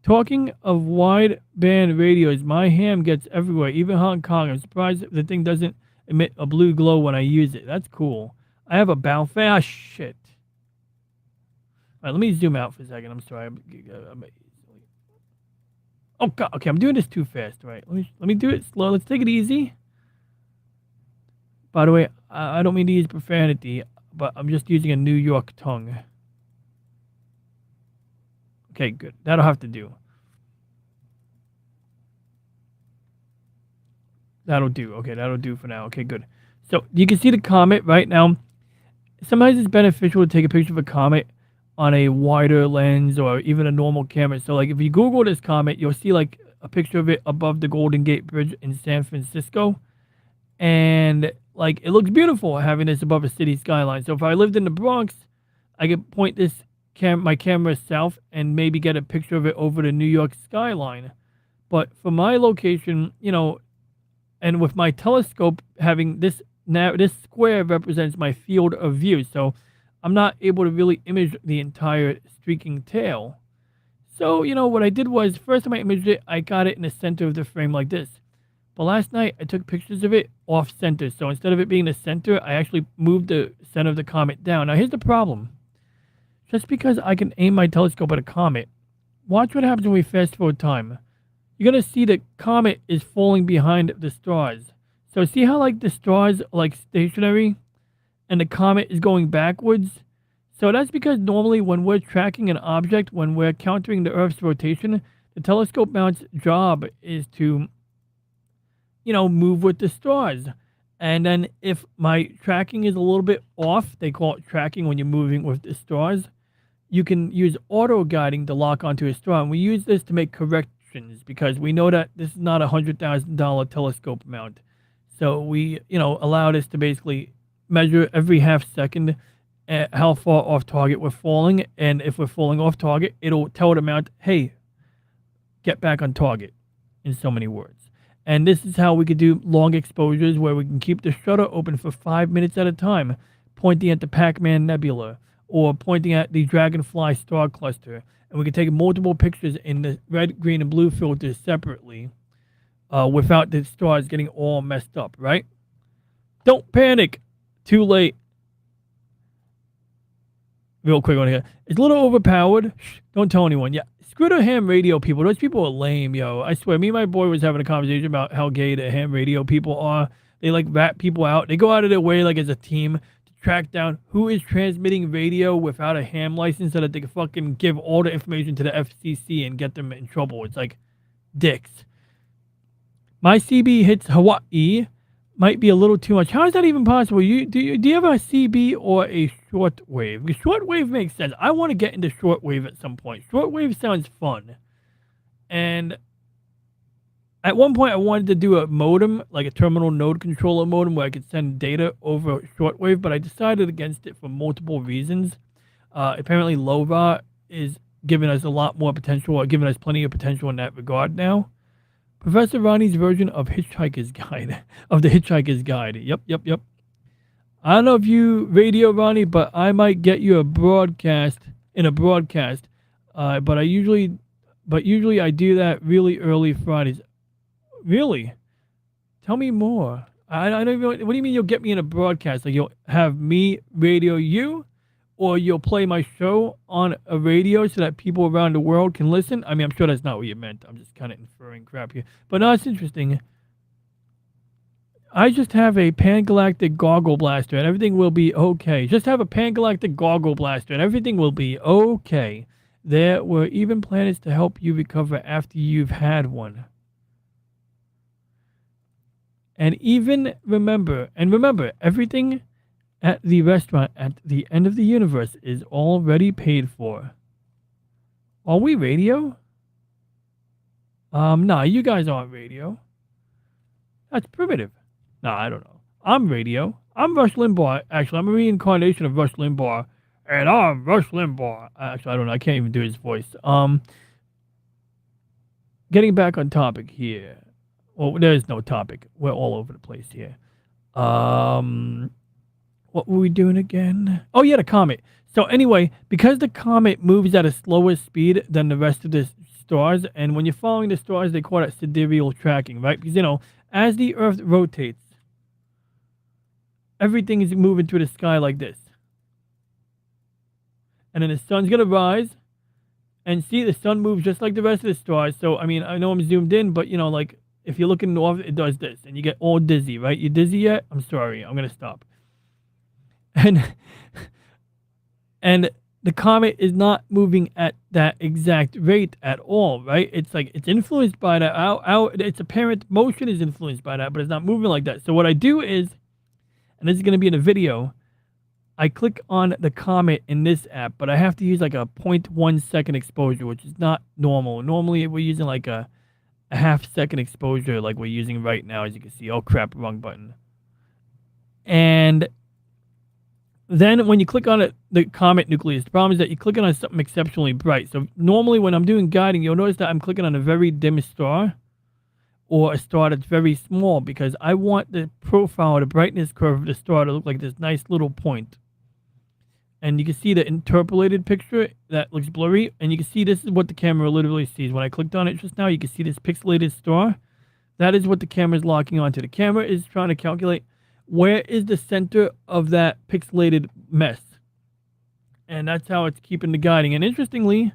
Talking of wideband radios, my ham gets everywhere, even Hong Kong. I'm surprised the thing doesn't emit a blue glow when I use it. That's cool. I have a bow fan. Ah, shit. All right, let me zoom out for a second. I'm sorry. Oh, God. Okay, I'm doing this too fast. All right, let me do it slow. Let's take it easy. By the way, I don't mean to use profanity, but I'm just using a New York tongue. Okay, good. That'll have to do. That'll do. Okay, that'll do for now. Okay, good. So you can see the comet right now. Sometimes it's beneficial to take a picture of a comet on a wider lens or even a normal camera. So like if you Google this comet, you'll see like a picture of it above the Golden Gate Bridge in San Francisco. And like it looks beautiful having this above a city skyline. So if I lived in the Bronx, I could point this my camera south and maybe get a picture of it over the New York skyline. But for my location, and with my telescope having this this square represents my field of view. So I'm not able to really image the entire streaking tail. So, you know, what I did was, first time I imaged it, I got it in the center of the frame like this. But last night, I took pictures of it off center. So instead of it being the center, I actually moved the center of the comet down. Now, here's the problem. Just because I can aim my telescope at a comet, watch what happens when we fast forward time. You're going to see the comet is falling behind the stars. So see how, like, the stars are, like, stationary and the comet is going backwards? So that's because normally when we're tracking an object, when we're countering the Earth's rotation, the telescope mount's job is to, you know, move with the stars. And then if my tracking is a little bit off, they call it tracking when you're moving with the stars, you can use auto guiding to lock onto a star. And we use this to make corrections because we know that this is not a $100,000 telescope mount. So we, you know, allow this to basically measure every half second how far off target we're falling, and if we're falling off target, it'll tell the mount, hey, get back on target, in so many words. And this is how we could do long exposures where we can keep the shutter open for 5 minutes at a time, pointing at the Pac-Man Nebula or pointing at the Dragonfly star cluster, and we can take multiple pictures in the red, green, and blue filters separately without the stars getting all messed up, right? Don't panic. Too late. Real quick on here. It's a little overpowered. Shh, don't tell anyone. Yeah, screw the ham radio people. Those people are lame, yo. I swear, me and my boy was having a conversation about how gay the ham radio people are. They like rat people out. They go out of their way, like as a team, to track down who is transmitting radio without a ham license so that they can fucking give all the information to the FCC and get them in trouble. It's like dicks. My CB hits Hawaii. Might be a little too much. How is that even possible? Do you have a CB or a shortwave? Shortwave makes sense. I want to get into shortwave at some point. Shortwave sounds fun. And at one point, I wanted to do a modem, like a terminal node controller modem, where I could send data over shortwave, but I decided against it for multiple reasons. Apparently, LoRa is giving us a lot more potential, or giving us plenty of potential in that regard now. Professor Ronnie's version of Hitchhiker's Guide, of the Hitchhiker's Guide. Yep. I don't know if you radio, Ronnie, but I might get you a broadcast. But usually I do that really early Fridays. Really? Tell me more. I don't even. What do you mean you'll get me in a broadcast? Like you'll have me radio you? Or you'll play my show on a radio so that people around the world can listen? I mean, I'm sure that's not what you meant. I'm just kind of inferring crap here. But no, it's interesting. I just have a pan-galactic goggle blaster and everything will be okay. Just have a pan-galactic goggle blaster and everything will be okay. There were even planets to help you recover after you've had one. And remember, everything at the restaurant at the end of the universe is already paid for. Are we radio? Nah, you guys aren't radio. That's primitive. Nah, I don't know. I'm radio. I'm Rush Limbaugh. Actually, I'm a reincarnation of Rush Limbaugh. And I'm Rush Limbaugh. Actually, I don't know. I can't even do his voice. Getting back on topic here. Well, there's no topic. We're all over the place here. What were we doing again? Oh, yeah, the comet. So anyway, because the comet moves at a slower speed than the rest of the stars, and when you're following the stars, they call it sidereal tracking, right? Because, you know, as the Earth rotates, everything is moving through the sky like this. And then the sun's going to rise, and see, the sun moves just like the rest of the stars. So, I mean, I know I'm zoomed in, but, you know, like, if you're looking north, it does this, and you get all dizzy, right? You dizzy yet? I'm sorry. I'm going to stop. And the comet is not moving at that exact rate at all, right? It's like it's influenced by that. Its apparent motion is influenced by that, but it's not moving like that. So what I do is, and this is going to be in a video, I click on the comet in this app, but I have to use like a 0.1 second exposure, which is not normal. Normally we're using like a half-second exposure like we're using right now, as you can see. Oh crap, wrong button. And then when you click on it, the comet nucleus, the problem is that you're clicking on something exceptionally bright. So normally when I'm doing guiding, you'll notice that I'm clicking on a very dim star or a star that's very small, because I want the profile, the brightness curve of the star to look like this nice little point. And you can see the interpolated picture that looks blurry, and you can see this is what the camera literally sees. When I clicked on it just now, you can see this pixelated star. That is what the camera is locking onto. The camera is trying to calculate where is the center of that pixelated mess. And that's how it's keeping the guiding. And interestingly,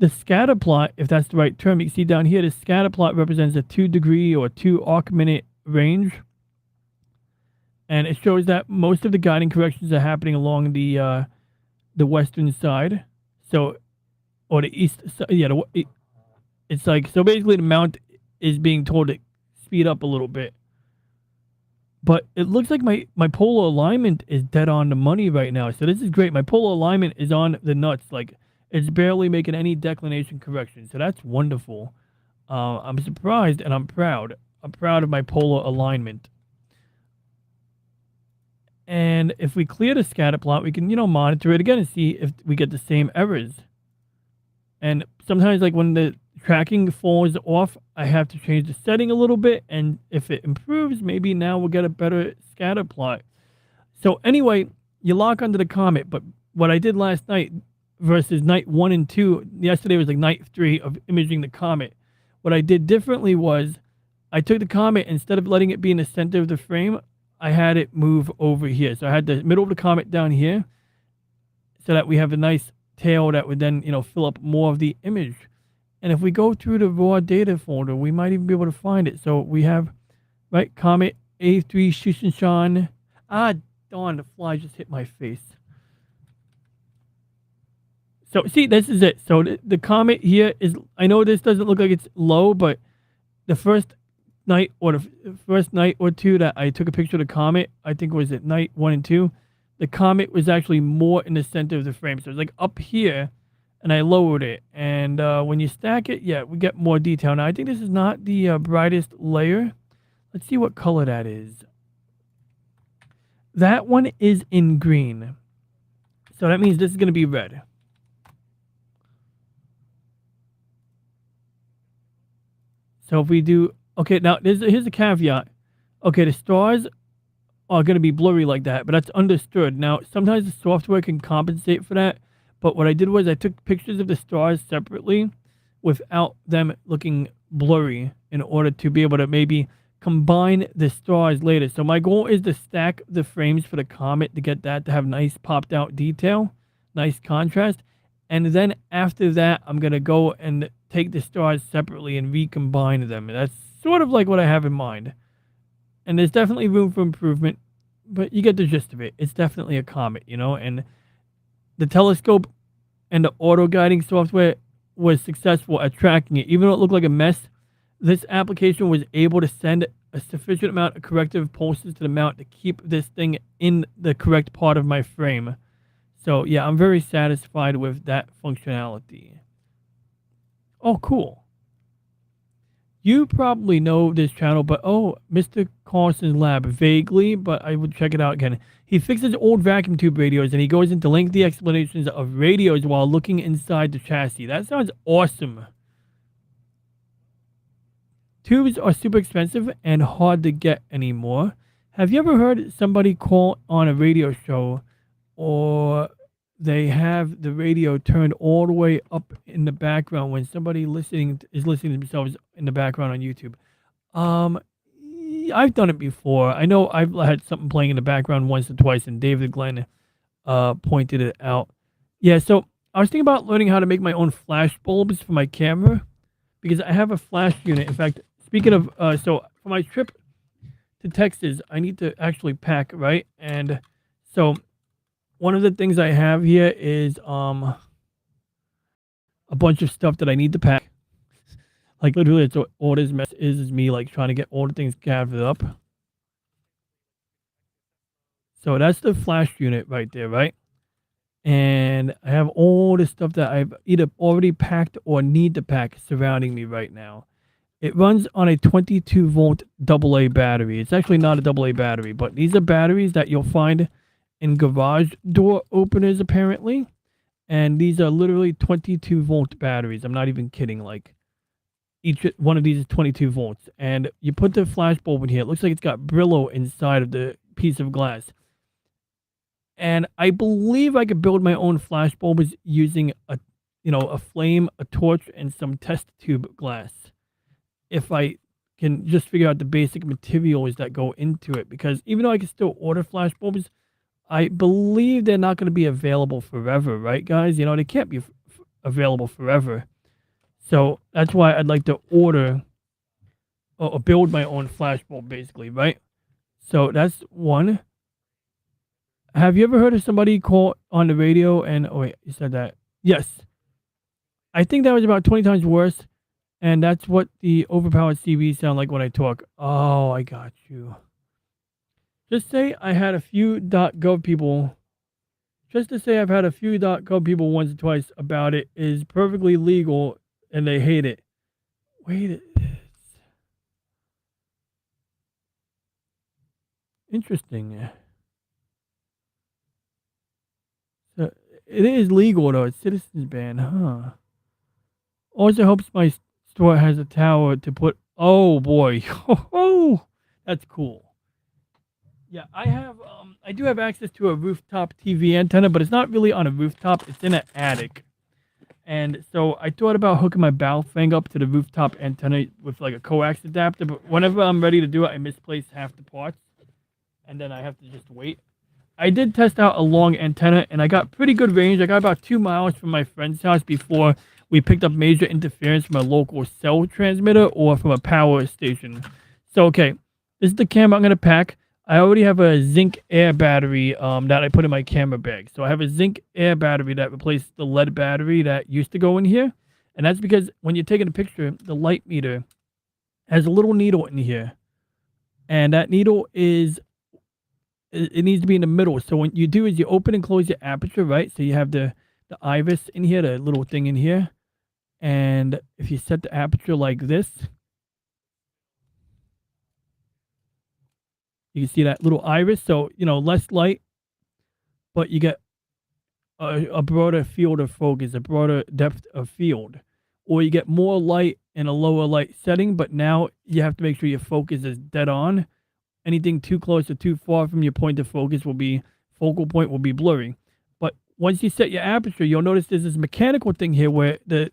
the scatter plot, if that's the right term, you can see down here, the scatter plot represents a 2 degree or 2 arc minute range. And it shows that most of the guiding corrections are happening along the western side. So, or the east side. Yeah, it's like, so basically the mount is being told to speed up a little bit. But it looks like my polar alignment is dead on the money right now. So this is great. My polar alignment is on the nuts. Like, it's barely making any declination correction. So that's wonderful. I'm surprised and I'm proud. I'm proud of my polar alignment. And if we clear the scatter plot, we can, monitor it again and see if we get the same errors. And sometimes, like, when the tracking falls off, I have to change the setting a little bit. And if it improves, maybe now we'll get a better scatter plot. So anyway, you lock onto the comet. But what I did last night versus night 1 and 2, yesterday was like night 3 of imaging the comet. What I did differently was I took the comet, instead of letting it be in the center of the frame, I had it move over here. So I had the middle of the comet down here so that we have a nice tail that would then, fill up more of the image. And if we go through the raw data folder, we might even be able to find it. So we have, right, comet A3 Shishinshan. Ah, darn, the fly just hit my face. So see, this is it. So the comet here is, I know this doesn't look like it's low, but the first night or two that I took a picture of the comet, I think it was at night 1 and 2, the comet was actually more in the center of the frame. So it's like up here, and I lowered it. And when you stack it, yeah, we get more detail. Now, I think this is not the brightest layer. Let's see what color that is. That one is in green. So that means this is going to be red. So if we do, okay, now here's a caveat. Okay, the stars are going to be blurry like that, but that's understood. Now, sometimes the software can compensate for that, but what I did was I took pictures of the stars separately without them looking blurry in order to be able to maybe combine the stars later. So my goal is to stack the frames for the comet to get that to have nice popped out detail, nice contrast. And then after that, I'm going to go and take the stars separately and recombine them. That's sort of like what I have in mind. And there's definitely room for improvement, but you get the gist of it. It's definitely a comet, and the telescope and the auto guiding software was successful at tracking it. Even though it looked like a mess, this application was able to send a sufficient amount of corrective pulses to the mount to keep this thing in the correct part of my frame. So yeah, I'm very satisfied with that functionality. Oh, cool. You probably know this channel, but Mr. Carson's Lab, vaguely, but I would check it out again. He fixes old vacuum tube radios, and he goes into lengthy explanations of radios while looking inside the chassis. That sounds awesome. Tubes are super expensive and hard to get anymore. Have you ever heard somebody call on a radio show, or they have the radio turned all the way up in the background when somebody is listening to themselves in the background on YouTube? I've done it before. I know I've had something playing in the background once or twice, and David Glenn pointed it out. Yeah, so I was thinking about learning how to make my own flash bulbs for my camera, because I have a flash unit. In fact, speaking of, so for my trip to Texas, I need to actually pack, right? And so one of the things I have here is a bunch of stuff that I need to pack. Like, literally, it's all this mess is me, like, trying to get all the things gathered up. So that's the flash unit right there, right? And I have all the stuff that I've either already packed or need to pack surrounding me right now. It runs on a 22-volt AA battery. It's actually not a AA battery, but these are batteries that you'll find in garage door openers, apparently. And these are literally 22-volt batteries. I'm not even kidding. Like, each one of these is 22 volts. And you put the flash bulb in here. It looks like it's got Brillo inside of the piece of glass. And I believe I could build my own flash bulbs using a flame, a torch, and some test tube glass. If I can just figure out the basic materials that go into it. Because even though I can still order flash bulbs, I believe they're not going to be available forever, right, guys? They can't be available forever. So that's why I'd like to order or build my own flash bulb, basically, right? So that's one. Have you ever heard of somebody call on the radio and... Oh, wait, you said that. Yes. I think that was about 20 times worse. And that's what the overpowered CVs sound like when I talk. Oh, I got you. Just say I had a few .gov people. Just to say I've had a few .gov people once or twice about it is perfectly legal and they hate it. Wait. Interesting. So it is legal though. It's citizens ban, huh? Also hopes my store has a tower to put. Oh boy. Oh, that's cool. Yeah, I do have access to a rooftop TV antenna, but it's not really on a rooftop. It's in an attic. And so I thought about hooking my Baofeng up to the rooftop antenna with like a coax adapter, but whenever I'm ready to do it, I misplace half the parts. And then I have to just wait. I did test out a long antenna, and I got pretty good range. I got about 2 miles from my friend's house before we picked up major interference from a local cell transmitter or from a power station. So, okay, this is the camera I'm going to pack. I already have a zinc air battery that I put in my camera bag. So I have a zinc air battery that replaced the lead battery that used to go in here. And that's because when you're taking a picture, the light meter has a little needle in here. And that needle it needs to be in the middle. So what you do is you open and close your aperture, right? So you have the iris in here, the little thing in here. And if you set the aperture like this, you can see that little iris. So, less light, but you get a broader field of focus, a broader depth of field. Or you get more light in a lower light setting, but now you have to make sure your focus is dead on. Anything too close or too far from your point of focus focal point will be blurry. But once you set your aperture, you'll notice there's this mechanical thing here where the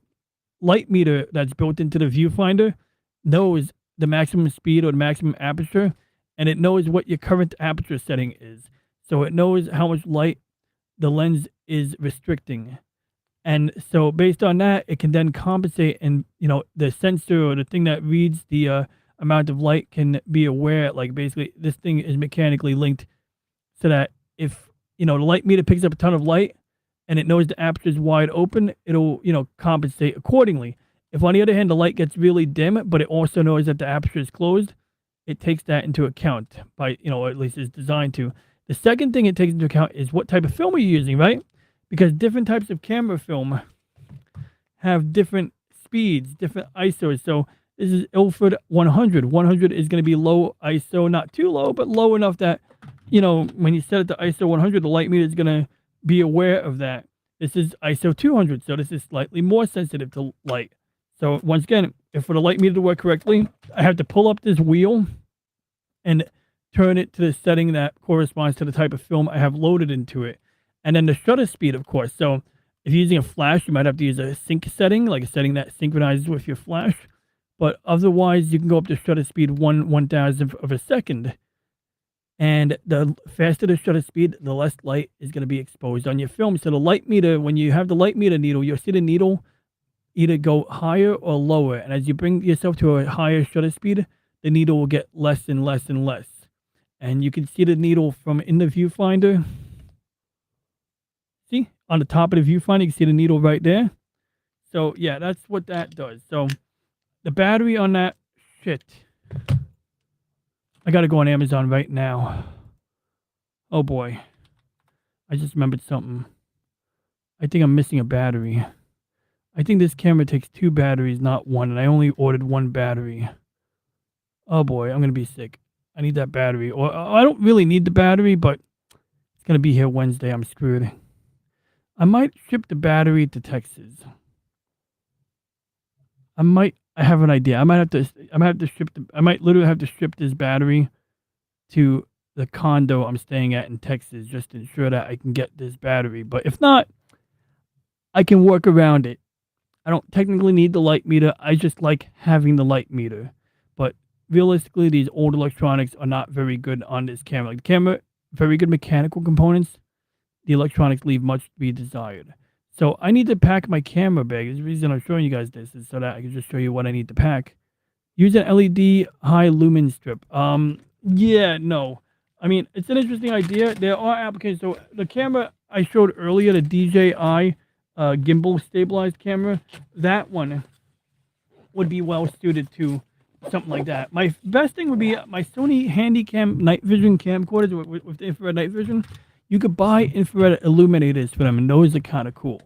light meter that's built into the viewfinder knows the maximum speed or the maximum aperture, and it knows what your current aperture setting is. So it knows how much light the lens is restricting. And so based on that, it can then compensate, and the sensor or the thing that reads the amount of light can be aware, like basically this thing is mechanically linked so that if the light meter picks up a ton of light and it knows the aperture is wide open, it'll compensate accordingly. If on the other hand the light gets really dim but it also knows that the aperture is closed, it takes that into account by or at least is designed to. The second thing it takes into account is what type of film you're using, right? Because different types of camera film have different speeds, different ISOs. So this is Ilford 100. 100 is going to be low ISO, not too low, but low enough that, when you set it to ISO 100, the light meter is going to be aware of that. This is ISO 200, so this is slightly more sensitive to light. So once again, if for the light meter to work correctly, I have to pull up this wheel and turn it to the setting that corresponds to the type of film I have loaded into it. And then the shutter speed, of course. So if you're using a flash, you might have to use a sync setting, like a setting that synchronizes with your flash. But otherwise, you can go up to shutter speed 1/1000th of a second. And the faster the shutter speed, the less light is going to be exposed on your film. So the light meter, when you have the light meter needle, you'll see the needle either go higher or lower. And as you bring yourself to a higher shutter speed, the needle will get less and less and less. And you can see the needle from in the viewfinder. See, on the top of the viewfinder, you can see the needle right there. So yeah, that's what that does. So the battery on that, shit. I gotta go on Amazon right now. Oh boy. I just remembered something. I think I'm missing a battery. I think this camera takes 2 batteries, not 1, and I only ordered 1 battery. Oh boy, I'm gonna be sick. I need that battery. Or I don't really need the battery, but it's gonna be here Wednesday. I'm screwed. I might ship the battery to Texas. I might I have an idea. I might have to ship I might literally have to ship this battery to the condo I'm staying at in Texas just to ensure that I can get this battery. But if not, I can work around it. I don't technically need the light meter. I just like having the light meter. But realistically, these old electronics are not very good on this camera. Like the camera, very good mechanical components. The electronics leave much to be desired. So I need to pack my camera bag. The reason I'm showing you guys this is so that I can just show you what I need to pack. Use an LED high lumen strip. Yeah, no. I mean, it's an interesting idea. There are applications. So the camera I showed earlier, the DJI gimbal stabilized camera, that one would be well suited to something like that. My best thing would be my Sony Handycam night vision camcorders with the infrared night vision. You could buy infrared illuminators for them, and those are kind of cool.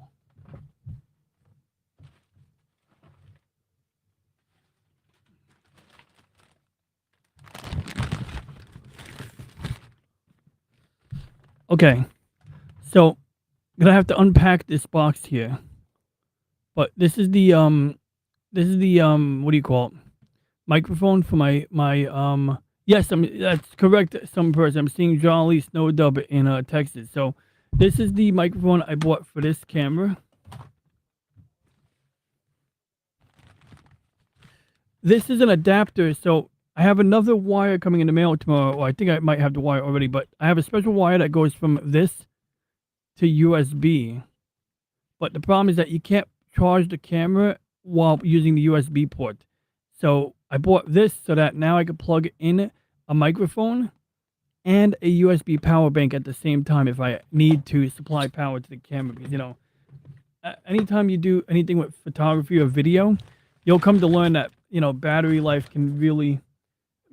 Okay, so I'm gonna have to unpack this box here, but this is the what do you call it? Microphone for my yes, that's correct. Some person I'm seeing Jolly Snow Dub in Texas. So this is the microphone I bought for this camera. This is an adapter, so I have another wire coming in the mail tomorrow. Or I think I might have the wire already, but I have a special wire that goes from this to USB. But the problem is that you can't charge the camera while using the USB port. So I bought this so that now I could plug in a microphone and a USB power bank at the same time if I need to supply power to the camera. Because, you know, anytime you do anything with photography or video, you'll come to learn that, you know, battery life can really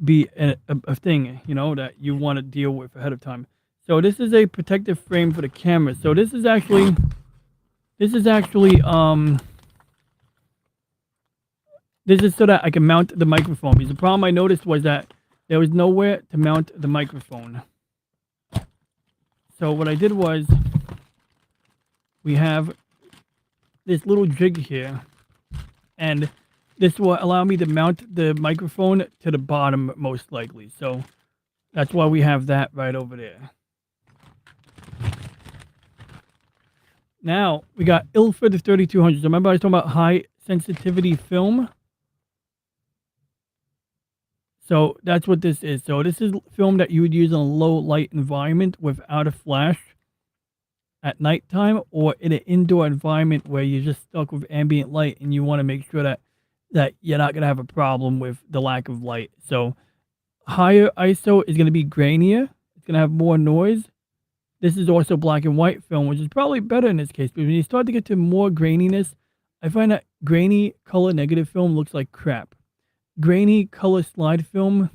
be a thing, you know, that you want to deal with ahead of time. So this is a protective frame for the camera. So this is actually this is so that I can mount the microphone. Because the problem I noticed was that there was nowhere to mount the microphone. So what I did was, we have this little jig here, and this will allow me to mount the microphone to the bottom most likely. So that's why we have that right over there. Now we got Ilford 3200. So remember I was talking about high sensitivity film? So that's what this is. So this is film that you would use in a low light environment without a flash at nighttime, or in an indoor environment where you're just stuck with ambient light and you want to make sure that you're not going to have a problem with the lack of light. So higher ISO is going to be grainier. It's going to have more noise. This is also black and white film, which is probably better in this case. But when you start to get to more graininess, I find that grainy color negative film looks like crap. Grainy color slide film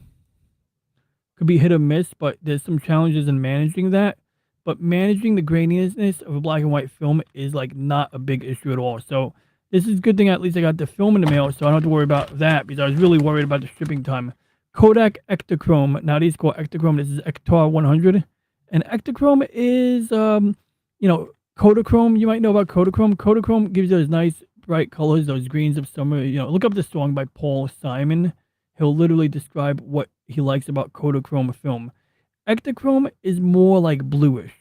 could be hit or miss, but there's some challenges in managing that. But managing the graininess of a black and white film is like not a big issue at all. So this is a good thing, at least I got the film in the mail, so I don't have to worry about that, because I was really worried about the shipping time. Kodak Ektachrome. Now these called Ektachrome. This is Ektar 100. And Ektachrome is, you know, Kodachrome. You might know about Kodachrome. Kodachrome gives you those nice bright colors, those greens of summer. You know, look up the song by Paul Simon. He'll literally describe what he likes about Kodachrome film. Ektachrome is more like bluish.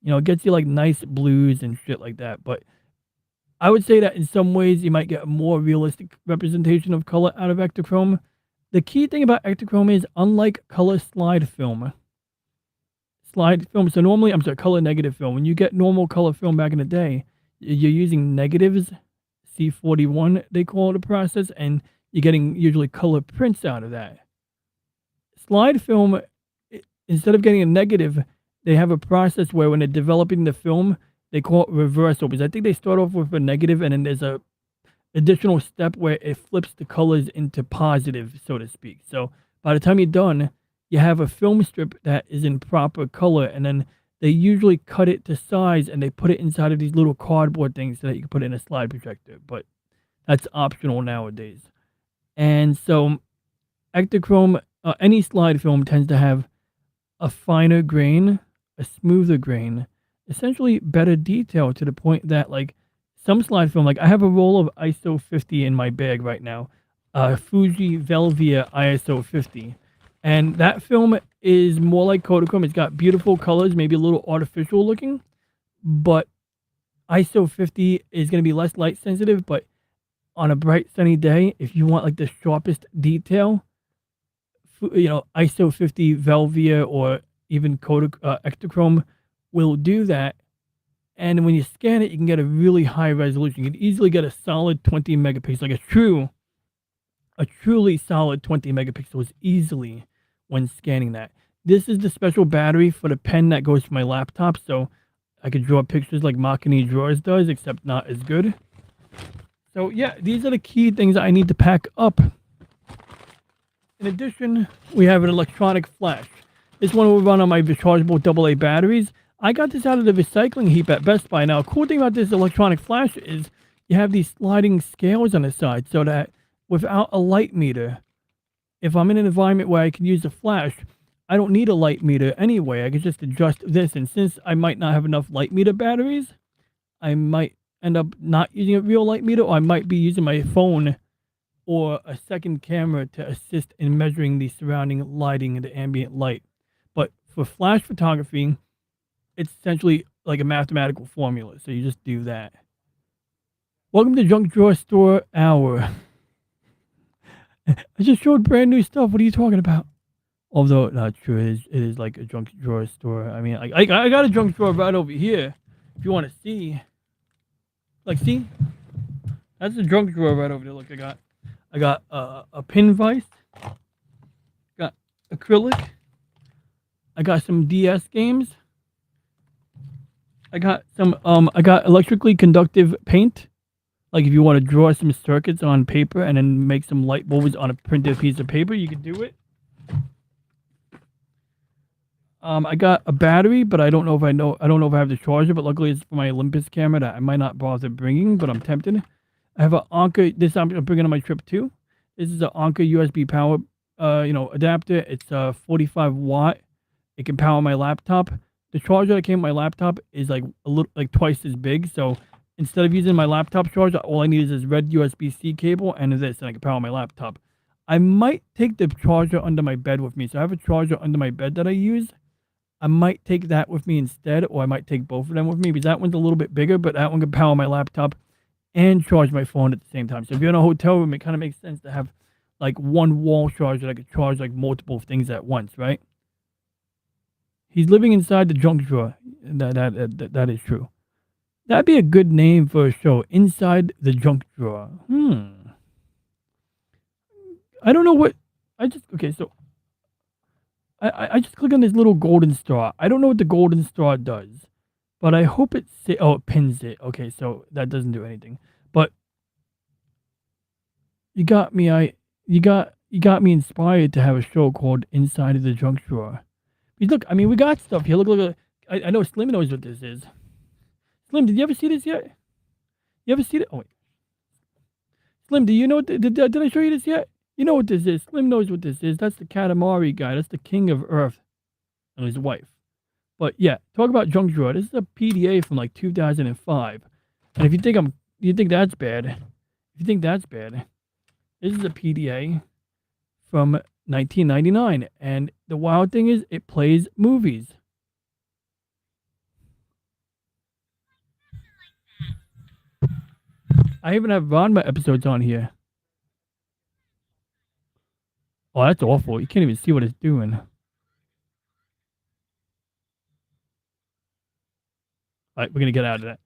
You know, it gets you like nice blues and shit like that. But I would say that in some ways you might get a more realistic representation of color out of Ektachrome. The key thing about Ektachrome is, unlike color slide film, so normally, color negative film. When you get normal color film back in the day, you're using negatives, C41 they call it a process, and you're getting usually color prints out of that. Slide film, instead of getting a negative, they have a process where when they're developing the film, they call it reversal, because I think they start off with a negative and then there's a additional step where it flips the colors into positive, so to speak. So by the time you're done, you have a film strip that is in proper color, and then they usually cut it to size and they put it inside of these little cardboard things so that you can put it in a slide projector, but that's optional nowadays. And so Ektachrome, any slide film tends to have a finer grain, a smoother grain, essentially better detail, to the point that, like, some slide film, like I have a roll of ISO 50 in my bag right now. Fuji Velvia ISO 50. And that film is more like Kodachrome. It's got beautiful colors, maybe a little artificial looking, but ISO 50 is going to be less light sensitive. But on a bright sunny day, if you want like the sharpest detail, ISO 50 Velvia or even Ektachrome will do that. And when you scan it, you can get a really high resolution. You can easily get a solid 20 megapixels, like a truly solid 20 megapixels easily when scanning that. This is the special battery for the pen that goes to my laptop, so I could draw pictures like Makini Drawers does, except not as good. So yeah, these are the key things I need to pack up. In addition, we have an electronic flash. This one will run on my rechargeable AA batteries. I got this out of the recycling heap at Best Buy. Now, cool thing about this electronic flash is you have these sliding scales on the side so that without a light meter, if I'm in an environment where I can use a flash, I don't need a light meter anyway. I can just adjust this. And since I might not have enough light meter batteries, I might end up not using a real light meter, or I might be using my phone or a second camera to assist in measuring the surrounding lighting and the ambient light. But for flash photography, it's essentially like a mathematical formula. So you just do that. Welcome to Junk Drawer Store Hour. I just showed brand new stuff. What are you talking about? Although not true, it is like a junk drawer store. I mean, I got a junk drawer right over here. If you want to see, like, see, that's the junk drawer right over there. Look, I got a pin vise, got acrylic, I got some DS games, I got some I got electrically conductive paint. Like if you want to draw some circuits on paper and then make some light bulbs on a printed piece of paper, you can do it. I got a battery, but I don't know if I have the charger, but luckily it's for my Olympus camera that I might not bother bringing, but I'm tempted. I have an Anker, this I'm bringing on my trip too. This is an Anker USB power, adapter. It's 45 watt. It can power my laptop. The charger that came with my laptop is like twice as big, so instead of using my laptop charger, all I need is this red USB-C cable and this, and I can power my laptop. I might take the charger under my bed with me. So I have a charger under my bed that I use. I might take that with me instead, or I might take both of them with me, because that one's a little bit bigger, but that one can power my laptop and charge my phone at the same time. So if you're in a hotel room, it kind of makes sense to have like one wall charger that could charge like multiple things at once, right? He's living inside the junk drawer. That is true. That'd be a good name for a show. Inside the Junk Drawer. I don't know what. So I just click on this little golden star. I don't know what the golden star does, but I hope it pins it. Okay, so that doesn't do anything. But you got me. You got me inspired to have a show called Inside of the Junk Drawer. Because look, I mean, we got stuff here. Look. I know Slim knows what this is. Slim, did you ever see this yet? You ever see it? Oh wait. Slim, do you know? Did I show you this yet? You know what this is. Slim knows what this is. That's the Katamari guy. That's the king of Earth and his wife. But yeah, talk about junk drawer. This is a PDA from like 2005. And if you think that's bad, this is a PDA from 1999. And the wild thing is, it plays movies. I even have Ranma episodes on here. Oh, that's awful. You can't even see what it's doing. All right, we're going to get out of that.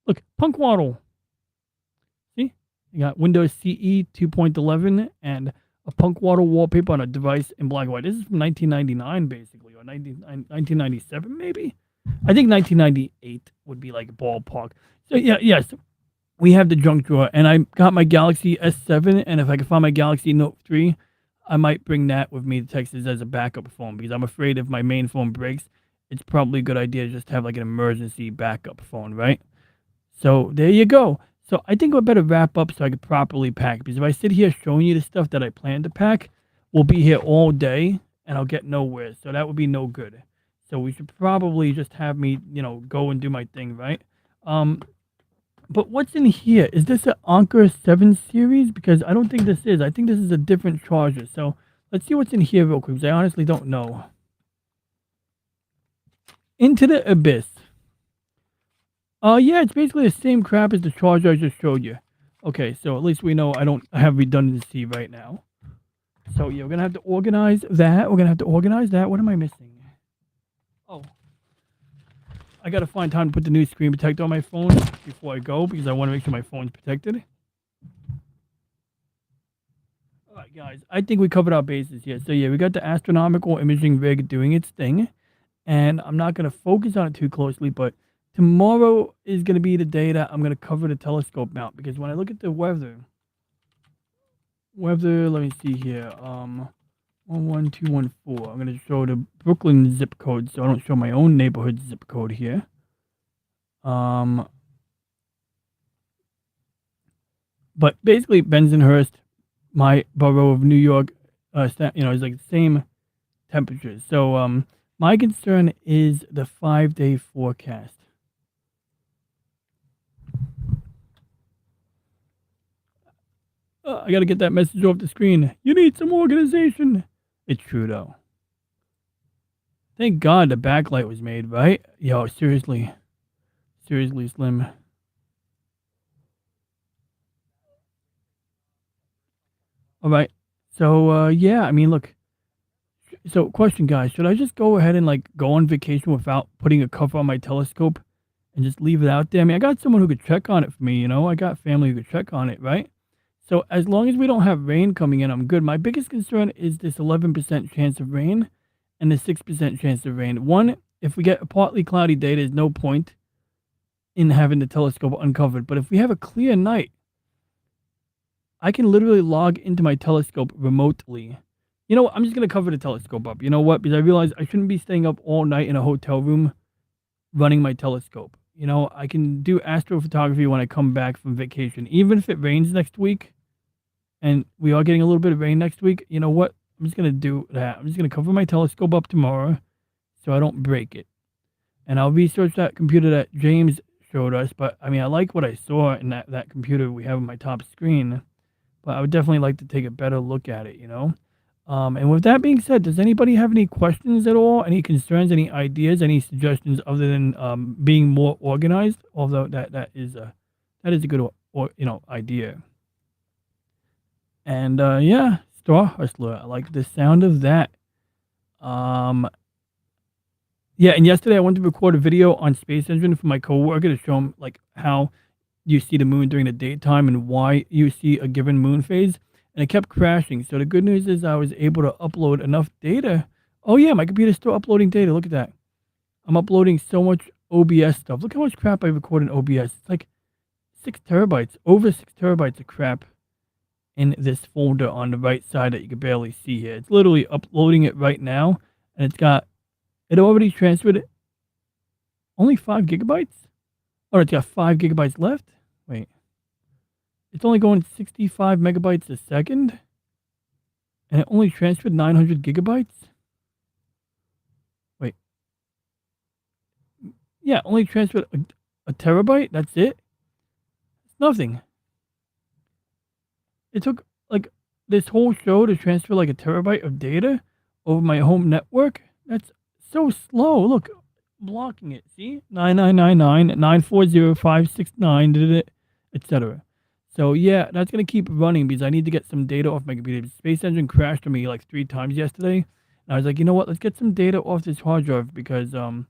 Look, Punk Waddle. See? You got Windows CE 2.11 and a Punk Waddle wallpaper on a device in black and white. This is from 1999, basically, or 1997, maybe? I think 1998 would be like a ballpark. So, yes, we have the junk drawer, and I got my Galaxy S7, and if I can find my Galaxy Note 3, I might bring that with me to Texas as a backup phone, because I'm afraid if my main phone breaks, it's probably a good idea to just have like an emergency backup phone, right? So, there you go. So I think I better wrap up so I could properly pack, because if I sit here showing you the stuff that I plan to pack, we'll be here all day and I'll get nowhere. So that would be no good. So we should probably just have me, go and do my thing, right? But what's in here? Is this an Anker 7 series? Because I don't think this is. I think this is a different charger. So let's see what's in here real quick, because I honestly don't know. Into the Abyss. Yeah, it's basically the same crap as the charger I just showed you. Okay, so at least we know I don't have redundancy right now. So yeah, we're gonna have to organize that. What am I missing? Oh. I gotta find time to put the new screen protector on my phone before I go, because I want to make sure my phone's protected. Alright guys, I think we covered our bases here. So yeah, we got the astronomical imaging rig doing its thing. And I'm not gonna focus on it too closely, but tomorrow is gonna be the day that I'm gonna cover the telescope mount, because when I look at the weather, let me see here. 11214. I'm going to show the Brooklyn zip code, so I don't show my own neighborhood zip code here. But basically, Bensonhurst, my borough of New York, is like the same temperatures. So my concern is the 5-day forecast. I got to get that message off the screen. You need some organization. It's true, though. Thank God the backlight was made, right? Yo, seriously. Seriously, Slim. All right. So, yeah, I mean, look. So, question, guys. Should I just go ahead and, go on vacation without putting a cover on my telescope and just leave it out there? I mean, I got someone who could check on it for me, I got family who could check on it, right? So as long as we don't have rain coming in, I'm good. My biggest concern is this 11% chance of rain and the 6% chance of rain. One, if we get a partly cloudy day, there's no point in having the telescope uncovered. But if we have a clear night, I can literally log into my telescope remotely. You know what? I'm just going to cover the telescope up. You know what? Because I realize I shouldn't be staying up all night in a hotel room running my telescope. I can do astrophotography when I come back from vacation. Even if it rains next week, and we are getting a little bit of rain next week, you know what? I'm just going to do that. I'm just going to cover my telescope up tomorrow so I don't break it. And I'll research that computer that James showed us. But, I mean, I like what I saw in that computer we have on my top screen. But I would definitely like to take a better look at it, And with that being said, does anybody have any questions at all? Any concerns, any ideas, any suggestions other than being more organized? Although that is a good idea. And yeah, Star Hustler. I like the sound of that. Yeah, and yesterday I went to record a video on Space Engine for my coworker to show him how you see the moon during the daytime and why you see a given moon phase. And it kept crashing. So the good news is I was able to upload enough data. Oh yeah, my computer's still uploading data. Look at that. I'm uploading so much OBS stuff. Look how much crap I record in OBS. It's like 6 terabytes, over 6 terabytes of crap in this folder on the right side that you can barely see here. It's literally uploading it right now, and it already transferred only 5 gigabytes? Oh, it's got 5 gigabytes left? Wait. It's only going 65 megabytes a second? And it only transferred 900 gigabytes? Wait. Yeah, only transferred a terabyte? That's it? It's nothing. It took this whole show to transfer a terabyte of data over my home network. That's so slow. Look, blocking it. See? 9999-940-569, etc. So yeah, that's gonna keep running because I need to get some data off my computer. Space Engine crashed on me 3 times yesterday, and I was like, you know what? Let's get some data off this hard drive because I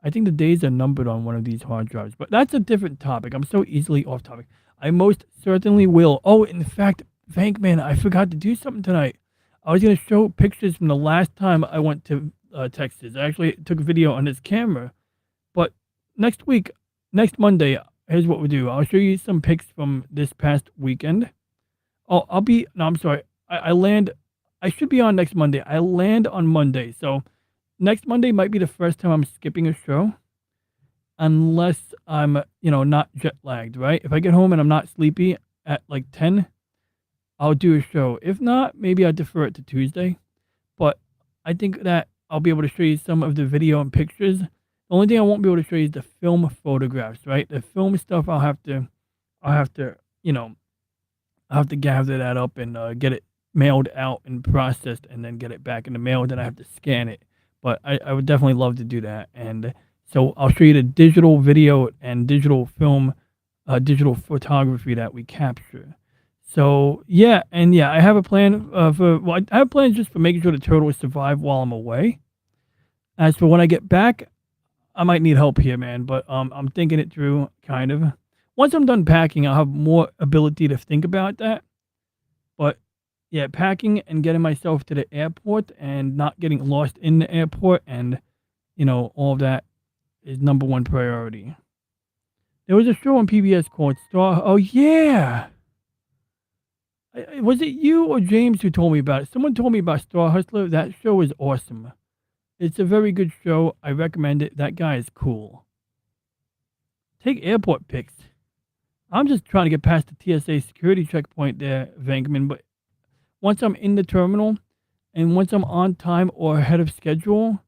think the days are numbered on one of these hard drives. But that's a different topic. I'm so easily off topic. I most certainly will. Oh, in fact, Bankman, I forgot to do something tonight. I was going to show pictures from the last time I went to Texas. I actually took a video on this camera. But next Monday, here's what we'll do. I'll show you some pics from this past weekend. Oh, I'm sorry. I should be on next Monday. I land on Monday. So next Monday might be the first time I'm skipping a show. Unless I'm, not jet lagged, right? If I get home and I'm not sleepy at 10, I'll do a show. If not, maybe I'll defer it to Tuesday. But I think that I'll be able to show you some of the video and pictures. The only thing I won't be able to show you is the film photographs, right? The film stuff I'll have to, you know, I'll have to gather that up and get it mailed out and processed and then get it back in the mail. Then I have to scan it. But I would definitely love to do that. And so I'll show you the digital video and digital film, digital photography that we capture. So yeah, and yeah, I have a plan I have plans just for making sure the turtles survive while I'm away. As for when I get back, I might need help here, man. But I'm thinking it through, kind of. Once I'm done packing, I'll have more ability to think about that. But yeah, packing and getting myself to the airport and not getting lost in the airport and, all of that is number one priority. There was a show on PBS called Star. Oh, yeah. Was it you or James who told me about it? Someone told me about Star Hustler. That show is awesome. It's a very good show. I recommend it. That guy is cool. Take airport pics. I'm just trying to get past the TSA security checkpoint there, Venkman. But once I'm in the terminal and once I'm on time or ahead of schedule,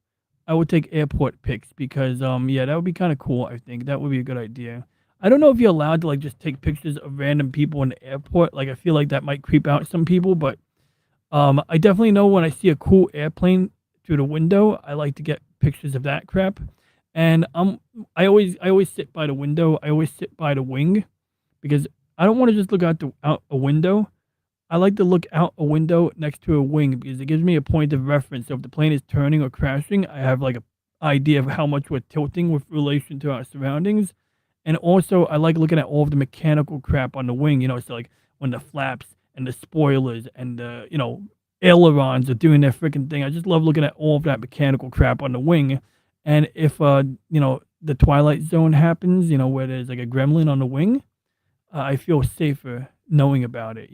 I would take airport pics because, yeah, that would be kind of cool, I think. That would be a good idea. I don't know if you're allowed to, just take pictures of random people in the airport. I feel like that might creep out some people, but I definitely know when I see a cool airplane through the window, I like to get pictures of that crap. And I always sit by the window. I always sit by the wing because I don't want to just look out a window. I like to look out a window next to a wing because it gives me a point of reference. So if the plane is turning or crashing, I have an idea of how much we're tilting with relation to our surroundings. And also, I like looking at all of the mechanical crap on the wing, so when the flaps and the spoilers and the, ailerons are doing their freaking thing. I just love looking at all of that mechanical crap on the wing. And if, the Twilight Zone happens, where there's a gremlin on the wing, I feel safer knowing about it,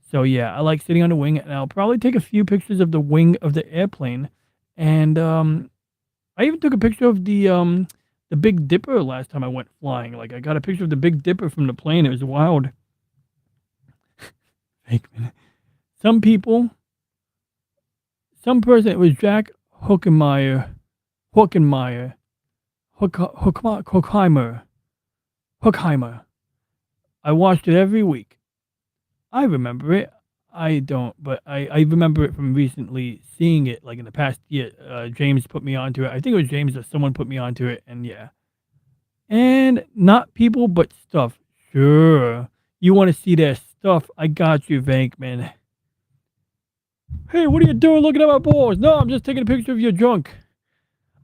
So yeah, I like sitting on the wing and I'll probably take a few pictures of the wing of the airplane. And I even took a picture of the Big Dipper last time I went flying. I got a picture of the Big Dipper from the plane. It was wild. Some person, it was Jack Hockenheimer. I watched it every week. I remember it. I don't, but I remember it from recently seeing it, in the past year. James put me onto it. I think it was James or someone put me onto it, and yeah. And not people, but stuff. Sure. You want to see their stuff? I got you, Venkman. Hey, what are you doing looking at my balls? No, I'm just taking a picture of your junk.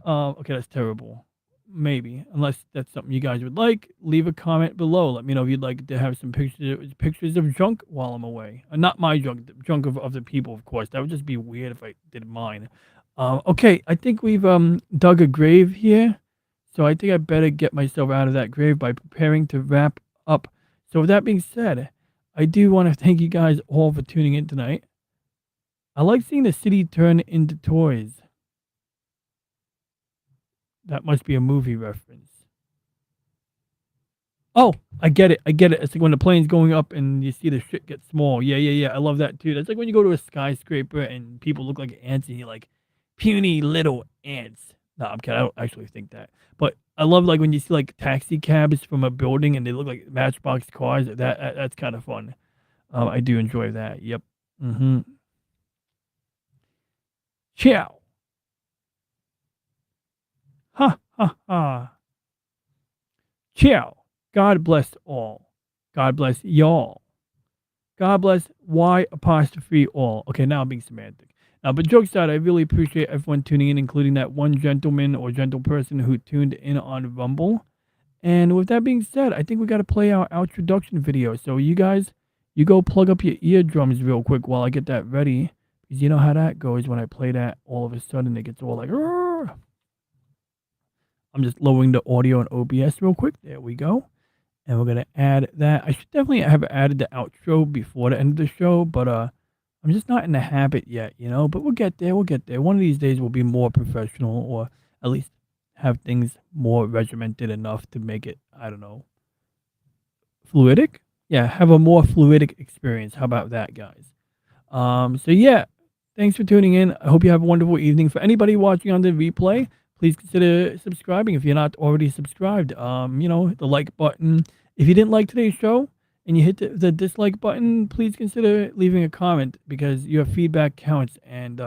Okay, that's terrible. Maybe, unless that's something you guys would like, leave a comment below. Let me know if you'd like to have some pictures of junk while I'm away. Not my junk, the junk of other people, of course. That would just be weird if I did mine. Okay, I think we've dug a grave here, so I think I better get myself out of that grave by preparing to wrap up. So with that being said, I do want to thank you guys all for tuning in tonight. I like seeing the city turn into toys. That must be a movie reference. Oh, I get it. It's like when the plane's going up and you see the shit get small. Yeah. I love that too. That's like when you go to a skyscraper and people look like ants and you're like, puny little ants. No, I'm kidding. I don't actually think that. But I love when you see taxi cabs from a building and they look like Matchbox cars. That's kind of fun. I do enjoy that. Yep. Ciao. Ha ha ha. Ciao. God bless all. God bless y'all. God bless Y''all. Okay, now I'm being semantic. Now, but jokes aside, I really appreciate everyone tuning in, including that one gentleman or gentle person who tuned in on Rumble. And with that being said, I think we got to play our introduction video. So you guys, you go plug up your eardrums real quick while I get that ready. Because you know how that goes when I play that, all of a sudden it gets all like, Rrr. I'm just lowering the audio in OBS real quick. There we go. And we're going to add that. I should definitely have added the outro before the end of the show, but I'm just not in the habit yet, but we'll get there. One of these days we'll be more professional, or at least have things more regimented enough to make it, I don't know, fluidic? Yeah, have a more fluidic experience. How about that, guys? So yeah, thanks for tuning in. I hope you have a wonderful evening. For anybody watching on the replay, please consider subscribing if you're not already subscribed. You know, the like button. If you didn't like today's show and you hit the dislike button, please consider leaving a comment because your feedback counts. And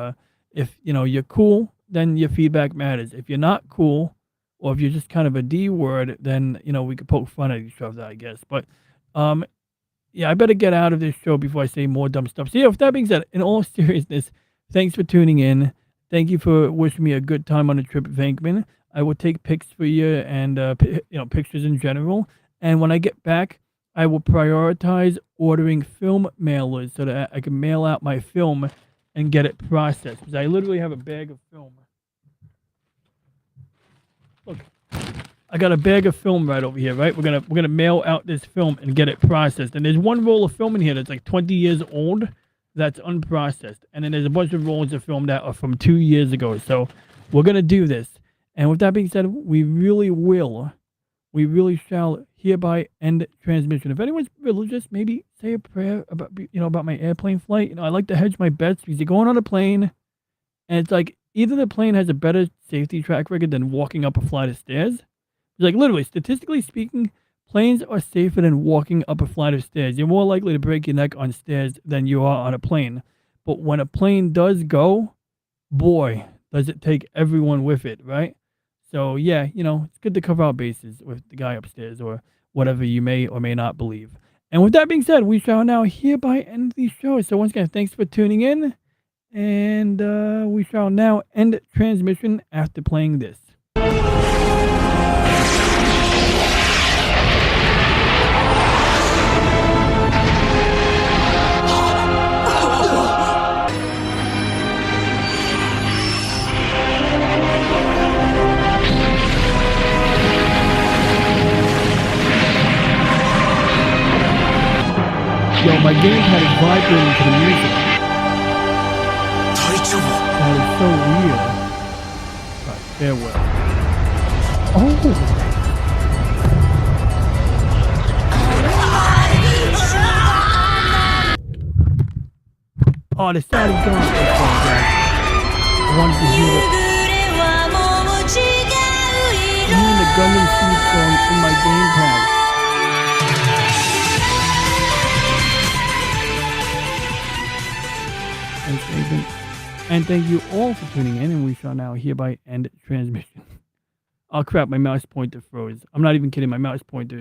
if you know you're cool, then your feedback matters. If you're not cool, or if you're just kind of a D word, then you know we could poke fun at each other, I guess. But yeah, I better get out of this show before I say more dumb stuff. So yeah, with that being said, in all seriousness, thanks for tuning in. Thank you for wishing me a good time on the trip, Venkman. I will take pics for you and you know, pictures in general. And when I get back, I will prioritize ordering film mailers so that I can mail out my film and get it processed. Because I literally have a bag of film. Look, I got a bag of film right over here, right? We're gonna mail out this film and get it processed. And there's one roll of film in here that's like 20 years old that's unprocessed. And then there's a bunch of rolls of film that are from 2 years ago. So we're gonna do this. And with that being said, we really shall hereby end transmission. If anyone's religious, maybe say a prayer about, you know, about my airplane flight. You know, I like to hedge my bets because you're going on a plane and it's like either the plane has a better safety track record than walking up a flight of stairs. Like literally, statistically speaking, planes are safer than walking up a flight of stairs. You're more likely to break your neck on stairs than you are on a plane. But when a plane does go, boy, does it take everyone with it, right? So yeah, you know, it's good to cover our bases with the guy upstairs or whatever you may or may not believe. And with that being said, we shall now hereby end the show. So once again, thanks for tuning in. And we shall now end transmission after playing this. Yo, my gamepad is vibrating to the music. That is so weird. Right, farewell. Oh, the sound is gone. That's all, guys. I wanted to hear it. I'm hearing the Gundam Seed song in my gamepad. And thank you all for tuning in, and we shall now hereby end transmission. Oh crap, my mouse pointer froze. I'm not even kidding, my mouse pointer